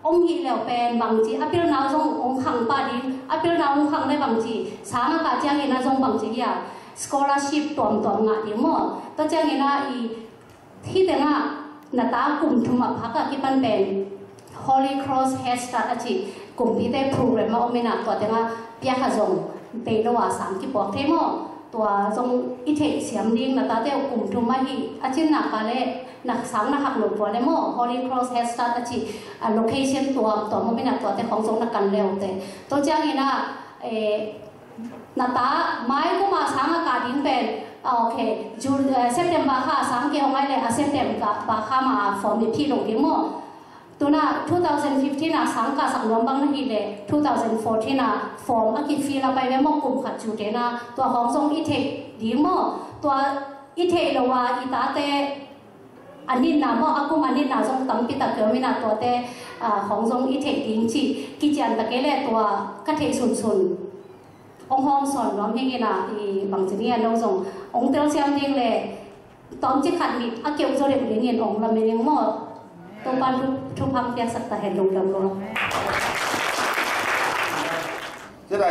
องค์หินเหลวเป็นบางจีอภิรนาจงองค์ขังปาดินอภิรนาองค์ขังในบางจีสามกาจังในนาจงบางจีอ่ะ scholarship ตัวงาดีโม่ตัวจังในนาอีที่แต่ละนาตากลุ่มทุมาพักที่ปันเป็น Holy Cross Head Start อาชีกลุ่มที่ได้โปรแกรมมาอเมริกาตัวแต่ว่าเปียกจงเป็นระหว่าง3กี่ปอกเทมตัวจงอิเทเสียมดิ้งนาตาเต้กลุ่มทุมาฮีอาชีพนักการเล่นักสังนักหักหลบตัวเลยโม่ Holy Cross Head Start อาชีlocation ตัวอเมริกาตัวแต่ของจงนักการเลี้ยวแต่ตัวเจ้านี่นะนาตาไม้ก็มาสังอากาศดิ้งเป็น โอเคจูเซปเทมเบอร์ค่ะสังเกตเอาไว้เลยเซปเทมกับปาค่ะมาฟอร์มพี่ลงที่หม้อตัวน่ะ2015น่ะสังกัดสังรวมบางทีเลย2014น่ะฟอร์มอักฟีเราไปเมื่อกลุ่มขัดจูเตน่ะตัวของทรงอีเทคดีหม้อตัวอีเทคเราว่าอีตาเตอันนี้น่ะหม้ออากุมันนี่น่ะทรงตั้งปิดตะเกียบไม่น่ะตัวเตของทรงอีเทคดีจริงกิจการตะเกียบเลยตัวกระเทยสุนองค์ห้องสอนรวมยังไงนะอีบางสิ่งเนี่ยน้องส่งองค์เต้าเสียงเองเลยตอนที่ขัดมิดอาเกี่ยวกับเรื่องเงินองค์เราไม่ยังหม้อตัวปันทุกพังเปียสักแต่เห็นลงดำลงจะได้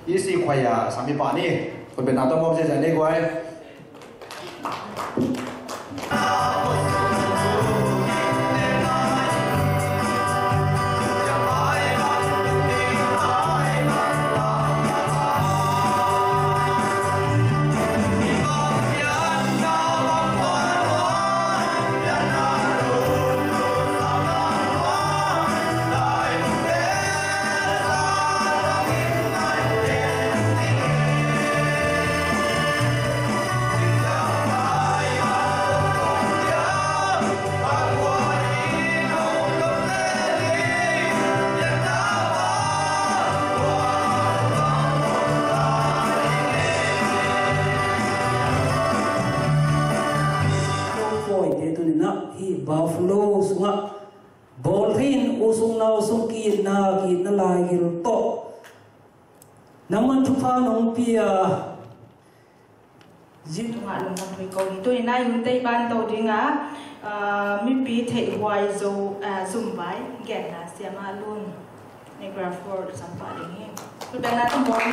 ดีสีควายสามีป่านี่คนเป็นน้ำต้มมอมเฉยๆนี่กวยBuffalo sunga bolhin usung na usung ki na lai gil to naman thupa nong pia jin nga nong nang ko ni to ina yun tay ban to dinga mi pi thei wai zo zum bai gen na siama lun ne graph for sampa ding to dana to mo ne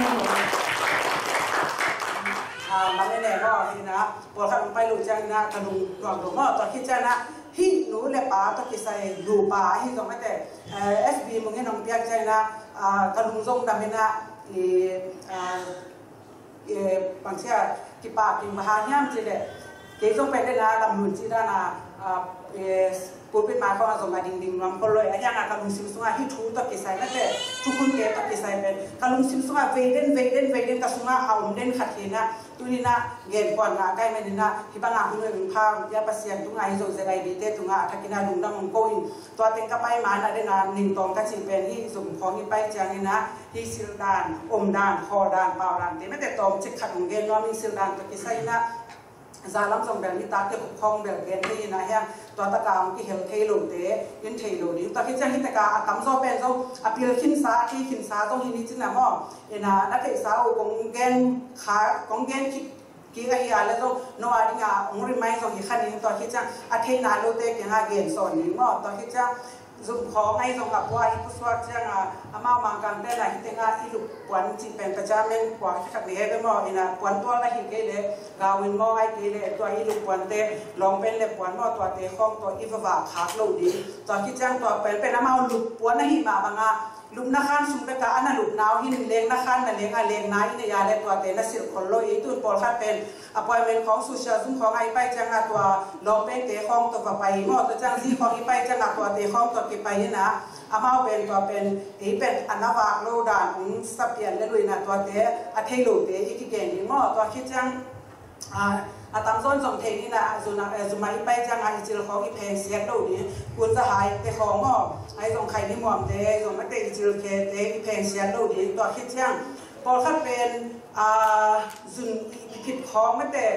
มาแน่ๆก็นี่นะพอไปรู้จังนะกระดุมหลอกหลงตอนคิดจังนะที่หนูเล็บป่าตอนคิดใส่ดูป่าที่ตรงนั้นแต่FB มึงให้น้องเปียกใจนะกระดุมทรงดำเป็นนะบางเช่นที่ป่ากินมหาเนี่ยมันจะเลยเกี่ยวกับเป็นนะลำลุนจีด้านะปูเป็นมาเขาส่งมาดิ่งๆน้ำก็เลยอย่างนั้นกระดุมซิมซุงที่ทูตอนคิดใส่นั่นแต่ทุกคนเกี่ยวตอนคิดใส่เป็นกระดุมซิมซุงเวเดนกระซุงเอาเด่นขัดเห็นนะตัวนี้นะเงินก่อนนะใกล้ไม่นี่นะที่บ้านเราคุณเลยพายาปัสยันตุงไงโซเซไลดีเตตุงอาทักินาลุงดำมงโกอินตัวเต็งกับไปมานะเดนาหนึ่งตองกระชิงเป็นที่ส่งของที่ไปจางนี่นะที่ซิลดานอมดานคอดานเปล่าดานแต่ไม่แต่ตองเช็คขัดของเงินน้อมีซิลดานตัวกิไซนะซาลัมส่งแบบนี้ตาเกี่ยวกับคลองแบบเงินที่นะฮะตัวตะการที่เฮลเทโลเตยินเทโลนี้ตัวที่จะฮิตกาตั้มโซเป็นโซอภิลขินซาที่ขินซาต้องฮินิจินะหม้อเอ็นะนักเตะสาวของเงินขาของเงินกี่ก็ยาแล้วต้องโนอาดิงาองริไม่ส่งอีกขั้นนึงตัวที่จะอาเทนาโลเตกิงาเกนสอนนี้หม้อตัวที่จะส่งของไอ้ส่งกับว่าอีผู้สวัสดิ์จะอามามังกันได้หลายที่งาอีลูกปวนจีเป็นประจำเมนกว่าที่ขัดเลี้ยไปหม้ออีนะปวนตัวละหิเกเลยกาวินหม้อไอ้เกเลยตัวอีลูกปวนเตลองเป็นเล็บปวนหม้อตัวเตข้องตัวอีฟ้าขาดโลดีตัวที่จะตัวเป็นอามาลูกปวนละหิมาบังอาลุมนักขันสุนเปกาอันนั้นลุกนาวหินเลี้ยงนักขันนั่นเลี้ยงเลี้ยงนายในยาเล็กตัวเตนสิลคนโลอีตุนปอลขัดเป็นอพอยเมนของสุชาซุ่มของไอ้ไปจังตัวลองเป็นเตะของตัวไปหม้อตัวจังซีของไอ้ไปจังตัวเตะของตัวกิไปนี่นะอามาเป็นตัวเป็นอีเป็นอันนาวาโลดานสับเปลี่ยนเลยด้วยนะตัวเตะอาเทโลเตะอีกเก่งหม้อตัวคิดจังอาตามโซนส่งเทนี่นะส่วนสมัยไปจังไอ้จิลของอีเพงเสียดูดีคุณจะหายแต่ของก็ไอ้ส่งไข่นี่หมอมเตะส่งไม่เตะจิลเคเตะอีเพงเสียดูดีตัวคิดจังพอคัดเป็นส่วนผิดของไม่เตะ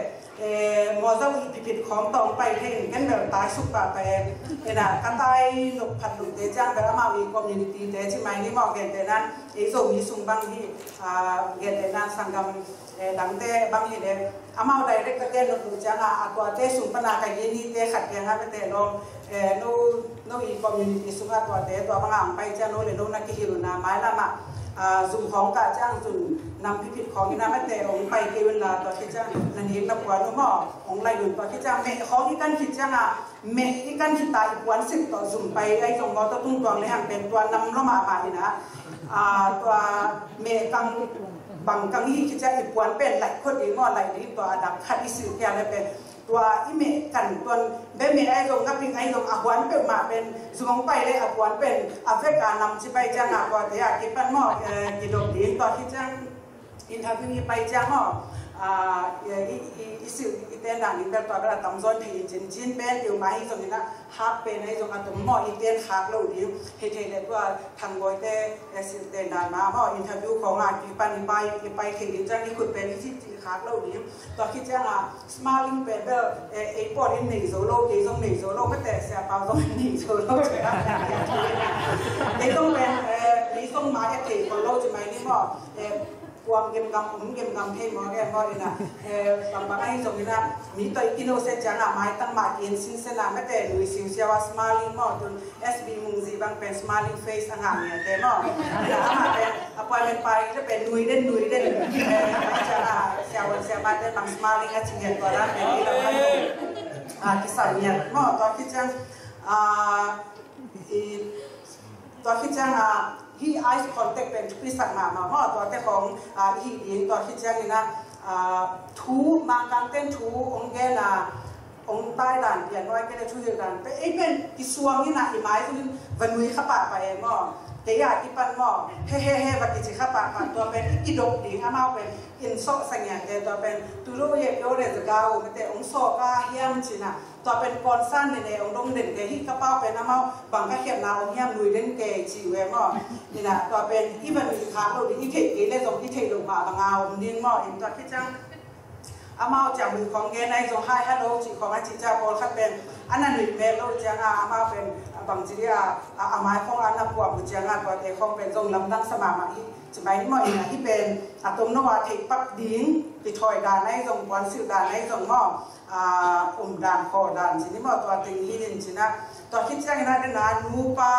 มอเตอร์ผิดของตองไปเท่งกันแบบตายสุกปะไปนะกันตายหนุกผัดหนุกเตะจังแบบมาอีกคอมมูนิตี้เตะใช่ไหมนี่หมอเกณฑ์เตะนั้นไอ้ส่งมีสุ่มบางที่เกณฑ์เตะนั้นสังกัดหลังเตะบางทีเดอามาได้เล็กเกณฑ์หนุกจังตัวเตะสุ่มปนาไก่ยีนี่เตะขัดยังไงไปเตะลงโนอีคอมมูนิตี้สุขะตัวเตะตัวบางอ่างไปจังโนเลยโนนักกิรุณาไม้ละมาสุ่มของกาจ้างสุ่มนำผิดของที่นั่นไม่แต่องไปเกวินลาตัวที่จ้างนั่นเองนับวันนู้นก็องไรอยู่ตัวที่จ้างเมฆของที่กันคิดจ้างเมฆที่กันคิดตายวันสิบต่อสุ่มไปไอ้ส่งมอตัวตุ้งตัวเลยห่างเป็นตัวนำล้อมามาอีนะตัวเมฆกังบางกังที่คิดจ้างอีกวันเป็นหลายคนเองก็หลายนี้ตัวดับขัดอิสุยาเลยเป็นตัวอิเมกันตัวเบเมไอ้ตรงกับพิงไอ้ตรงอวันเป็นมาเป็นสมองไปเลยอวันเป็นอเฟกานำชิไปจ้างตัวเดียกิปันหม้อกิโลดีตัวที่จ้างอินทาวิวไปจ้างหม้อ isu iten dan in ber tabra tamzon thi jin ben yu mai zong ina hak pen ai zong atom mo iten hak lo di he the le wa thang goi te sil ten dan ma mo interview ko nga ki pan pai thi din jang ni khut pen chi hak lo di to khi chang smiling pen bel e po in nei zo lo ke zong nei zo lo ka te sia pa zong nei zo lo che e zong pen li zong ma ke thi ko lo che mai ni moความเกมกำเกมกำเพลงมอแกมอเลยนะบางไอ้ตรงนี้นะมีตัวอินโนเซนจังอ่ะไม้ตั้งมาเอ็นซินเซนะไม่แต่ลุยซิวเซียว่าสมาร์ลิงมอจน SB มุงซีบางเป็นสมาร์ลิงเฟสต่างหากเนี่ยแต่มอแล้วมาเป็นอพอยเมนต์ไปจะเป็นลุยเด่นจังอ่ะเซียวมาเป็นบางสมาร์ลิงก็จริงๆตัวนั้นเป็นที่เราให้กิสันเนี่ยมอตัวคิดจังตัวคิดจังที่ eye contact เป็นพิสักมาตัวแต่ของที่เองตัวที่เจ้านี่นะทูมาการเต้นทูองแกน่ะองใต้ด่านเปลี่ยนน้อยก็ได้ช่วยกันแต่ไอ้เป็นกิสวงนี่นะอีไม้ที่วันนุ้ยขับปากไปมั้งแต่อยากกิปันมั้งเฮ้วันกิจขับปากตัวเป็นกิดกดิ่งอามาเป็นอินโซสัญญาแต่ตัวเป็นตุลุเยโยเรสกาวแต่องโซก็เฮียมชินะตัวเป็นกอนสั้นในองดงเด่นเกฮิกระเป๋าเป็นน้ำมันบางก็เขียนนาองเฮียมลุยเล่นเกจิเวมั้งนี่นะตัวเป็นที่มันมีขาเราดีที่เทเล่นตรงที่เทลงมาบางเอาดิ้งมั้งเห็นตัวที่จังอามาจากมือของแกในตรงให้ฮัลโหลจีของอาจิจ้าบอลขัดเป็นอันนั้นหนึ่งเมโลจังอามาเป็นบางทีอามาของอันนั้นพวกมุจังตัวเด็กของเป็นตรงลำดังสมามาจะไปนี่มั้งอีกที่เป็นอะตอมนวาเทคปักดิ้งไปถอยด่านในตรงวันสิวด่านในตรงมั้งด่านคอด่านสินี่มั้งตัวติงที่ดินสินะตัวคิดจังนะเดนะนูปา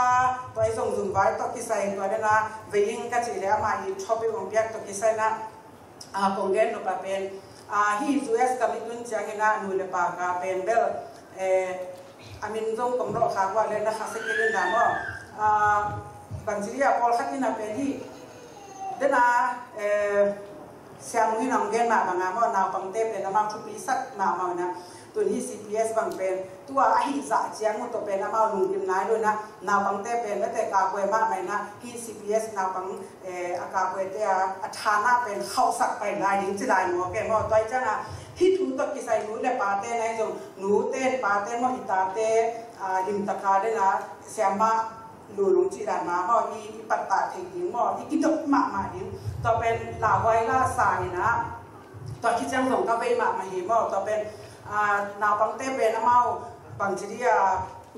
ตัวไอ้ส่งจุนไว้ตัวคิดใส่ตัวเดนะเวียงก็จะเลี้ยมาอีชอบไปวงเปียกตัวคิดใส่นะคงเกนนูปาเป็นที่ US กำลังตุ้นจังนะนูเลปากาเป็นเบลอามินจงกำลังข่าวว่าเล่นนะคะสักเรื่องนะมั้งบางทีพอขัดนี่นะเป็นที่เดนะเสียงวินังเกนมาบางงานว่านาปังเต้เป็นน้ำมันทุบลิสักมานะตัวนี้ CPS บางเป็นตัวไอ้จ่าเจียงมันตัวเป็นน้ำมันลุงกิมนายด้วยนะนาปังเต้เป็นแล้วแต่กาเกยมากไหมนะที่ CPS นาปังอากาเกยเตะอัฐานะเป็นเข้าสักไปได้ยิ่งจะได้หมอแกว่าตัวจังอ่ะที่ถูกตะกิใส่หนูเลยปาเต้ในตรงหนูเต้ปาเต้มาอิตาเต้ลิมตะคาได้นะเสียมาลูลุงจีดานมาหม้ออีปัตตาเทกิงหม้ออีกิจกมาดิต่อเป็นลาไวล่าสายนะต่อคิดจังส่งกาเฟ่มาหิหม้อต่อเป็นนาปังเต้เป็นน้ำเมาบางที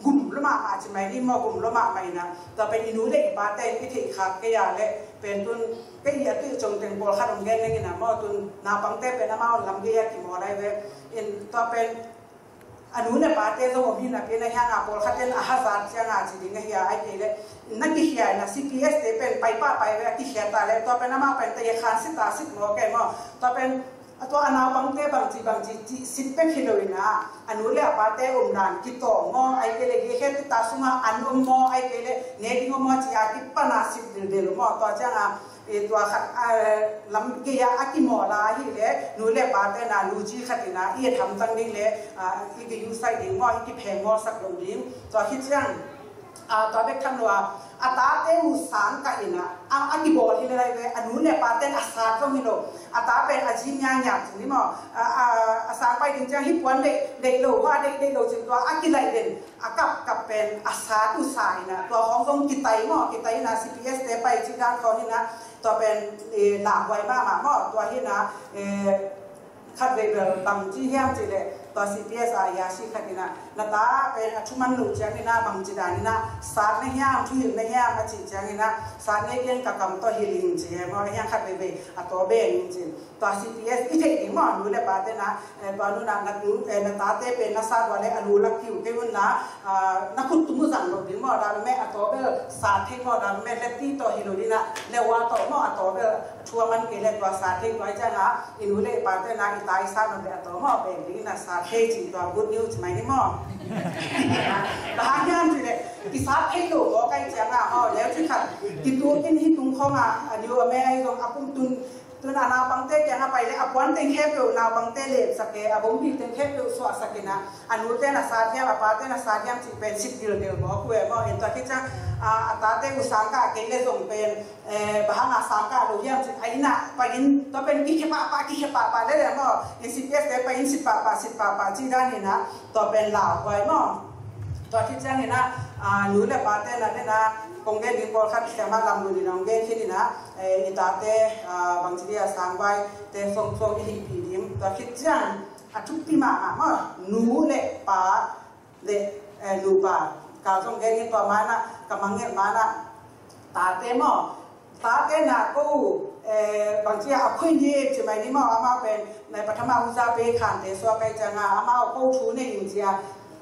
กลุ่มละมาอาจจะไม่ได้หม้อกลุ่มละมาไม่นะต่อเป็นอินูเด็กปาเต้พิธีขัดก็อย่างเละเป็นตุนก็อย่าตื้อจงเต็งโบราณองเกนนี่นะหม้อตุนนาปังเต้เป็นน้ำเมาลำเบียกี่หม้อได้เว้ยต่อเป็นอันนู้นเนี่ยปาเต้สมบูรณ์นะเป็นในห้างอาโปลขัดเป็นอาหารเชียงอาจีดิ้งเฮียไอ้เกลนักที่เฮียนะ CPS เตเป็นไปป้าไปเวลาที่เฮียตาเลยต่อเป็นน้ำมาเป็นแต่ยังขันสิตาสิหม้อแกมั้งต่อเป็นตัวอนาบังเต้บางทีสิบเป็นกิโลนะอันนู้นเลยปาเต้ด่านกิโตงอไอ้เกลเกี่ยที่ตาสุงอันนู้นมอไอ้เกลเนติงมอจีอากิปนาสิบเดือนมอตัวจังตัวขัดลำเกียอากิมอลาฮีเลยนู้นเลยปาเต้นาลูจีขัดนะอีทำจังดิ้งเลยอีกยูไซดิ้งมออีกเพงมอสักลงดิ้งตัวคิดจังตัวเด็กทำว่าอาตาเต้มุสานกันนะอากิบอลที่อะไรเว้ยอันนู้นเนี่ยปาเต้อาสาก็มีโลอาตาเป็นอาชีพงานอย่างนี้มั้งอาสาไปถึงจะฮิปวันเด็กโลว่าเด็กโลจริงตัวอากิไลเด่นกับเป็นอาสาอุสายนะตัวของทรงกิไตมั้งกิไตนะ CPS เตไปที่ด้านเขานี่นะตัวเป็นหลากไวมากมั้งตัวที่นะขัดเรือบางที่เฮี้ยมจีเลยตัว CPS ยาชีขัดนี่นะนาตาเป็นชุมันหลุดจังนี่นะบางจีดานี่นะสารในเฮี้ยมที่อยู่ในเฮี้ยมมาจีจังนี่นะสารในเกี่ยงกับคำตัวฮิลิงจีเพราะเฮี้ยมขัดเบตัวเบนจีตัว CPS อีเทคนิคมันรู้เลยป่ะเต้นะตัวนู้นนะนาตาเต้เป็นนักสารวันเลยอนุรักษ์ผิวเต้วันนะนักขุดตุ้มสั่งหลบดิ้งมั้งดาร์แม่ตัวเบลสารเทคมั้งดาร์แม่เล็กที่ตัวฮิโรดีนะเลวว่าตัวมั้งตัวเบลชัวมันเกล็ดตัวสารเทคไว้จังนะอินูเลยป่ะเต้นะอีตายสารมันเป็นตัวมั้งเป็นดิ้งนะสารเทคตัว good news ไหมนี่มั้งบางอย่างจีเลยกิสารเทคโลก็ใกล้จังอ่ะแล้วที่ขัดกิตัวกินที่ตุ้งเข้ามาอันนี้ว่าแม่ตรงอาปุ่มตุน ตัวนานาบังเตแกงไปเลยอวันเต็งแค่เปียวนาบังเตเล็บสักแกอบงพีเต็งแค่เปียวสวดสักแกนะอันนู้นเต้นอาสาเนี่ยอปาเต้นอาสาเนี่ยสิเป็น10 เดือนหมอคุยหมอเห็นตัวที่จะอัตราเต้อุตสาหกรรมเกณฑ์เลยส่งเป็นบ้านอาสาการโรงเรียนสิไอ้น่ะไปอินตัวเป็นกิจปะไปได้เลยหมออิน10 เดือนไปอิน10 ปะจีด้านนี้นะตัวเป็นเหล่าไว้หมอตัวที่จะเนี่ยนะหนูเลยปาเต้นะเนี่ยนะคงเดินดีกว่าครับที่จะมาลำดูดีน้องเดินที่นี่นะอิตาเต้บางทีสังไว้เต้ส่งที่ปีดิมตัวคิดจังทุกปีมาหนูเลยปาเลยหนูปาการส่งเดินนี่ตัวมานะกำลังเงินมานะตาเต้นะก็บางทีคุยดีใช่ไหมนี่อามาเป็นในปฐมอุตสาหกรรมขันเตสวไปจังอามาเอาชูในอินเดีย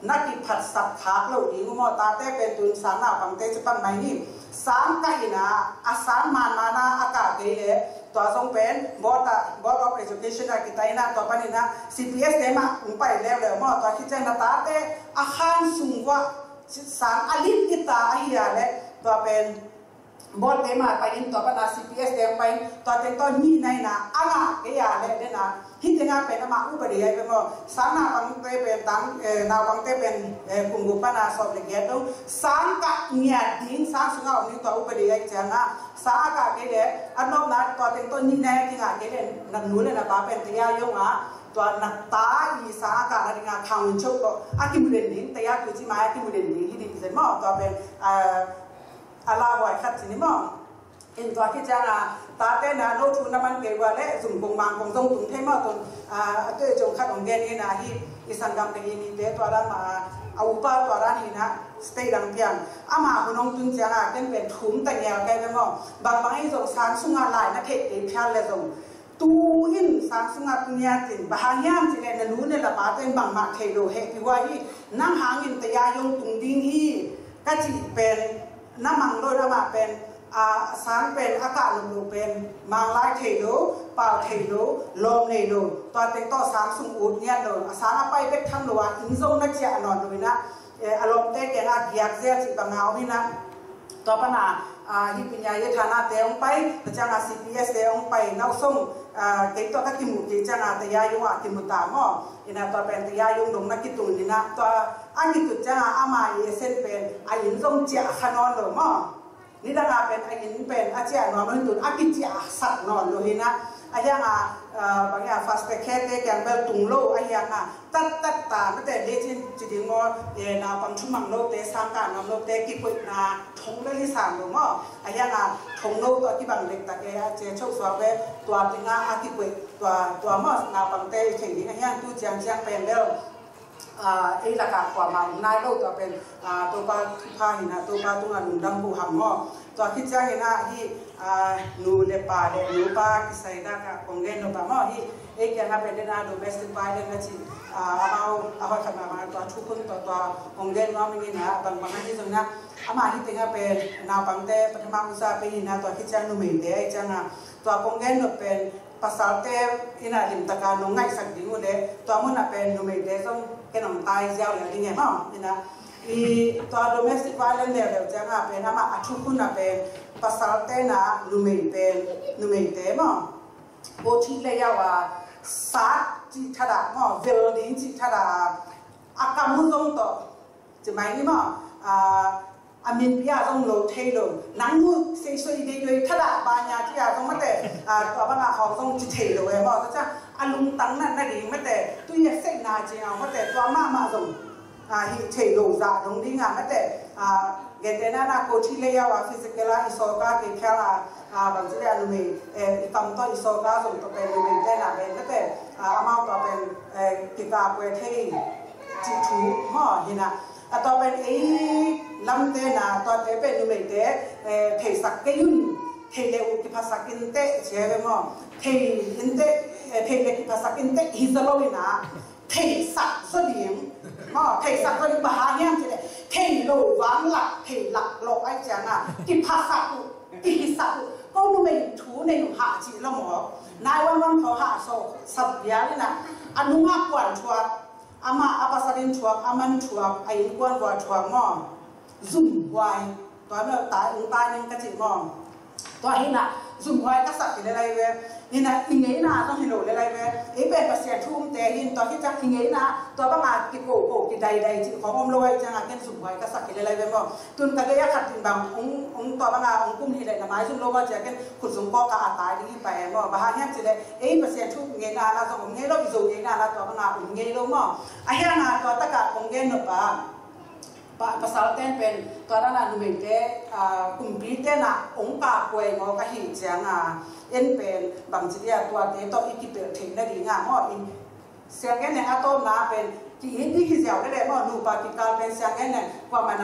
นักกิจผัดสับขาเหล่านี้มอตาเต้เป็นตุนสานาบังเตจะปั้นไม่นี่สามไก่นะอาสามมานะอากาศเกลี่ยตัวทรงเป็นบอร์ดออฟเอเจชั่นกิตายนะตัวปันนี่นะ CPS เดมาไปแล้วเลยมอตัวคิดจังนะตาเต้อาคารสูงกว่าสามอลิมกิตาไอ้ยาเลยตัวเป็นบอร์ดเดมาไปอินตัวปันนะ CPS เดไปตัวเต็งตัวนี้ในนะอ่างเกียร์เลยเนี่ยนะที่จะงานเป็นมาอุปเดียเป็นว่าสามนาบังเตเป็นตั้งนาบังเตเป็นกลุ่มบุปผาสอบเกียรติสามกัดเงียดิ้งสามสุงาอุตัวอุปเดียจังนะสามกัดเกลี่ยอันนั้นนะตัวเต็งตัวนี้ในที่งานเกลี่ยนักนู้นเลยนะป้าเป็นที่ยายงอ่ะตัวนักตาอีสามกัดอะไรงานข่าวชุกก็อากิมุเดนดิ้งแต่ยาคือที่มาอากิมุเดนดิ้งที่ดีที่สุดมั้งตัวเป็นอาลาบอยขัดสินี่มั้งเอ็นตัวที่จะตาเต้นะโน้ตทุนน้ำมันเกลือและสุ่มกงบางกงทรงตุนเทมาตุนตัวจงขัดของแกนี่นะที่อิสังกัมเป็นยินดีตัวด้านมาเอาอุปตัวด้านนี้นะสเตย์ดังเพียงอามาคนองตุนเสียงกันเป็นถุงแต่เงี้ยแกเป็นว่าบางให้ส่งสารสุงาลายนักเทศเดียร์เลยส่งตูอินสารสุงาตุนยาตินบางยามสิเนี่ยนู้นเนี่ยละป้าเต้นบางมาเทโลเฮพิวาฮีนั่งหางินแต่ยายงตุงดิ้งฮีก็จีเป็นน้ำมันโดยน้ำมันเป็นสารเป็นอากาศลมเป็นมังไลเทโลเปล่าเทโลลมเนโลตัวเต็งต่อสารสุ่มอุดเนี่ยเลยสารไปเป็นทั้งหลวงอินโซนักเจ้านอนเลยนะอารมณ์เตะแกงอาเกียร์เสียจิตบังเอาพี่นะตัวปัญหาที่ปัญญาเยธานาเตองไปแต่จังอา CPS เตองไปนักส่งเกิดตัวกิมุกิจังอาแต่ยายุกิมุตามออินะตัวเป็นแต่ยายุงดงนักกิตุนี่นะตัวอันนี้ตุจังอามาเยเซนเป็นอายินส่งเจ้าขนอนเลยมั้งนี่ถ้าเป็นอายินเป็นอาเจ้านอนมันตุนอากิเจ้าสักนอนเลยนะอายังบางอย่างฟาสต์แค่เด็กอย่างเบลตุงโลอายังตัดตาไม่แต่เด็กจริงๆว่านาปังชุมังโลเตสังการนโลเตกิปุยนาทงเลยที่สามหรือมั้งอายังทงโลตัวที่บางเล็กตะเกียเจ้าโชคสวาเวตัวติงอากิปุยตัวมั้งนาปังเตเฉยๆอายังตู้เจียงเป็นเร็วไอ้ราคากว่ามาในโลกตัวเป็นตัวปลาพาหินะตัวปลาตัวหนุ่มดำบูหำม้อตัวคิดใจนะที่นูเลปาเดนูปาคิไซดากะคงเกนโนปาม้อที่เอกยังเป็นนะดูเมสติกไวเลนนะจีเอาขันมาตัวชุกุนตัวคงเกนว่ามันนี่นะบางที่ตรงนั้นอามาที่ติงเป็นนาบังเตปฐมาอุตสาหเป็นนะตัวคิดใจนูมีเดไอจังตัวคงเกนเป็นภาษาเตอินาลิมตะการนงไงสักดิ้งเลยตัวมันเป็นนูมีเดส่งแค่น้ำตายเจ้าอย่างนี้ไงมั้งนี่นะอีตัว domestic violence เนี่ยเดี๋ยวจะงั้นเป็นน้ำอัดชุกุนเป็นภาษาเตนะนูมีเตมั้งโบทีเลยว่าสัตจิตระมั้งเวลลินจิตระอาการมุ่งตรงต่อจะหมายนี่มั้งอามินพิอาต้องโลเทโลนังมือเสียสวยดีด้วยถ้าด่าบางอย่างที่อาต้องไม่แต่ตัวบ้านเขาต้องจิตเทโลเองมั้งก็จะอารมณ์ตั้งนั่นนั่นเองไม่แต่ตัวยังเส้นนาจริงเอาไม่แต่ตัวมาตรงฮิเทโลจ่าตรงนี้งานไม่แต่เกิดในนั้นโคชิเลียว่าฟิสิกส์อิสโซกาเกี่ยวกับบางสิ่งอย่างนี้ตั้งตัวอิสโซกาส่งตัวเป็นนุ่มได้นะเป็นไม่แต่อามาตัวเป็นกิจการเวทีจิตถูห่อหินะตัวเป็นลำเตนะตัวเป็นนุ่มเตะเทสักเกยุนเทเลอุกิภาษากินเตะเชื่อไหมมั้งเทอินเตะเทเลกิภาษากินเตะฮิซาโลวินะเทสักสดีมเทสักสดีมบาฮาเนี่ยใช่ไหมเทโลวังหลักเทหลักโลไอเจ้าน่ะกิภาษาอุกิฮิสักอุก็นุ่มถูในหนุ่มหาจีละหมอนายวันเขาหาโซสับยาเลยนะอนุมากวนชัวอามาอาภาษาดินชัวอามันชัวไอ้กวนวัวชัวมอซุ่มไวตัวเมื่อตายนึงกระจิมอตัวนี้นะซุ่มไวก็สักอะไรเว้ย นี่นะอิงเงินต้องเห็นหนูอะไรไหมเป็นภาษาทุ่มแต่หินตอนที่จะอิงเงินตัวบางอากิโกกิใดของอมลอยจังอาเกนสุขไว้ก็สักอะไรไปบ่ตุนตะเกียขัดถึงบางตัวบางอากุ้มที่ใดนะไม้สุนโลว่าจะเกนขุดสมปอกอาตายที่ไปบ่บางอย่างจะได้ภาษาทุ่มเงินนะสมเงินเราอิโซเงินนะตัวบางอาเงินเราบ่ไอ้เหี้ยนะตัวตะกะของเงินนะภาษาเต้นเป็นตัวนั้นดูเหมือนกับกลุ่มปีเต้นองค์กาควยงอกระหิเจียงเป็นบางทีตัวเต้นต้องอีกที่เป็นถึงได้ดีงามเพราะเสียงเนี่ยอาต้มนะเป็นที่นี่คือเสียงได้เลยเพราะดูปฏิการเป็นเสียงเนี่ยว่ามัน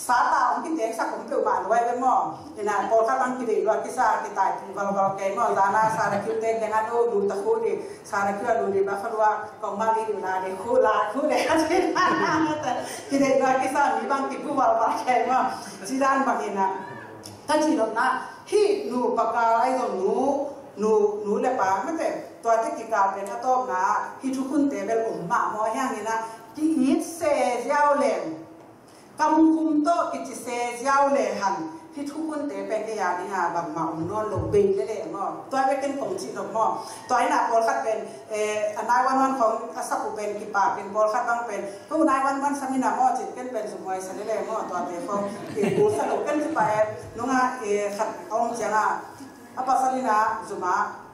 สาตาองค์ที่เต้นสักผมเปล่ามาด้วยเป็นหม้อเนี่ยนะพอถ้าบางทีดีว่าที่ซาที่ตายที่บางแกงหม้อดานาซาตะคิวเต้นdenganดูตะคูดีซาตะคิวดูดีบ้างเพราะว่ากองมาดีดูนาดีคู่ลาคู่เด็กก็ใช่ไหมแต่ที่เด็กว่าที่ซามีบางที่ผู้ว่าบางแกงหม้อจีด้านบางเนี่ยนะถ้าจีนนะที่หนูปากกาไอ้ตัวหนูเลยป่ะไม่แต่ตัวที่กิจการเป็นต้มนะที่ทุกคนเตะเป็นอุ่มมาหม้อแห้งนี่นะที่ฮิตเสียาวเล่มกำคุมโตกิจเสียาวเล่หันที่ทุกคนเตะเป็นที่ยานี่ฮะบางมาอุ่นนอนลงบินเลยหม้อตัวไม่เป็นของจีนหม้อตัวนี้นะบอลคัดเป็นนายวันของสักอุเป็นกิปาเป็นบอลคัดต้องเป็นผู้นายวันสมินาหม้อจิตเป็นสมัยสนิเลยหม้อตัวเตะเขาดูสนุกกันที่ไปนุ่งขัดเอาเสียงapa salina zuma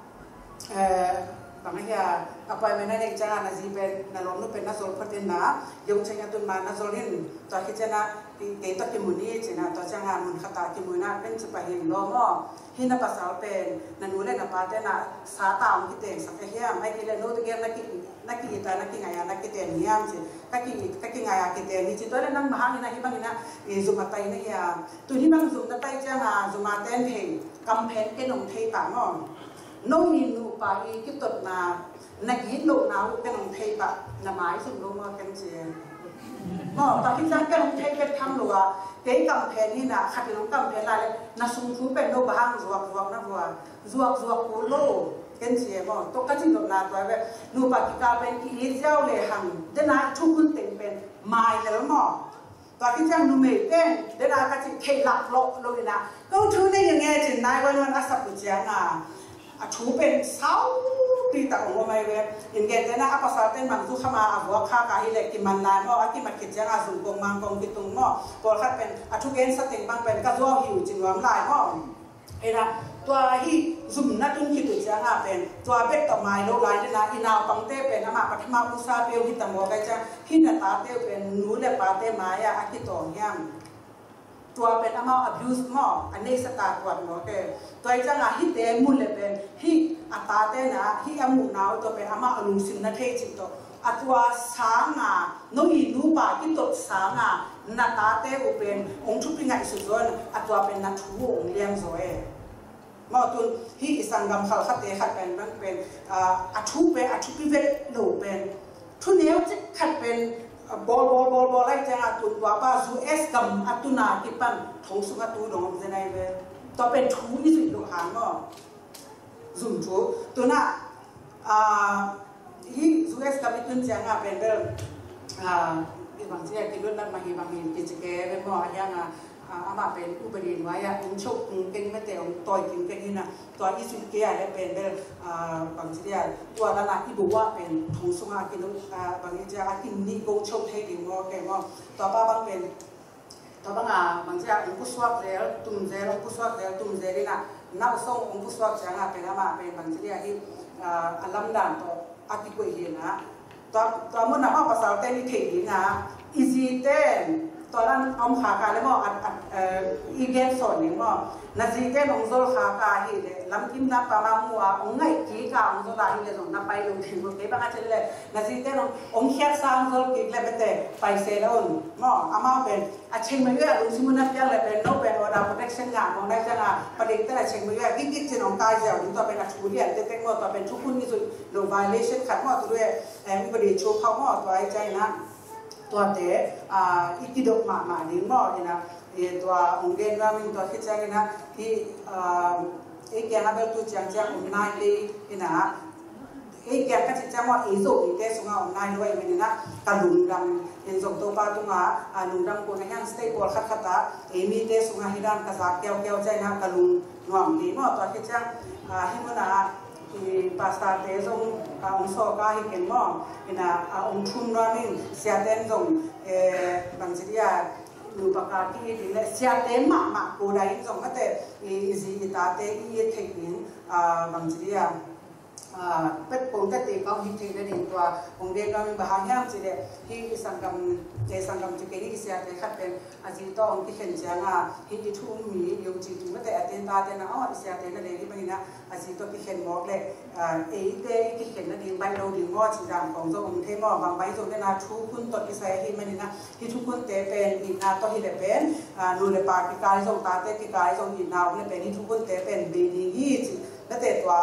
bangaya apa menane jangan naziben nalom nu pen nasol patin na yung chenya tun ma nazolin to kichena ke to kimuni chena to jangan mun khata kimuna pen chipahin lo mo hina pasal pen nanule na pate na sa taong kite sa kehiam ai kile no de naki ta naki ngaya naki te niam chi kaki ngaya kite ni chi to le nang mahang na hibang ina zuma tai na ya tu hibang zuma tai changa zuma ten thei campaign ke nong thei pa mo no ni nu pa i ki tot na naki lo na ke nong thei pa na mai zum lo mo ken chi mo ta ki jang ke nong thei ke tham lo wa ke campaign ni na khat lo campaign la le na sung thu pe no bahang zuak na wa zuak ko lo ken chi mo to ka chin lo na to ve nu pa ki ka pen ki i jiao le hang de na thu kun teng pen mai le moตอนที่จ้างนุ่มเต้นเดี๋ยวเราก็จะเทหลักโลเลยนะก็ชูได้ยังไงจินนายวันอาศัยปุจจานะชูเป็นเสาตีตะองค์ไม่เว้ยยังไงแต่นะภาษาเต้นบางทุกขมาอาบัวข้าการฮิเล็กกิมันนายมั่วกิมันกิจงาสุนกงมังกงกิตุงมั่วพอคัดเป็นทุกเกณฑ์สติบางเป็นก็ตัวหิวจินวมลายมั่วเอ็นะตัวที่ซุ่มนัดจุนคิดตัวจ้างเป็นตัวเบ็ดต่อไม้โลลายนี่นะอินาวปังเต้เป็นอามาปัทมาอุซาเปียวฮิตมัวกันจ้าฮินตาเต้เป็นนูเลปาเต้ไม้อะอากิโตเฮียมตัวเป็นอามา abuse มั่วอันนี้สตาร์ทวันมั่วแกตัวจ้างฮิตเต้มุเลเป็นฮิอัตาเต้นะฮิอามุนาวตัวเป็นอามาอลุสินนัทเทจิตโตอัตัวสางาโนอินูปากิโตสางานาตาเต้อุเป็นองค์ชุปิงไงสุดยอดอัตัวเป็นนัททูองเลี้ยงโซ่มาตุนที่สังกัมขัดขัดเตะขัดเป็นมันเป็นชุพิเวทโลเป็นทุนเนี้ยจะขัดเป็นบอลไล่จังตุนว่าป้าซูเอสกัมตุนากิปันทงสุขตุนองเจนายเวต่อเป็นทูนี่สุดลูกหางก็ซุ่มทูตัวน่ะที่ซูเอสกัมตุนจังเป็นเรื่องบางทีกินรุ่นนั้นบางทีกิจเกะเป็นบ่อย่างอามาเป็นอุปนิสัยอุ้งชกเก่งไม่แต่อุ้งต่อยเก่งนี่นะตัวอิสุเกียเป็นบางทีตัวนั้นนะที่บอกว่าเป็นทงสงากินบางทีกินนี่ก็ชกให้ดีงอแกงอตัวป้าบางเป็นตัวบางทีอุ้งผู้สวดแล้วตุ้มเจลผู้สวดแล้วตุ้มเจนี่นะนับส่งอุ้งผู้สวดจังเป็นอามาเป็นบางทีที่อัลลัมดันตัวอากิกุยเห็นนะตัวมันนะว่าภาษาเต้นนี่เถียงนะอีซีเต้นตอนนั้นอมขาการเลยมั้งอีเกนสอนนี่มั้งนาซีเต้นองโซลขาการฮีเลยลำกิมนับประมาณหัวองไงกี่กาองโซลาฮีเลยส่งนับไปลงถึงเก็บบ้างเฉลี่ยนาซีเต้นองเขียนสามโซลกี่เลยเป็นแต่ไปเซลล์มั้งอามาเป็นเชิงมือลุงซิมุนับยังเลยเป็นโนเป็นว่าเราเป็นเชิงงานมองได้จังอ่ะประเด็นแต่เชิงมือกิ๊กจีนองตายเจ้าตัวเป็นชูเรียนเต้นมั้งตัวเป็นทุกคนที่สุดโนไวเลชั่นขัดมั้งตัวด้วยประเด็นโชว์เขามั้งตัวไอ้ใจนะตัวเตะอีกที่ดอกมาหนึ่งมั้งนี่นะตัวองค์เกณฑ์ว่ามันตัวที่จะนี่นะที่เอกยังแบบตัวจังองค์นายเลยนี่นะเอกยังก็จะจังว่าอีโซอีเตสุงาองค์นายด้วยมันนี่นะการลุงดำเห็นส่งตัวป้าตุงาลุงดำคนนั้นยังสเตย์บอลขัดตามีเตสุงาฮิรันกษัตริย์เกี่ยวใจนะการลุงงอมดีมั้งตัวที่จัง ฮิมุนาภาษาเตจงองโซกาฮิเกนมององทุนรามินเสียเต็นจงบางสิ่งนูปากาที่ดีเลยเสียเต็มมากกูได้จงก็แต่สิตาเตอีเทกินบางสิ่งเป็นปงแต่ตีเขาหิ้งทิ้งได้ดีตัวปงเด็กเรามีบางอย่างสิเดที่สังกัมจุกนี้เสียแต่ขัดเป็นอาชีพต้องที่เห็นจังหิ้งที่ทุ่มมีอยู่จริงไม่แต่เต็นตาเต็นอ๋อเสียแต่นั่นเองที่บางทีนะอาชีพต้องที่เห็นบอกเลยเอเตที่เห็นนั่นเองใบเราดีงอสีดำของเจ้าองค์เทมอบางใบตรงนี้นะทุกคนตัวที่ใส่ที่มันนี่นะที่ทุกคนเตเป็นอีนาตัวที่เป็นนูเลปากิการส่งตาเตกิการส่งอีนาเนี่ยเป็นที่ทุกคนเตเป็นบีดียี่นั่นแต่ตัว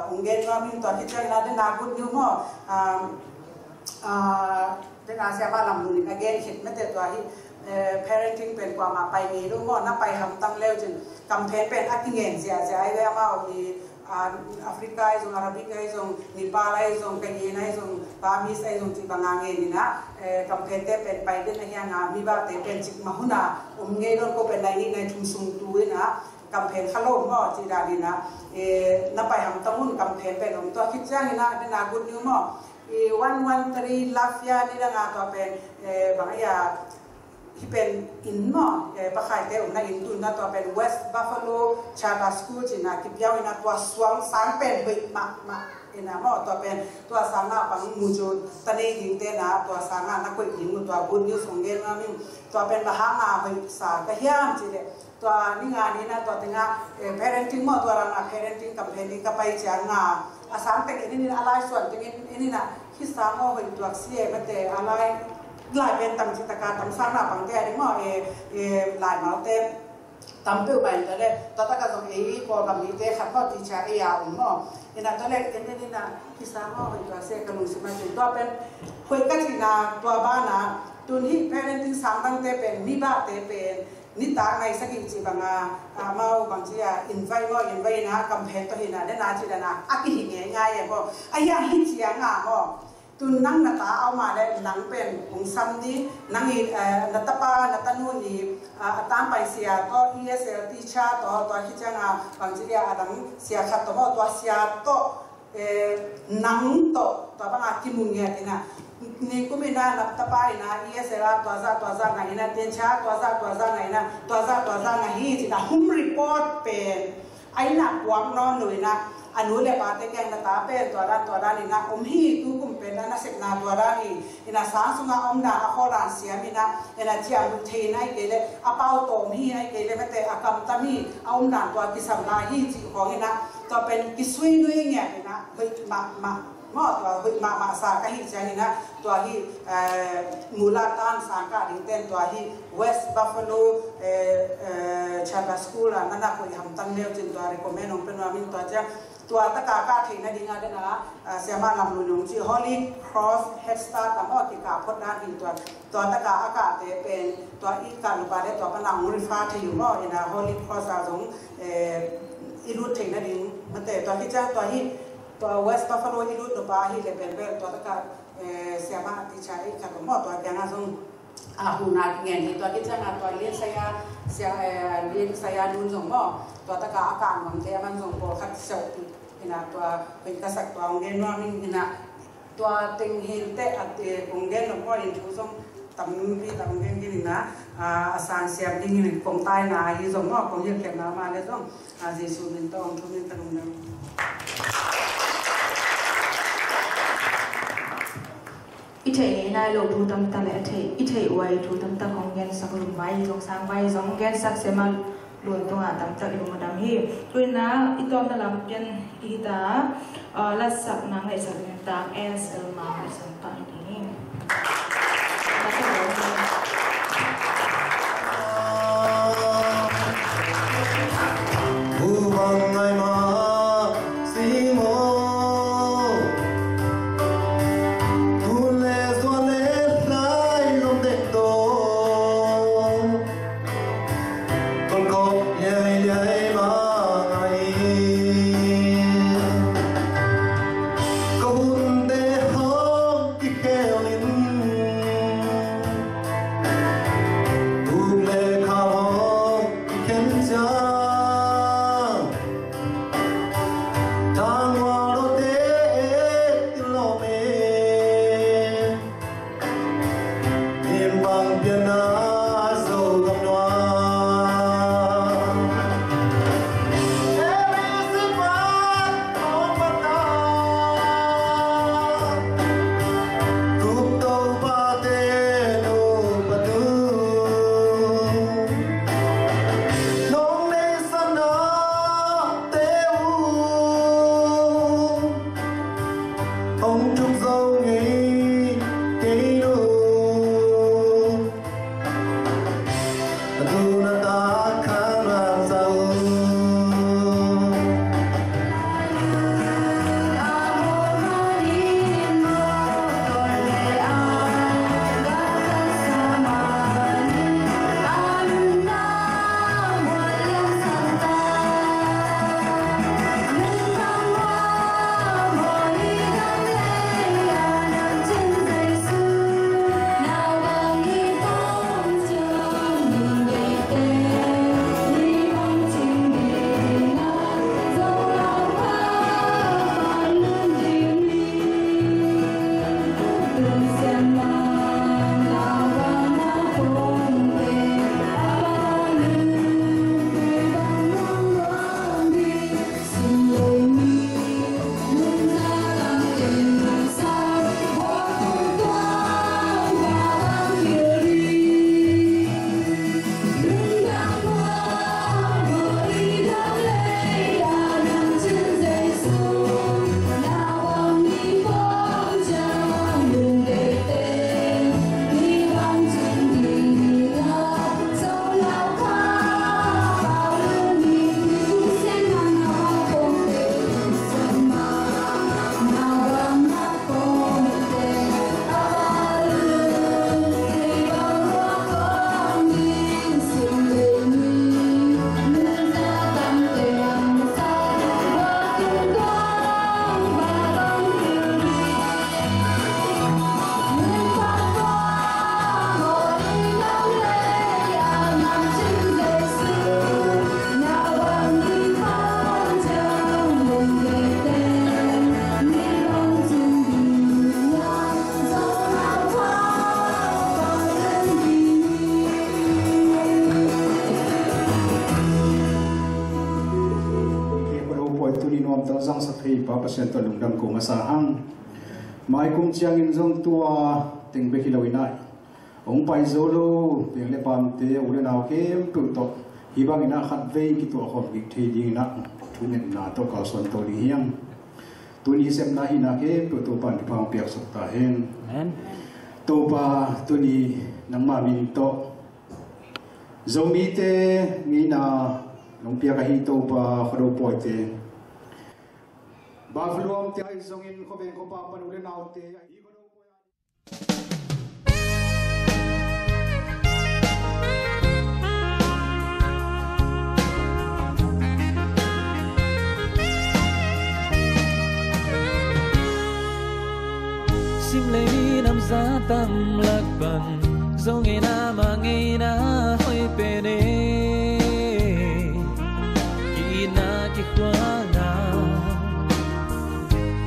องค์เกณฑ์ว่ามีตัวที่ใช้นาเดนาบุญยูมั่งเดนาเสียบ้านลำนุนเกณฑ์เห็นนั่นแต่ตัวที่parenting เป็นความมาไปมีรู้มั่งนับไปทำตั้งเร็วจนกำเพนเป็นอัติเงินเสียไอ้เรื่องมามีแอฟริกาไอ้ส่งอาหรับิกไอ้ส่งนิปาลไอ้ส่งเคนยาไอ้ส่งบามิสไอ้ส่งที่บางเงินนี่นะกำเพนเตเป็นไปเดินในงานมีบ้านเตเป็นจิกมาหุนาองค์เงินก็เป็นในทุ่งสุงตัวนะกำเพนขลุ่มก็จีดาดีนะนับไปทำตั้งหุ่นกำเพนเป็นองตัวคิดจ้างนะเป็นนาบุญยูมั่ง113 ลาฟิยานี่ละงานตัวเป็นบางอย่างที่เป็นอินมั่งปะไข่เตอมนะอินตุนนะตัวเป็น West Buffalo Charter School จีน่ะคิดยาวนะตัวสวงสางเป็นบิดมาเอ็นะมั่งตัวเป็นตัวสางน่ะปังมูจูตอนนี้ยิงเตนะตัวสางน่ะนักวิ่งยิงตัวบุญยูส่งเงินมามิ่งตัวเป็นละหางอ่ะบิดสางกระเฮียมจีเดตัวนี่งานนี้นะตัวถึงparenting มั่งตัวเราparenting กับ parenting กับไปเจ้างาอาสามแต่อันนี้อะไรส่วนถึงอันนี้นะที่สามมั่งเป็นตัวเสียมันแต่อะไรหลายเป็นตั้งจิตการตั้งสร้างหน้าปังแต่นี่มั่งหลายมาเต็มตั้งเป้าไปแต่เลยตอนตั้งแต่ตรงพอแบบนี้เตะขัดข้อตีชาอยาวมั่งนี่นะตัวเล็กนี่นะที่สามมั่งเป็นตัวเสียกันลุงสิมาจุดตัวเป็นคุยกันที่นาตัวบ้านนะตัวนี้ parenting สามตั้งแต่เป็นมีบ้าเตะเป็นนิตาในสกิจบางมาบางทีอินไว้นะกำแพงตัวหินได้นาจีนะอักหิงง่ายๆก็ไอ้ยาหินเสียงก็ตุนนั่งนัตาเอามาได้หนังเป็นองซัมดีนั่งนัตปานัตนูนีตามไปเสียก็ ESL ที่ชาตัวที่จะบางทีดังเสียขัดตัวเสียตัวนังตัวบางทีมุงเงี้ยนะนี่ก็ไม่น่านับตะไปนะESL ตัวซาไงนะเดนชาตัวซาไงนะตัวซาไงที่จีน่ะหุ้มรีพอร์ตเป็นไอ้หนักวางนอนเลยนะอันนู้นเลยปาเตแกงตาเป็นตัวด้านนี่นะฮีตู้กุมเป็นนะเสกนาตัวด้านนี่นะสางสุงาด่าข้อด่านเสียมีนะนะเจียงเทนไอ้เกลอาเป้าโตมีไอ้เกลไม่แต่อากำตามีด่านตัวกิสัมนาฮีจีของนี่นะตัวเป็นกิสวยด้วยเงี้ยนะเฮ้ยมาตัวเฮ้ยมาสากฮีใจนี่นะตัวฮีมูลตันสางกาดิงเต้นตัวฮี West Buffalo Charter School นั่นนะคุยทำตั้งเลี้ยวจนตัว recommend น้องเป็นว่ามินตัวจ้าตัวตะกากาถิ่นในดิ่งอะไรนะเสียมาลำลุงชื่อ Holy Cross Head Start ตามอ้อติกาพดด้านหินตัวตะกาอากาศเป็นตัวอีกการลุบาได้ตัวพนังมุริฟ้าที่อยู่ก็เห็นนะ Holy Cross อาจงอีรูทถิ่นในดิ่งมันแต่ตัวที่จ้าตัวที่ตัว West Buffalo อีรูทตัวบาที่เลยเป็นตัวตะกาเสียมาติชาอีกการหม้อตัวแกงอาจงหุ่นนักเงินตัวที่จ้าตัวเลี้ยงสายนุ่นส่งก็ตัวตะกาอากาศมันเทียมันส่งพอคัดเสกนะตัวเป็นกษัตริย์ตัวองค์เงินว่ามินนะตัวเต็งหินเตะองค์เงินหลวงพ่ออินทุส่งตำนุ่มที่ตำเงินกินนะสารเสียบดิ้งหินกงใต้นาที่ส่งก็กงเยอะแค่นามาเลยส่งเจสุมินต้องทุมินตะลุงนั้นอิเทนายโลกทูตัมตะเลอิเทไว้ทูตัมตะของเงินสักลุ่มใบสองสามใบสองเงินสักเสมาล้วนตัวตัมตะอิรุมาดามฮีด้วยนะอีตอนตะลำเงินอีตาลัดสักนางไอสักเงินตางเอสเอลมาไอสักตางนี้ผู้บังไงมาสีโมHãy subscribe cho kênh Ghiền Mì Gõ để không bỏ lỡ pasien to lungdam ko masahang mai kum chiang in zong tua ting be hilawinai ong pai zolo peng le pam te ule naw kem tu to hibang ina khat ve ki to khom ki thei ding na thunen na to ka son to li hiang tuni sem na ina ke tu to pan pang piak sok ta hen to pa tuni nang ma min to zomi te ngi na long pia ka hi to pa khro poi te ba vluam te ai zong in ko ben ko pa pan ule naw te sim lấy mi nam giá tâm lạc bằng dấu ngày na mà ngày na hoi pe ne ki na ki khoa na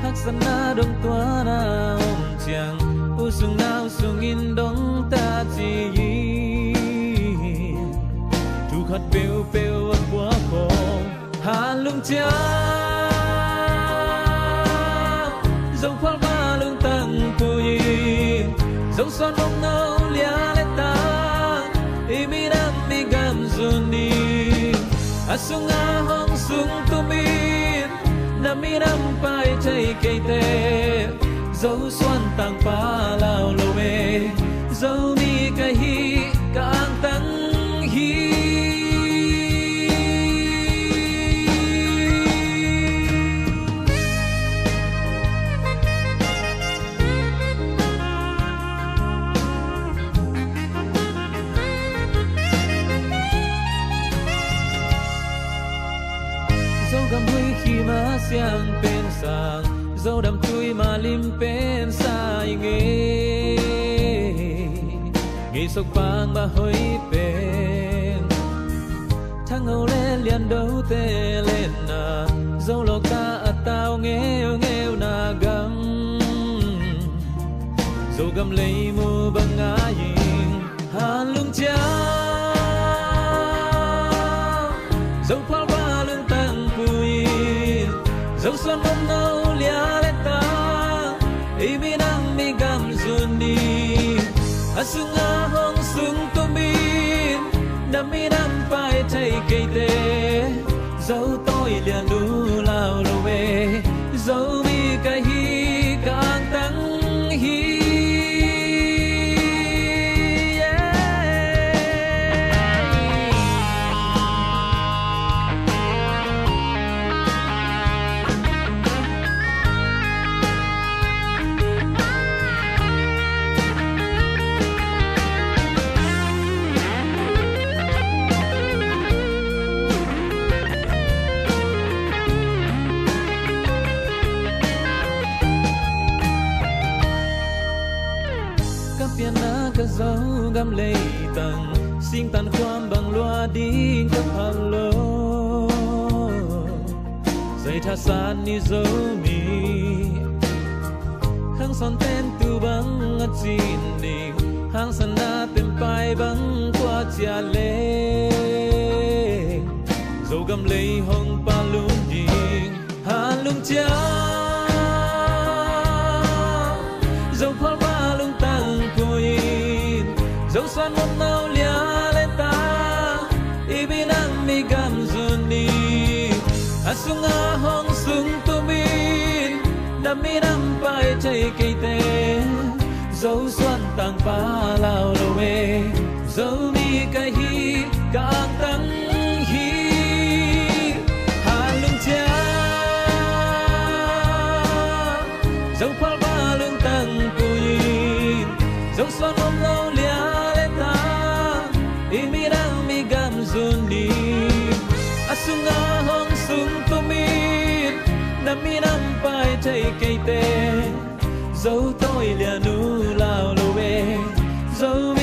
hak san na dong tua na om chang u sung na sung in dong ta chi yi tu khat peu peu a kwa ko ha lung cha dòng phal ba lung tăng pui dòng son mong nâu lia lệ ta imi nam mi gam zuni asung a hong sung tu mi nam mi nam pai chai kei te dấu xoan tăng pa lao lo me dấu mi kai hi càng tăng hi mà xiang pen sang dâu đầm tui mà lim pen sai nghe nghĩ sốc bang mà hơi pen thang ngầu lên liền đấu tê lên na dâu lo ca tao nghèo nghèo na gam dâu gam lấy mua bằng ngã yên hàn lung cha dâu phao ba lưng tăng vui dấu son mong nâu lia lệ ta imi nang mi gam zuni asung a hong sung to min nam mi nam pai chai kei te dấu tôi liền nu lao lo về dấu mi kai hi càng tăng hi dấu gam lấy tầng xin tàn khoam bằng loa đi cấp hello dây tha san ni dấu mi hang son tên tu băng ngắt chín đình hang san na tem pai băng qua chia lê dấu gam lấy hong pa lung đình han lung cha dấu phal ba lung tăng cùi dấu son mong nâu lia lên ta ibi nang mi gam zuni asung a hong sung tu min nam mi nam pai chai kei te dấu son tăng pa lao lo me dấu mi kai hi càng tăng hi ha lung cha dấu phal ba lung tăng cùi dấu son mong nâu zuni asung a hong sung to min nam mi nam pai chai kei te dấu tôi liền nu lao lo về dấu